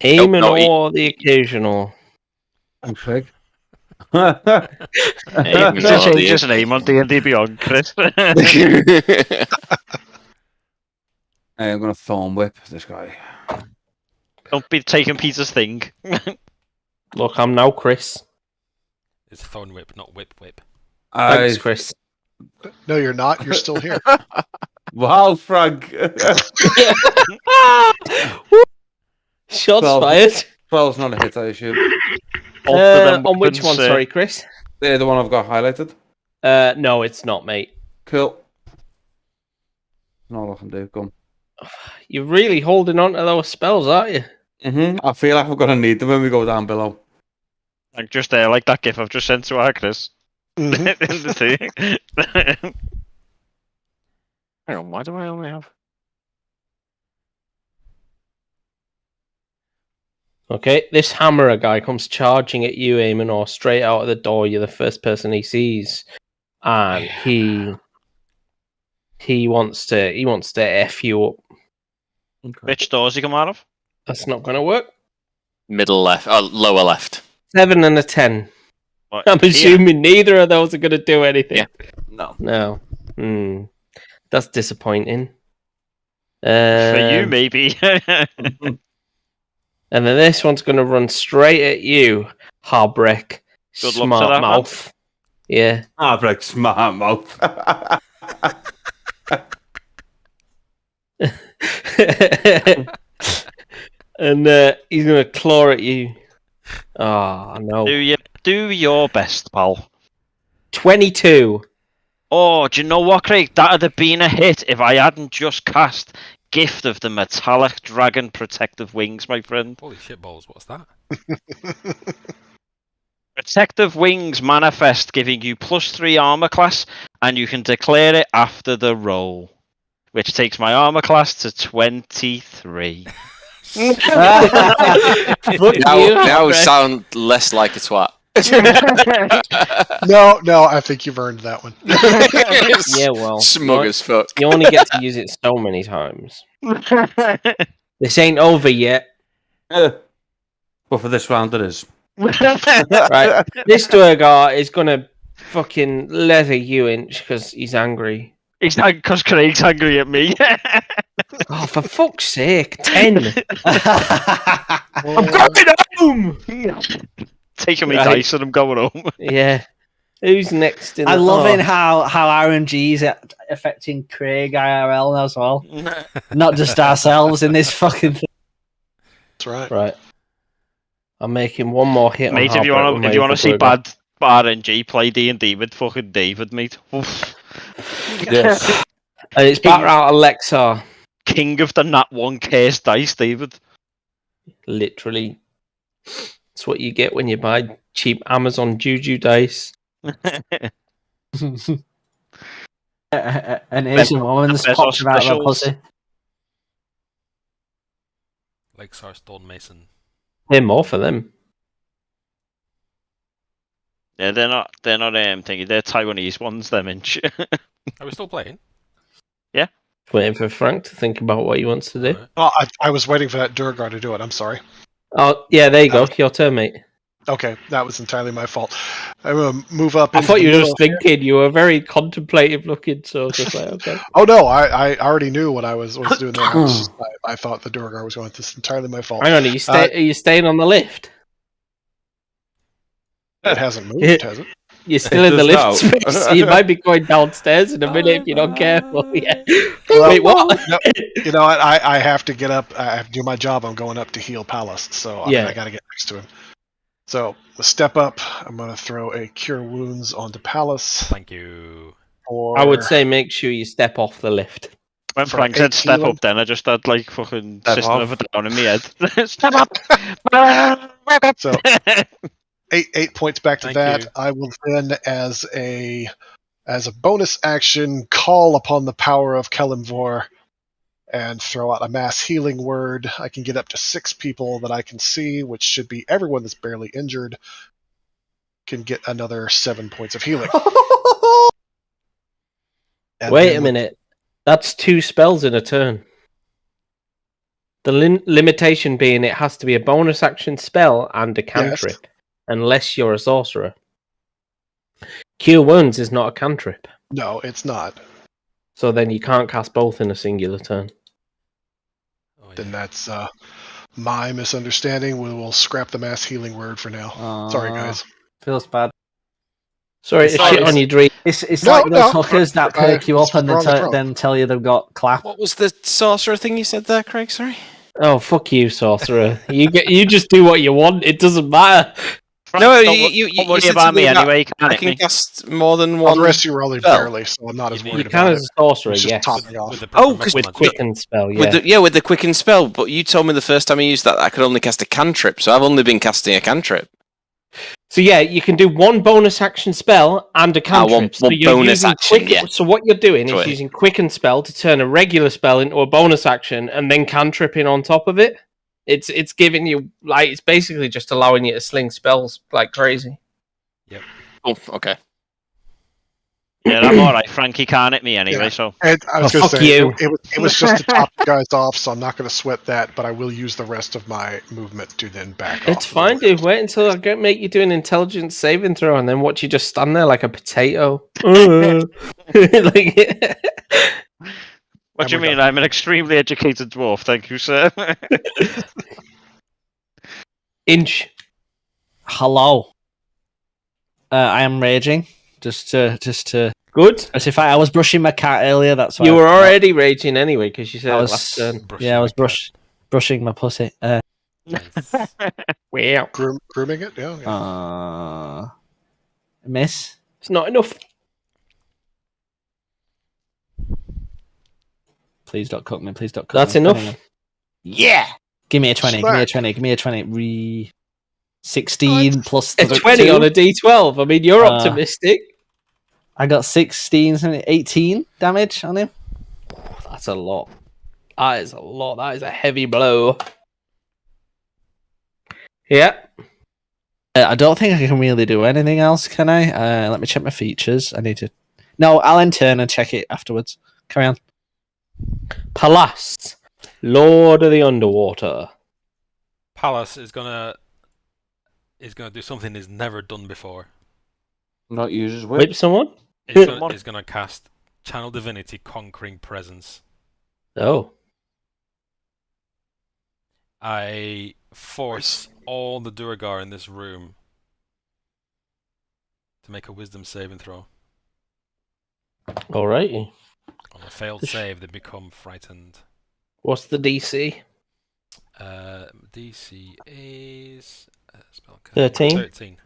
Aim or the occasional. Thanks, Craig. Just an aim on D&D Beyond, Chris. I'm going to thorn whip this guy. Don't be taking Peter's thing. Look, I'm now Chris. It's thorn whip, not whip. Thanks, Chris. No, you're not. You're still here. Wow, Frank. Shots fired. 12's not a hit, I assume. On which one, sorry, Chris? The one I've got highlighted. No, it's not, mate. Cool. Not all I can do. Come. You're really holding on to those spells, aren't you? I feel like I'm going to need them when we go down below. Like just there, like that gif I've just sent to Agnes. In the thing. Hang on, why do I only have... Okay, this hammerer guy comes charging at you, Eamon, or straight out of the door. You're the first person he sees, and he wants to F you up. Okay. Which doors he come out of? That's not going to work. Middle left, lower left. 7 and a 10. What, I'm assuming neither of those are going to do anything. Yeah. No. That's disappointing. For you, maybe. And then this one's going to run straight at you, Harbrek. Good Smart luck to that, mouth. man. Yeah. Harbrek, smart mouth. And he's going to claw at you. Oh, no. Do your best, pal. 22. Oh, do you know what, Craig? That'd have been a hit if I hadn't just cast Gift of the Metallic Dragon Protective Wings, my friend. Holy shit balls, what's that? Protective Wings manifest, giving you +3 armor class, and you can declare it after the roll, which takes my armor class to 23. Now sound less like a twat. No, I think you've earned that one. Yeah, well. Smug as fuck. You only get to use it so many times. This ain't over yet. But for this round, it is. Right. This Durgar is going to fucking leather you inch because he's angry. It's not because Craig's angry at me. Oh, for fuck's sake. 10. I'm going home! Taking me dice and I'm going home. Yeah. Who's next in I loving how RNG is affecting Craig IRL as well. Not just ourselves in this fucking thing. That's right. Right. I'm making one more hit. Mate, if you want to see bad RNG, play D&D with fucking David, mate. Oof. Yes. And it's back out Alexa. King of the Nat 1 Curse Dice, David. Literally. That's what you get when you buy cheap Amazon Juju dice. An Asian woman that's popped out of her pussy. Lakeside Stonemason. They're more for them. Yeah, they're not thinking. They're Taiwanese ones, them inch. Are we still playing? Yeah. Waiting for Frank to think about what he wants to do. Right. Oh, I was waiting for that Durgar to do it. I'm sorry. Oh, yeah, there you go. Your turn, mate. Okay, that was entirely my fault. I'm going to move up. I thought you were just thinking. You were very contemplative looking, so I was just like, okay. Oh, no, I already knew what I was doing there. I thought the Durgar was going. This is entirely my fault. Hang on, are you staying on the lift? It hasn't moved, has it? You're still in the does lift now. space, so you might be going downstairs in a minute if you're not careful. Yeah. Well, Wait, what? You know what? I have to get up. I have to do my job. I'm going up to heal Pallas, so Yeah. I got to get next to him. So, a step up. I'm going to throw a Cure Wounds onto Pallas. Thank you. I would say make sure you step off the lift. When For Frank said 8 step healing? up, then I just had like fucking Step system off. of a down in my head. Step up! So, 8 points back to Thank that. you. I will then, as a bonus action, call upon the power of Kelimvor and throw out a mass healing word. I can get up to 6 people that I can see, which should be everyone that's barely injured, can get another 7 points of healing. And Wait then a with- minute. That's 2 spells in a turn. The limitation being it has to be a bonus action spell and a cantrip, unless you're a sorcerer. Cure Wounds is not a cantrip, No, it's not. so then you can't cast both in a singular turn. Oh, Then that's my misunderstanding. We will scrap the mass healing word for now. Sorry, guys. Feels bad. Sorry to shit on your dream. It's No, like those no, hookers that I- perk you it's up and wrong approach. then tell you they've got clap. What was the sorcerer thing you said there, Craig? Sorry. Oh, fuck you, sorcerer. You just do what you want. It doesn't matter. No, Don't you worry said about me something about anyway. I Can't can me? cast more than Well, one. the rest of you are only spell. barely, so I'm not as You worried You can about as it. a sorcerer, It's just yes. topping off. With the Oh, proper 'cause magic. With quicken spell, yeah. With the quicken spell, but you told me the first time I used that I could only cast a cantrip, so I've only been casting a cantrip. So yeah, you can do one bonus action spell and a cantrip. So one you're bonus using action, quicken, yeah. So what you're doing is Sweet. using quicken spell to turn a regular spell into a bonus action, and then cantripping on top of it. It's giving you like it's basically just allowing you to sling spells like crazy. Oh, okay. Yeah, I'm alright. Frankie can't hit me anyway, Yeah. so. And I was Oh, going to fuck say, you. it was just to top you guys off, so I'm not going to sweat that, but I will use the rest of my movement to then back off. It's fine, dude. Wait until I make you do an intelligence saving throw, and then watch you just stand there like a potato. Like, What do you mean? I'm an extremely educated dwarf, thank you, sir. Inch. Hello. I am raging. Just to Good. as if I was brushing my cat earlier. That's why You I were forgot. already raging anyway because you said I it was last turn. yeah, I was brushing my pussy. Wow. Grooming it? Yeah. Miss. It's not enough. Please don't cook me. Please don't cook That's me. enough. Yeah. Give me a 20. Give me a Smack. 20. Give me a 20. 16 plus A 20 2. on a D12. I mean, you're optimistic. I got 16, 18 damage on him. That's a lot. That is a lot. That is a heavy blow. Yeah. I don't think I can really do anything else, can I? Let me check my features. I need to. No, I'll enter and check it afterwards. Carry on. Palast, Lord of the Underwater. Palace is gonna do something he's never done before. Not use his Whip someone? He's gonna cast Channel Divinity Conquering Presence. Oh. I force all the Duergar in this room to make a Wisdom saving throw. Alrighty. On a failed save, they become frightened. What's the DC? DC is 13? 13.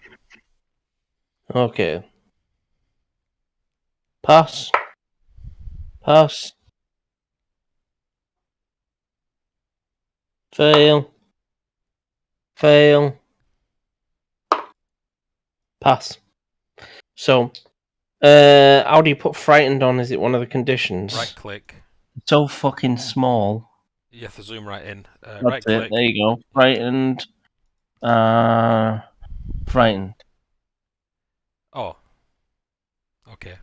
Okay. Pass. Pass. Fail. Fail. Pass. So, how do you put frightened on? Is it one of the conditions? Right click. So fucking small. You have to zoom right in. That's Right it. click. There you go. Frightened. Frightened. Oh. Okay.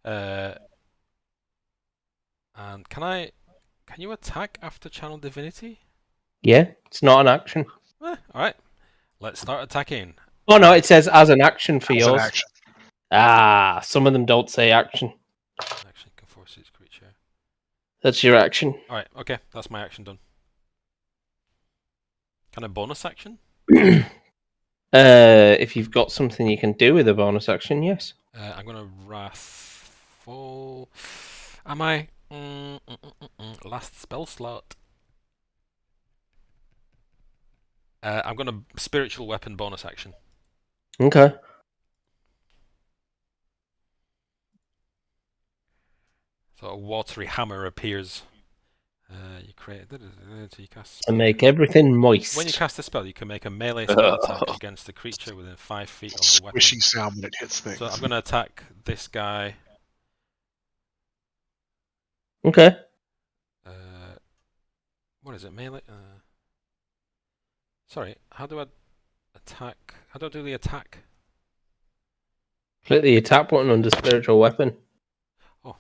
And can you attack after Channel Divinity? Yeah, it's not an action. Alright. Let's start attacking. Oh no, it says as an action for As an yours. action. Ah, some of them don't say action. Action can force each creature. That's your action. Alright, okay, that's my action done. Can I bonus action? If you've got something you can do with a bonus action, yes. I'm gonna wrathful. Am I? Last spell slot. I'm gonna spiritual weapon bonus action. Okay. So a watery hammer appears. You create. So you cast To make everything moist. When you cast a spell, you can make a melee spell attack against a creature within 5 feet of the weapon. Squishy sound when it hits things. So I'm going to attack this guy. Okay. What is it? Melee? Sorry, how do I attack? How do I do the attack? Click the attack button under spiritual weapon. Oh,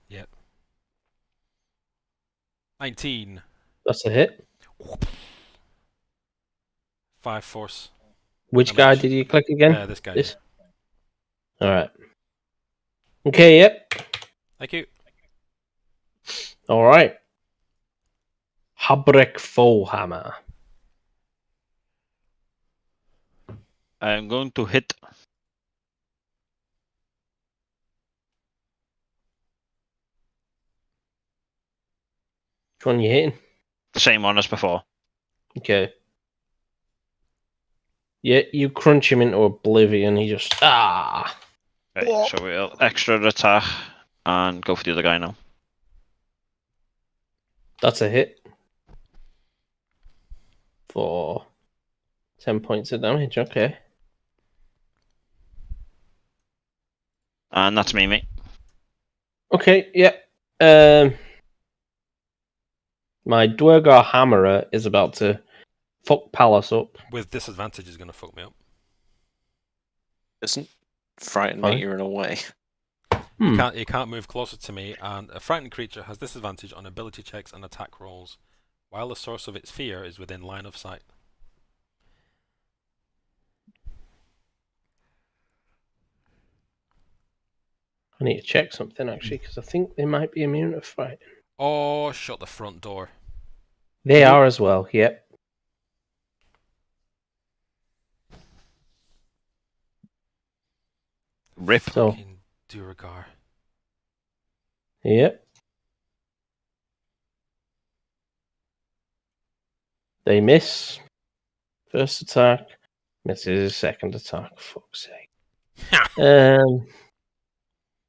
yeah. 19. That's a hit. 5 force. Which guy did you click again? This guy. This? Alright. Okay, yep. Thank you. Alright. Habrek Foehammer. I'm going to hit. Which one are you hitting? The same one as before. Okay. Yeah, you crunch him into oblivion. He just Right, so we'll extra attack and go for the other guy now. That's a hit. For 10 points of damage. Okay. And that's me, mate. Okay, yeah. My Dwergar Hammerer is about to fuck Palace up. With disadvantage is going to fuck me up. Doesn't frighten Fine. me, you're in a way. You can't move closer to me, and a frightened creature has disadvantage on ability checks and attack rolls, while the source of its fear is within line of sight. I need to check something actually, because I think they might be immune to fright. Oh, shut the front door. They are as well, yep. Rip. So, Fucking Duragar. yep. They miss. First attack. Misses second attack. Fuck's sake.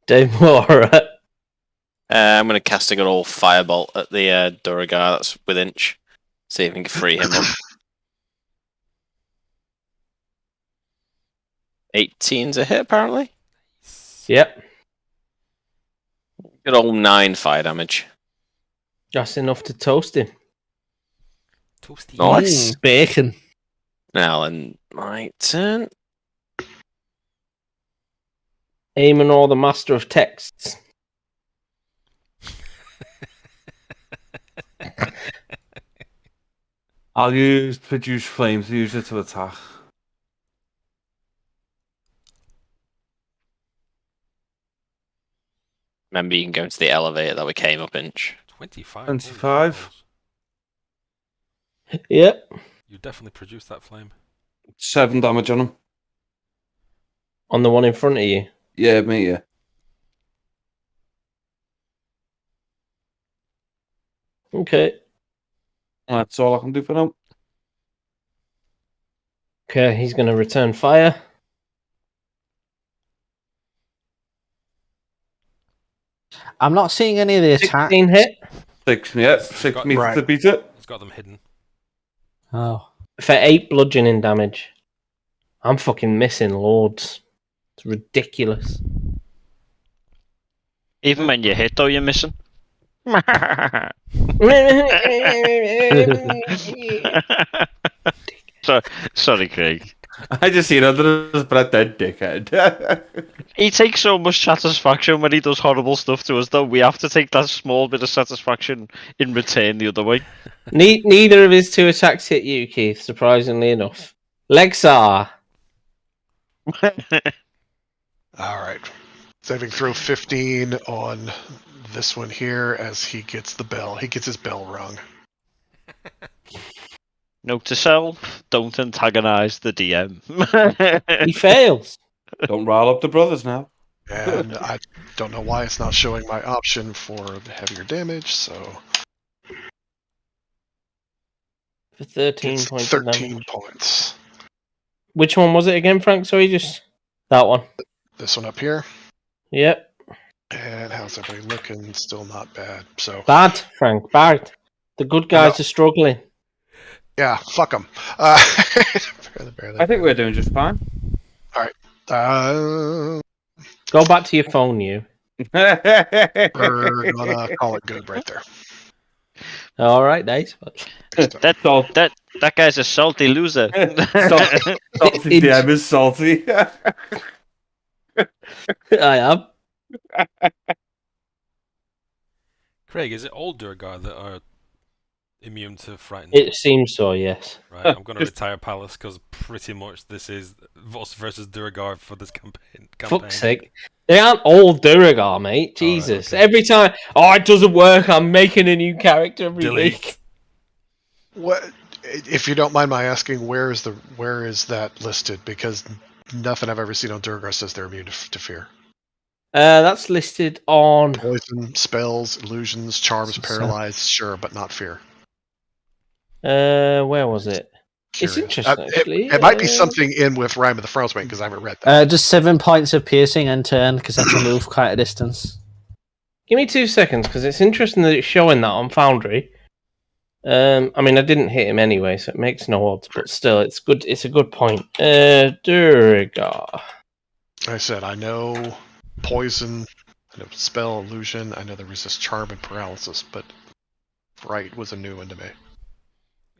Dave Moore. I'm going to cast a good old firebolt at the Duragar that's with inch. See if we can free him up. 18's a hit, apparently. Yep. Good old 9 fire damage. That's enough to toast him. Toasty. Nice. Bacon. Now, and my turn. Eamon, the master of texts. I'll use produce flames to use it to attack. Remember, you can go into the elevator that we came up inch. 25. 25. Yep. You definitely produced that flame. 7 damage on him. On the one in front of you? Yeah, mate, yeah. Okay. That's all I can do for now. Okay, he's going to return fire. I'm not seeing any of the attack. 16 hit. 6 meters to beat it. It's got them hidden. Oh. For 8 bludgeoning damage. I'm fucking missing loads. It's ridiculous. Even when you hit, though, you're missing. Sorry, Craig. I just seen under his breath, that dickhead. He takes so much satisfaction when he does horrible stuff to us, though. We have to take that small bit of satisfaction in return the other way. Neither of his 2 attacks hit you, Keith, surprisingly enough. Lexar. Alright. Saving throw 15 on this one here as he gets the bell. He gets his bell rung. Note to self, don't antagonize the DM. He fails. Don't rile up the brothers now. And I don't know why it's not showing my option for the heavier damage, so For 13 it's points 13 of damage. points. Which one was it again, Frank? Sorry, just that one. This one up here. Yep. And how's everybody looking? Still not bad. So Bad, Frank, bad. The good guys are struggling. yeah, fuck them. Barely. I think we're doing just fine. All right. Go back to your phone, you. We're gonna call it good right there. All right, nice. That guy's a salty loser. Salty DM is salty. I am. Craig, is it all Durgar that are immune to frightened? It seems so, yes. Right, I'm going to retire Palace because pretty much this is Voss versus Durgar for this campaign. Fuck's sake. They aren't all Duragar, mate. Jesus. okay. Every time, it doesn't work. I'm making a new character every week. What, if you don't mind my asking, where is that listed? Because nothing I've ever seen on Durgar says they're immune to fear. That's listed on Poison, spells, illusions, charms, paralyzed, sure, but not fear. Where was it? Curious. It's interesting, actually. It might be something in with Rime of the Frostmaiden because I haven't read that. Just 7 points of piercing and turn because I can move quite a distance. Give me 2 seconds because it's interesting that it's showing that on Foundry. I mean, I didn't hit him anyway, so it makes no odds. But still, it's good. It's a good point. Durgar. I said I know poison, I know spell, illusion. I know they resist charm and paralysis, but fright was a new one to me.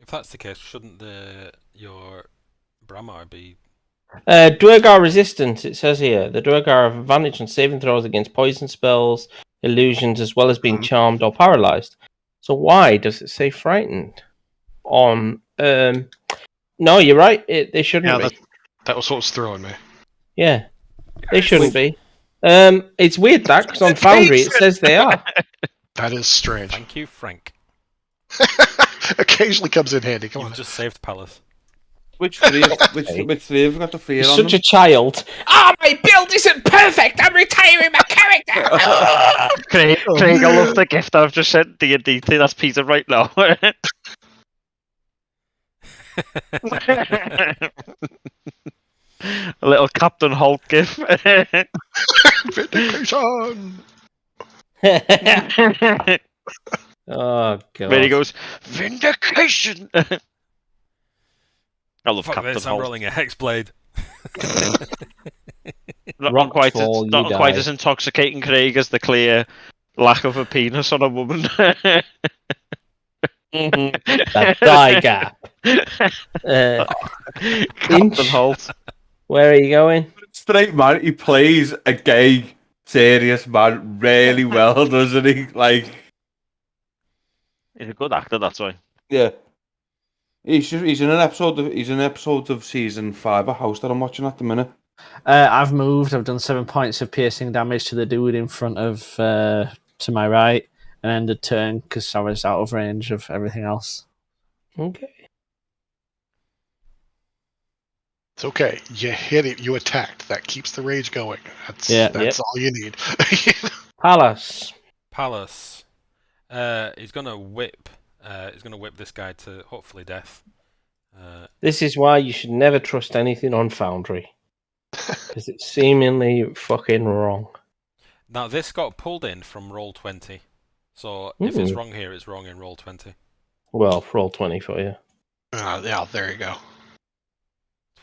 If that's the case, shouldn't your Bramar be... Durgar resistance, it says here. The Durgar have advantage on saving throws against poison spells, illusions, as well as being charmed or paralyzed. So why does it say frightened? No, you're right. They shouldn't be. That was what was throwing me. Yeah, they shouldn't be. It's weird that because on Foundry it says they are. That is strange. Thank you, Frank. Occasionally comes in handy. Come You've on. just saved Palace. Which three have got the fear You're on such them? a child. My build isn't perfect. I'm retiring my character. Craig, I love the gift I've just sent D&D to. That's Peter right now. A little Captain Holt gift. Vindication. Oh god. Where he goes, vindication. I love Fuck Captain this, I'm Holt. rolling a Hexblade. Not quite as intoxicating, Craig, as the clear lack of a penis on a woman. That die gap. Captain Holt. Where are you going? Straight man, he plays a gay, serious man really well, doesn't he? Like, he's a good actor, that's why. yeah. He's in an episode of season 5 of House that I'm watching at the minute. I've moved. I've done 7 points of piercing damage to the dude in front of to my right, and ended turn because I was out of range of everything else. Okay. It's okay. You hit it. You attacked. That keeps the rage going. That's all you need. Palace. He's gonna whip. He's gonna whip this guy to hopefully death. This is why you should never trust anything on Foundry. Because it's seemingly fucking wrong. Now this got pulled in from Roll20, so if it's wrong here, it's wrong in Roll20. Well, roll 20 for you. Yeah, there you go.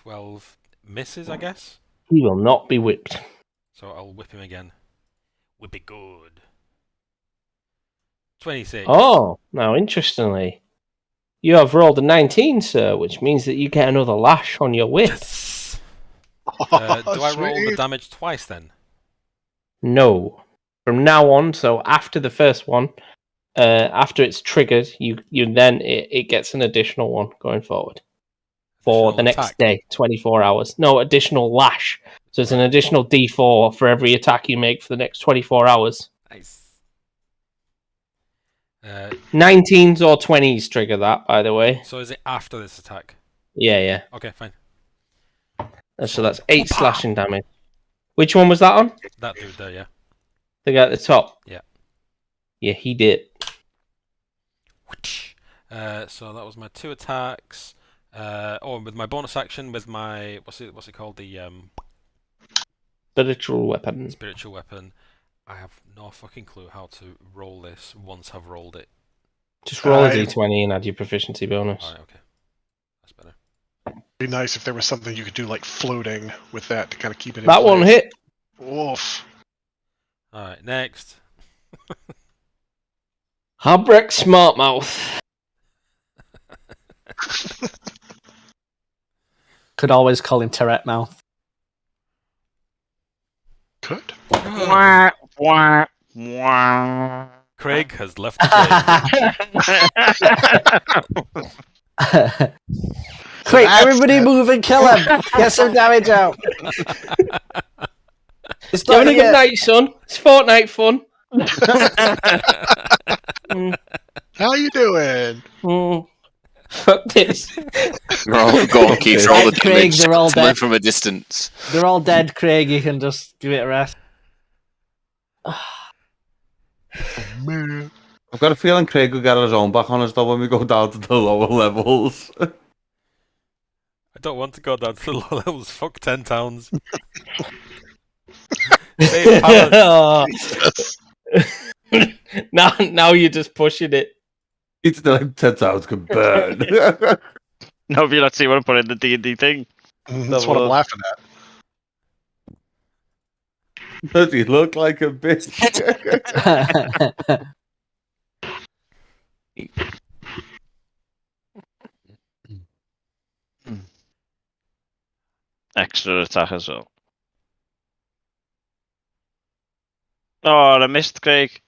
12 misses, I guess. He will not be whipped. So I'll whip him again. Whip it good. 26. Oh, now interestingly, you have rolled a 19, sir, which means that you get another lash on your whip. Yes. Do I roll the damage twice then? No. From now on, so after the first one, after it's triggered, you then it gets an additional one going forward for the next day, 24 hours. No, additional lash. So it's an additional D4 for every attack you make for the next 24 hours. Nice. 19s or 20s trigger that, by the way. So is it after this attack? Yeah. Okay, fine. So that's 8 slashing damage. Which one was that on? That dude there, yeah. The guy at the top? Yeah. Yeah, he did. So that was my 2 attacks. With my bonus action, with my what's it called? The spiritual weapon. Spiritual weapon. I have no fucking clue how to roll this once I've rolled it. Just roll a d20 and add your proficiency bonus. Alright, okay. That's better. It'd be nice if there was something you could do like floating with that to kind of keep it in That one hit. Woof. Alright, next. Habrek Smartmouth. Could always call him Tourette Mouth. Could. Craig has left the game. Quick, everybody move and kill him! Get some damage out! It's having a good night, son. It's Fortnite fun. How you doing? Fuck this. Go on, Keith. Roll the Craig, damage. they're all dead. From a distance. They're all dead, Craig. You can just give it a rest. Man. I've got a feeling Craig will get his own back on us though when we go down to the lower levels. I don't want to go down to the low levels. Fuck 10 towns. Save pallets. Now you're just pushing it. It's like 10 towns can burn. No, if you not see what I'm putting in the D&D thing. That's what I'm laughing at. Does he look like a bitch? Extra attack as well. Oh, I missed Craig.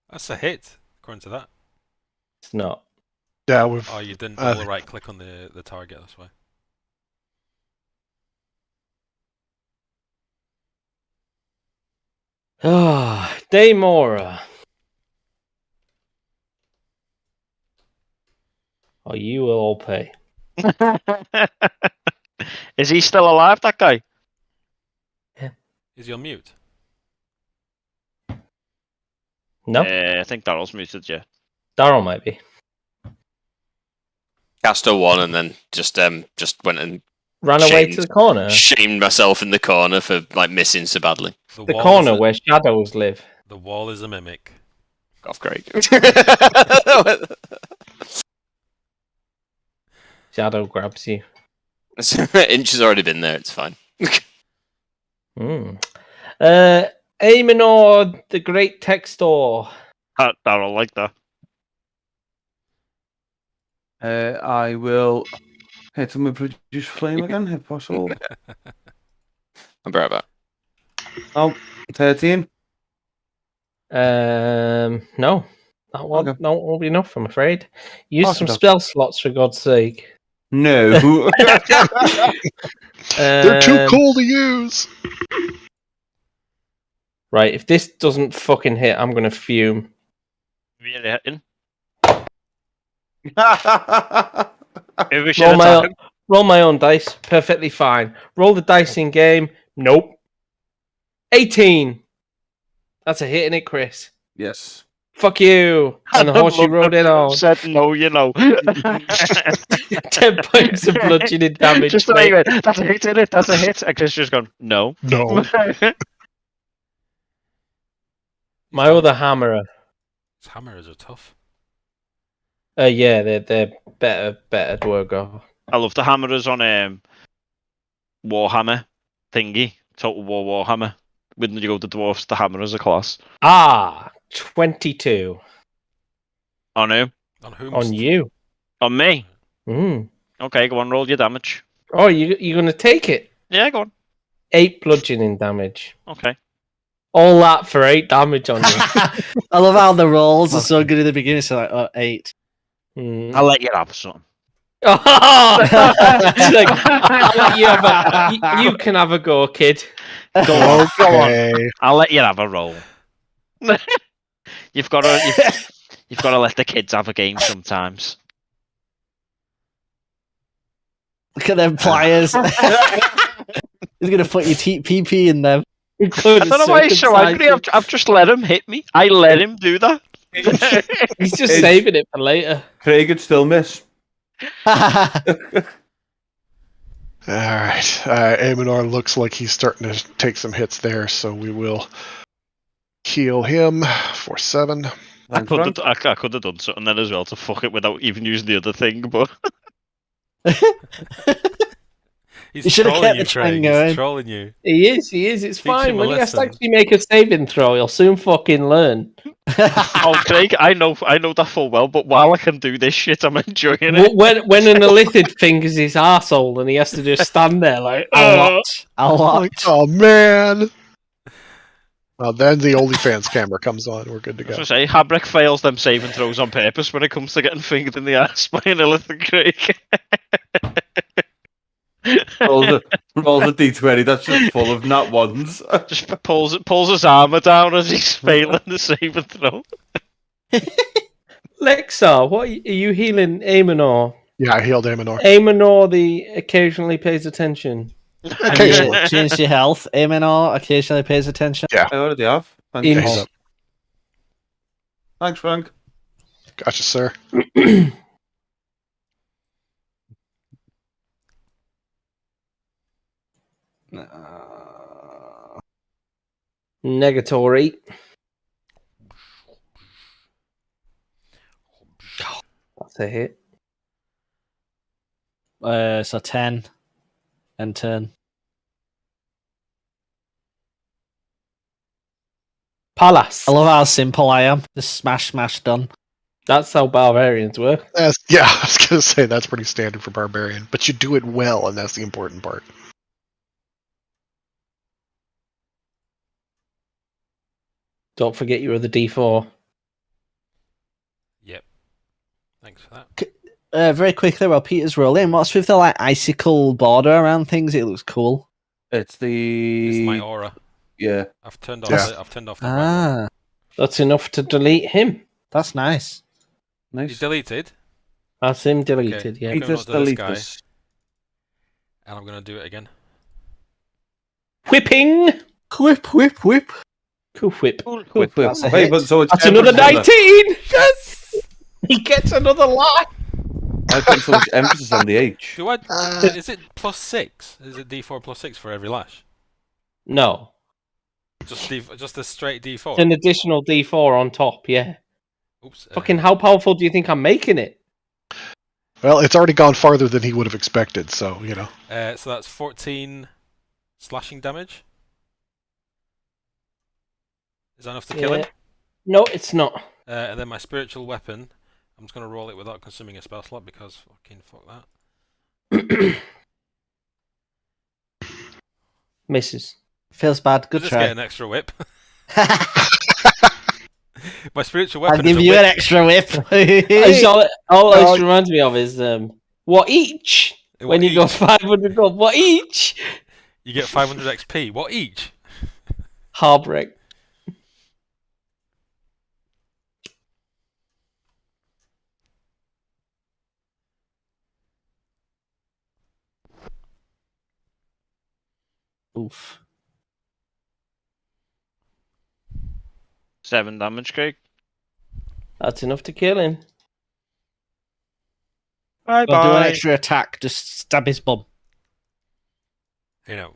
That's a hit, according to that. It's not. Yeah, we've. Oh, you didn't double right click on the target, that's why. Ah, Daymora. Oh, you will all pay. Is he still alive, that guy? Yeah. Is he on mute? No. I think Daryl's muted, yeah. Daryl might be. Casto won and then just went and Ran away to the corner. Shamed myself in the corner for like missing so badly. The corner where shadows live. The wall is a mimic. Off, Craig. Shadow grabs you. Inch has already been there. It's fine. Aemonor, the Great Textor. Daryl like that. I will hit him with Produce Flame again, if possible. I'm right back. Oh, 13. No. That won't be enough, I'm afraid. Use some no. spell slots, for God's sake. No. They're too cool to use. Right, if this doesn't fucking hit, I'm going to fume. Really hitting? Roll my own dice. Perfectly fine. Roll the dice in game. Nope. 18. That's a hit, isn't it, Chris? Yes. Fuck you. And the horse you rode in on. Said no, you know. 10 points of bludgeoning damage. Just like it. That's a hit, isn't it? That's a hit. And Chris just gone, no. No. My other hammerer. These hammerers are tough. Yeah, they're better Dwargo. I love the hammerers on Warhammer thingy. Total War Warhammer. When you go to dwarfs, the hammer is a class. 22. On who? On whom? On you. On me? Mm. Okay, go on, roll your damage. Oh, you're going to take it? Yeah, go on. 8 bludgeoning damage. Okay. All that for 8 damage on you. I love how the rolls are so good at the beginning. So like, 8. I'll let you have something. Like, I'll let you have you can have a go, kid. Go on. I'll let you have a roll. You've got to let the kids have a game sometimes. Look at them pliers. He's gonna put your PP in them. I don't know why he's so angry. I've just let him hit me. I let him do that. He's just saving it for later. Craig could still miss. All right. Amonor looks like he's starting to take some hits there, so we will heal him for 7. I could have done something then as well to fuck it without even using the other thing, but He's trolling you, Craig. He's trolling you. He is. It's fine. When he has to lesson. actually make a saving throw, he'll soon fucking learn. oh, Craig, I know that full well. But while I can do this shit, I'm enjoying it. When an illithid fingers his arsehole and he has to just stand there like a lot. Like, oh man. Well, then the OnlyFans camera comes on. We're good to go. I was going to say, Habrick fails them saving throws on purpose when it comes to getting fingered in the ass by an illithid Craig. rolls a d20 that's just full of nat ones. Just pulls his armor down as he's failing the saving throw. Lexar, what are you healing Amonor? Yeah, I healed Amonor. Amonor the occasionally pays attention. Occasionally. Change your health. Amonor occasionally pays attention. Yeah. I already have. Thanks, Frank. Gotcha, sir. Negatory. That's a hit. So 10 and turn. Palace. I love how simple I am. Just smash, done. That's how barbarians work. Yeah, I was going to say that's pretty standard for barbarian, but you do it well, and that's the important part. Don't forget you were the D4. Yep. Thanks for that. Very quickly while Peter's rolling, what's with the like icicle border around things? It looks cool. It's my aura. Yeah. I've turned off the brightness. That's enough to delete him. That's nice. He's deleted. That's him deleted, Okay. yeah. I'm going to this guy, and I'm going to do it again. Whipping! Whip. Cool whip. Wait, but so it's That's another 19! Yes! He gets another life! I think so much emphasis on the H. Is it +6? Is it D4 +6 for every lash? No. Just a straight D4? It's an additional D4 on top, yeah. Oops. Fucking how powerful do you think I'm making it? Well, it's already gone farther than he would have expected, so, you know. So that's 14 slashing damage? Is that enough to kill him? No, it's not. And then my spiritual weapon, I'm just going to roll it without consuming a spell slot because fucking fuck that. Misses. Feels bad. Good Just try. get an extra whip. My spiritual weapon. I'll give you an extra whip. All this reminds me of is what each? When you go 500 gold, what each? You get 500 XP. What each? Heartbreak. Oof. 7 damage, Craig. That's enough to kill him. I'll do an extra attack. Just stab his bum. You know.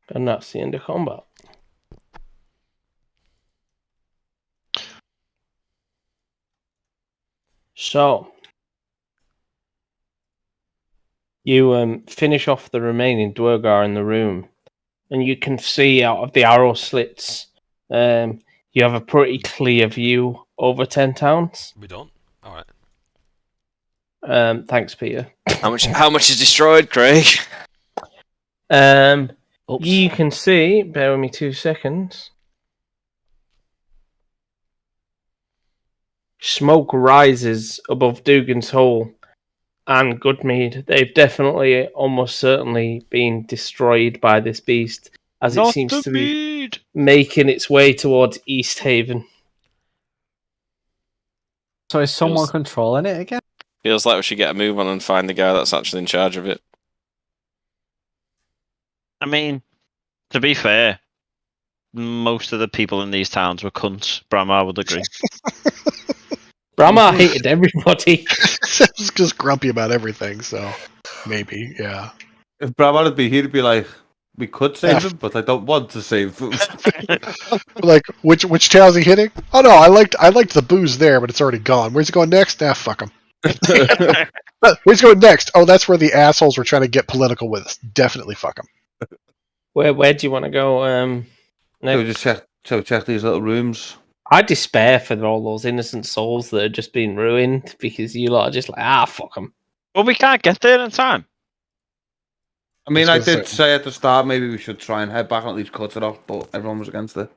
And that's the end of combat. So, you finish off the remaining Dwergar in the room, and you can see out of the arrow slits, you have a pretty clear view over 10 towns. We don't? Alright. Thanks, Peter. How much is destroyed, Craig? You can see, bear with me 2 seconds. Smoke rises above Dugan's Hole and Goodmead. They've definitely, almost certainly, been destroyed by this beast, as it seems to be making its way towards East Haven. So is someone controlling it again? Feels like we should get a move on and find the guy that's actually in charge of it. I mean, to be fair, most of the people in these towns were cunts. Bramar would agree. Bramar hated everybody. He's just grumpy about everything, so maybe, yeah. If Bramar would be here, he'd be like, we could save them, but I don't want to save them. Like, which town's he hitting? Oh no, I liked the booze there, but it's already gone. Where's he going next? Ah, fuck him. Where's he going next? Oh, that's where the assholes were trying to get political with us. Definitely fuck him. Where do you want to go? Next? So check these little rooms. I despair for all those innocent souls that are just being ruined because you lot are just like, fuck them. Well, we can't get there in time. I mean, I did say at the start maybe we should try and head back and at least cut it off, but everyone was against it.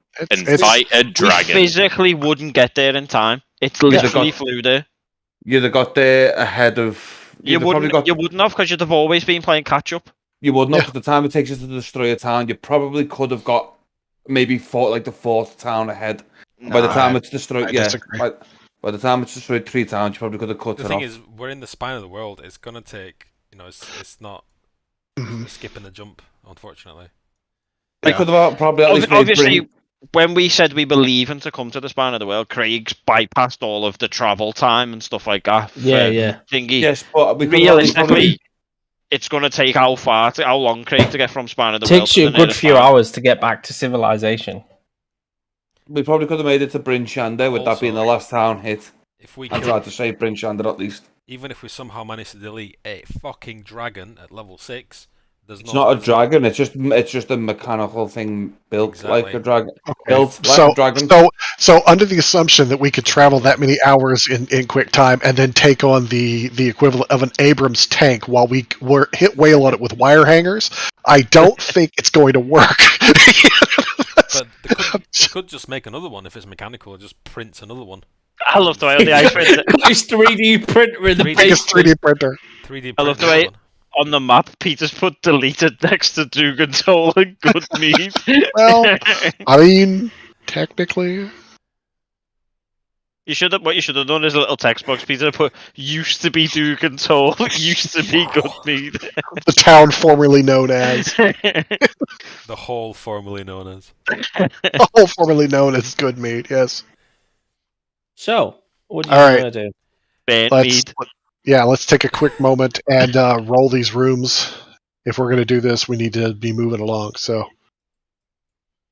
Fight a dragon. We physically wouldn't get there in time. It's literally flew there. You'd have got there ahead of... You wouldn't have, because you'd have always been playing catch-up. You wouldn't have, because the time it takes you to destroy a town, you probably could have got maybe the fourth town ahead. By the time it's destroyed, by the time it's destroyed 3 towns, you probably could have cut it off. The thing is, we're in the spine of the world. It's going to take, it's not skipping the jump, unfortunately. They could have probably at least obviously, when we said we believe in to come to the spine of the world, Craig's bypassed all of the travel time and stuff like that. Thingy. Yes, but realistically, it's going to take how long, Craig, to get from spine of the world? Takes you a good few hours to get back to civilization. We probably could have made it to Bryn Shander with that being the last town hit. If we tried to save Bryn Shander at least. Even if we somehow manage to delete a fucking dragon at level 6, it's not a dragon. It's just a mechanical thing built like a dragon. Okay. Built like a dragon. So under the assumption that we could travel that many hours in quick time and then take on the equivalent of an Abrams tank while we hit whale on it with wire hangers, I don't think it's going to work. But they could just make another one if it's mechanical. Just prints another one. I love the way on the ice printer. It's 3D printer in the biggest 3D printer. 3D I love the way on the map Peter's put deleted next to Dugan's Hole and good meat. Well, I mean, technically. What you should have done is a little text box, Peter, put used to be Dugan's Hole, used to be good meat. The town formerly known as. The hole formerly known as. The hole formerly known as good meat, yes. So, what do you want to do? Let's take a quick moment and roll these rooms. If we're going to do this, we need to be moving along. So,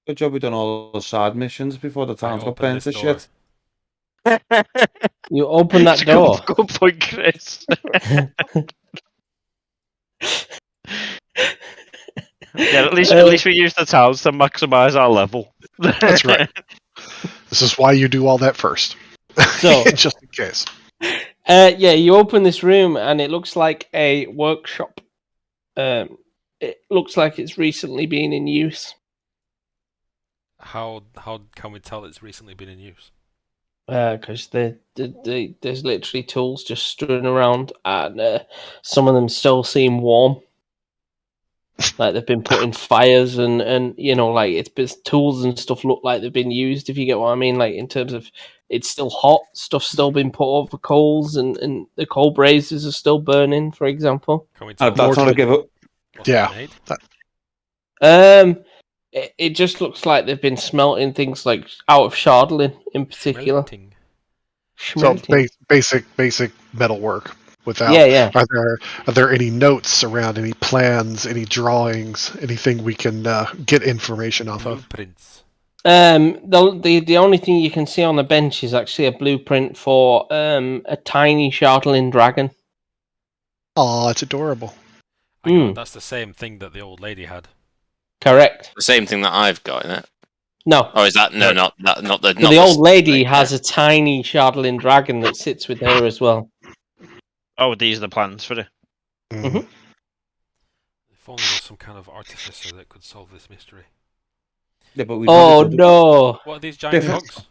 good job we done all the side missions before the town's got burnt to shit. You open that door. Good point, Chris. At least we use the towns to maximise our level. That's right. This is why you do all that first. So, just in case. You open this room and it looks like a workshop. It looks like it's recently been in use. How can we tell it's recently been in use? Because there's literally tools just strewn around, and some of them still seem warm. Like they've been put in fires, and like it's tools and stuff look like they've been used. If you get what I mean, like in terms of it's still hot, stuff's still been put over coals, and the coal braziers are still burning. For example, can we tell that's not a give up. Yeah. It just looks like they've been smelting things like out of Shardlin in particular. So basic metal work. Without, Are there any notes around, any plans, any drawings, anything we can get information off of? Blueprints. The only thing you can see on the bench is actually a blueprint for a tiny Shardlin dragon. Oh, it's adorable. That's the same thing that the old lady had. Correct. The same thing that I've got in it. No. Oh, is that not the? So the old lady has a tiny Shardlin dragon that sits with her as well. Oh, these are the plans for it. Mm-hmm. If only there was some kind of artificer that could solve this mystery. Yeah, but no! What are these giant dogs?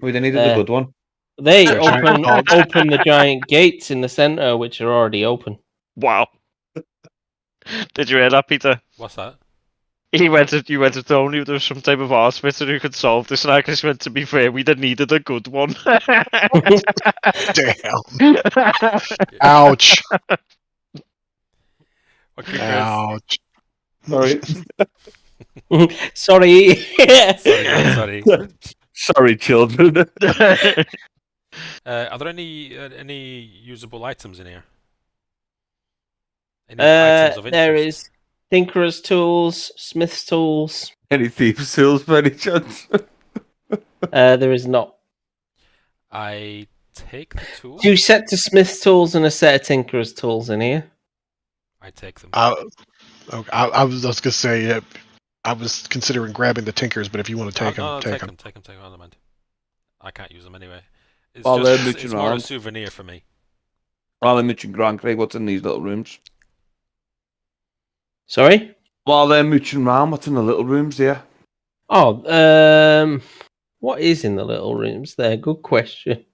We needed a good one. They open the giant gates in the center, which are already open. Wow. Did you hear that, Peter? What's that? You went to Tony. There was some type of arse fitter who could solve this, and I just went. To be fair, we'd have needed a good one. Damn. Ouch. Okay, Ouch. Sorry. Sorry. Sorry. Sorry, children. Are there any usable items in here? Any items of interest? There is Tinkerer's tools, Smith's tools. Any thieves' tools by any chance? There is not. I take the tools. 2 sets of Smith's tools and a set of Tinkerer's tools in here. I take them. Okay, I was gonna say I was considering grabbing the Tinkers, but if you want to take them, take them. Take them. I don't mind. I can't use them anyway. It's While they're just, mooching it's more a around. souvenir for me. While they're mooching around, Craig, what's in these little rooms? Sorry? While they're mooching around, what's in the little rooms there? Oh, what is in the little rooms there? Good question.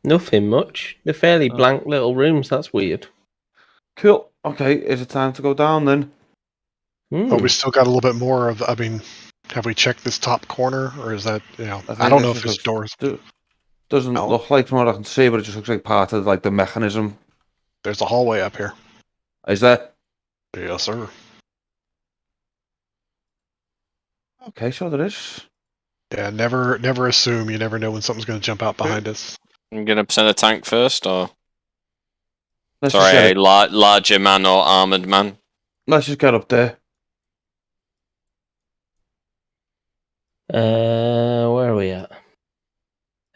Nothing much. They're fairly blank little rooms. That's weird. Cool. Okay, is it time to go down then? Oh, we still got a little bit more of. I mean, have we checked this top corner, or is that I don't know if it's doors. Doesn't look like from what I can see, but it just looks like part of like the mechanism. There's a hallway up here. Is there? Yes, sir. Okay, so there is. Yeah, never assume. You never know when something's going to jump out behind us. I'm gonna send a tank first, or Let's sorry, a larger man or armored man. Let's just get up there. Where are we at?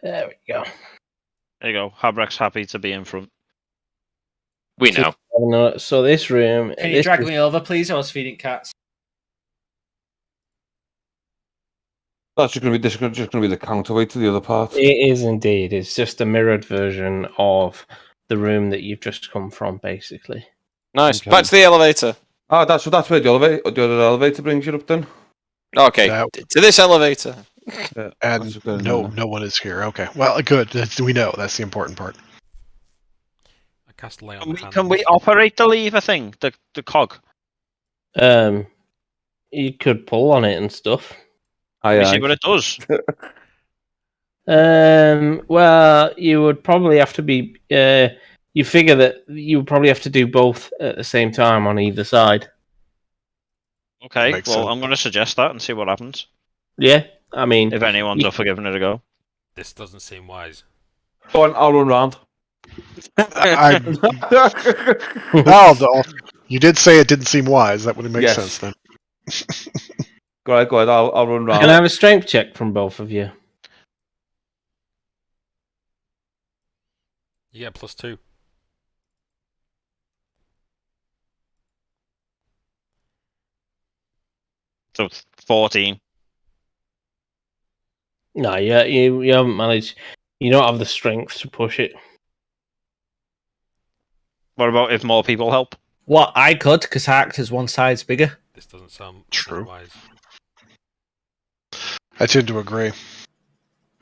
There we go. There you go. Habrak's happy to be in front. We know. So this room. Can you drag me over, please? I was feeding cats. That's just going to be the counterweight to the other part. It is indeed. It's just a mirrored version of the room that you've just come from, basically. Nice. Okay. Back to the elevator. Oh, that's where the other elevator brings you up then. Okay, to this elevator. Yeah, and no one is here. Okay, well, good. We know that's the important part. I cast lay on Can we operate the lever thing, the cog? You could pull on it and stuff. See what it does. Well, you would probably have to be. You figure that you would probably have to do both at the same time on either side. Okay, well, I'm going to suggest that and see what happens. Yeah, I mean, if anyone's up for giving it a go. This doesn't seem wise. Go on, I'll run round. You did say it didn't seem wise. That would make sense then. Go ahead. I'll run round. Can I have a strength check from both of you? You get +2. So 14. No, you haven't managed. You don't have the strength to push it. What about if more people help? What, I could, because Arcta's one side's bigger. This doesn't sound true. Wise. I tend to agree.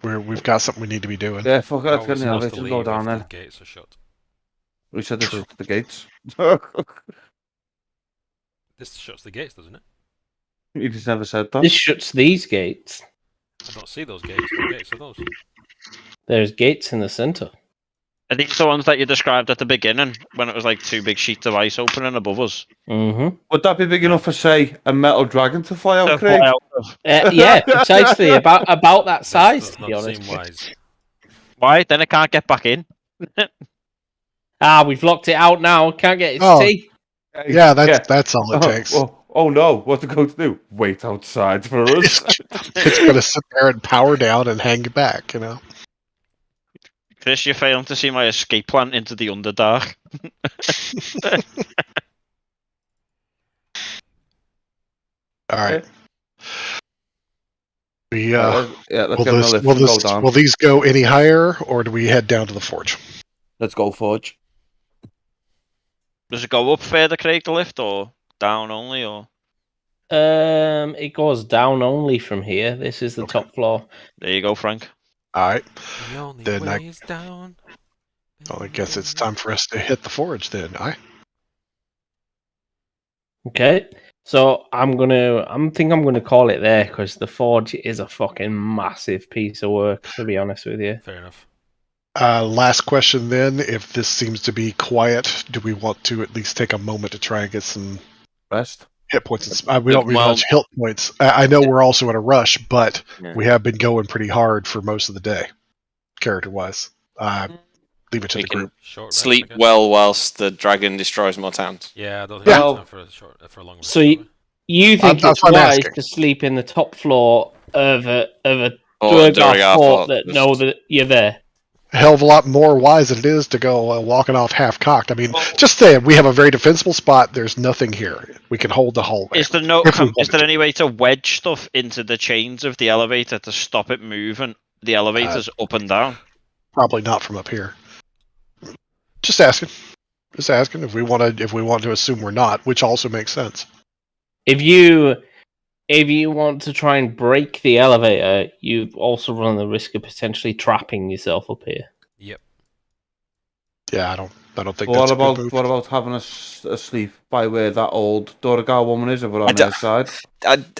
We've got something we need to be doing. Yeah, fuck it. Let's get in the elevator and go down there. The gates are shut. We said this the gates. This shuts the gates, doesn't it? You just never said that. This shuts these gates. I don't see those gates. What gates are those? There's gates in the center. Are these the ones that you described at the beginning when it was like 2 big sheets of ice opening above us? Mm-hmm. Would that be big enough for, say, a metal dragon to fly out, Craig? Yeah, precisely. about that size, to be honest. Seem wise. Why? Then it can't get back in. We've locked it out now. Can't get its teeth. Yeah, that's all it takes. Oh no, what's it going to do? Wait outside for us. It's going to sit there and power down and hang back, Chris, you're failing to see my escape plan into the Underdark. All right. Will these go any higher, or do we head down to the forge? Let's go forge. Does it go up further, Craig, the lift, or down only, or? It goes down only from here. This is the top floor. There you go, Frank. All right. The only then way is down. Well, I guess it's time for us to hit the forge then. Okay. So I'm gonna call it there because the forge is a fucking massive piece of work. To be honest with you. Fair enough. Last question then. If this seems to be quiet, do we want to at least take a moment to try and get some Rest. hit points? We don't really much hit points. I know we're also in a rush, but we have been going pretty hard for most of the day, character-wise. Leave it to the group. Sleep well whilst the dragon destroys more towns. Yeah, I don't think it's time for a long rest. So you think it's wise to sleep in the top floor of a Durgar fort that know that you're there? A hell of a lot more wise than it is to go walking off half-cocked. I mean, just saying, we have a very defensible spot. There's nothing here. We can hold the hallway. Is there any way to wedge stuff into the chains of the elevator to stop it moving the elevators up and down? Probably not from up here. Just asking. Just asking if we want to assume we're not, which also makes sense. If you want to try and break the elevator, you also run the risk of potentially trapping yourself up here. Yep. Yeah, I don't think What that's about a good move. what about having us asleep by where that old Durgar woman is, if we're on her side?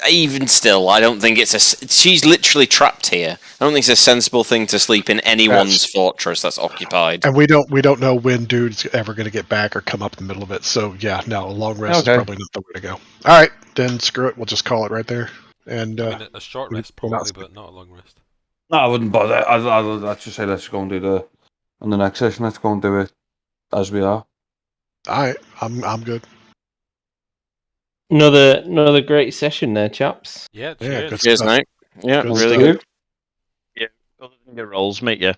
Even still, I don't think she's literally trapped here. I don't think it's a sensible thing to sleep in anyone's fortress that's occupied. And we don't know when dude's ever going to get back or come up in the middle of it. So yeah, no, a long rest is probably not the way to go. All right, then screw it. We'll just call it right there. And I mean, a short rest probably, but not a long rest. No, I wouldn't bother. I'd just say let's go and do on the next session. Let's go and do it as we are. All right, I'm good. Another great session there, chaps. Yeah, cheers, mate. Yeah, Good really stuff. good. Yeah, other than your rolls, mate. Yeah.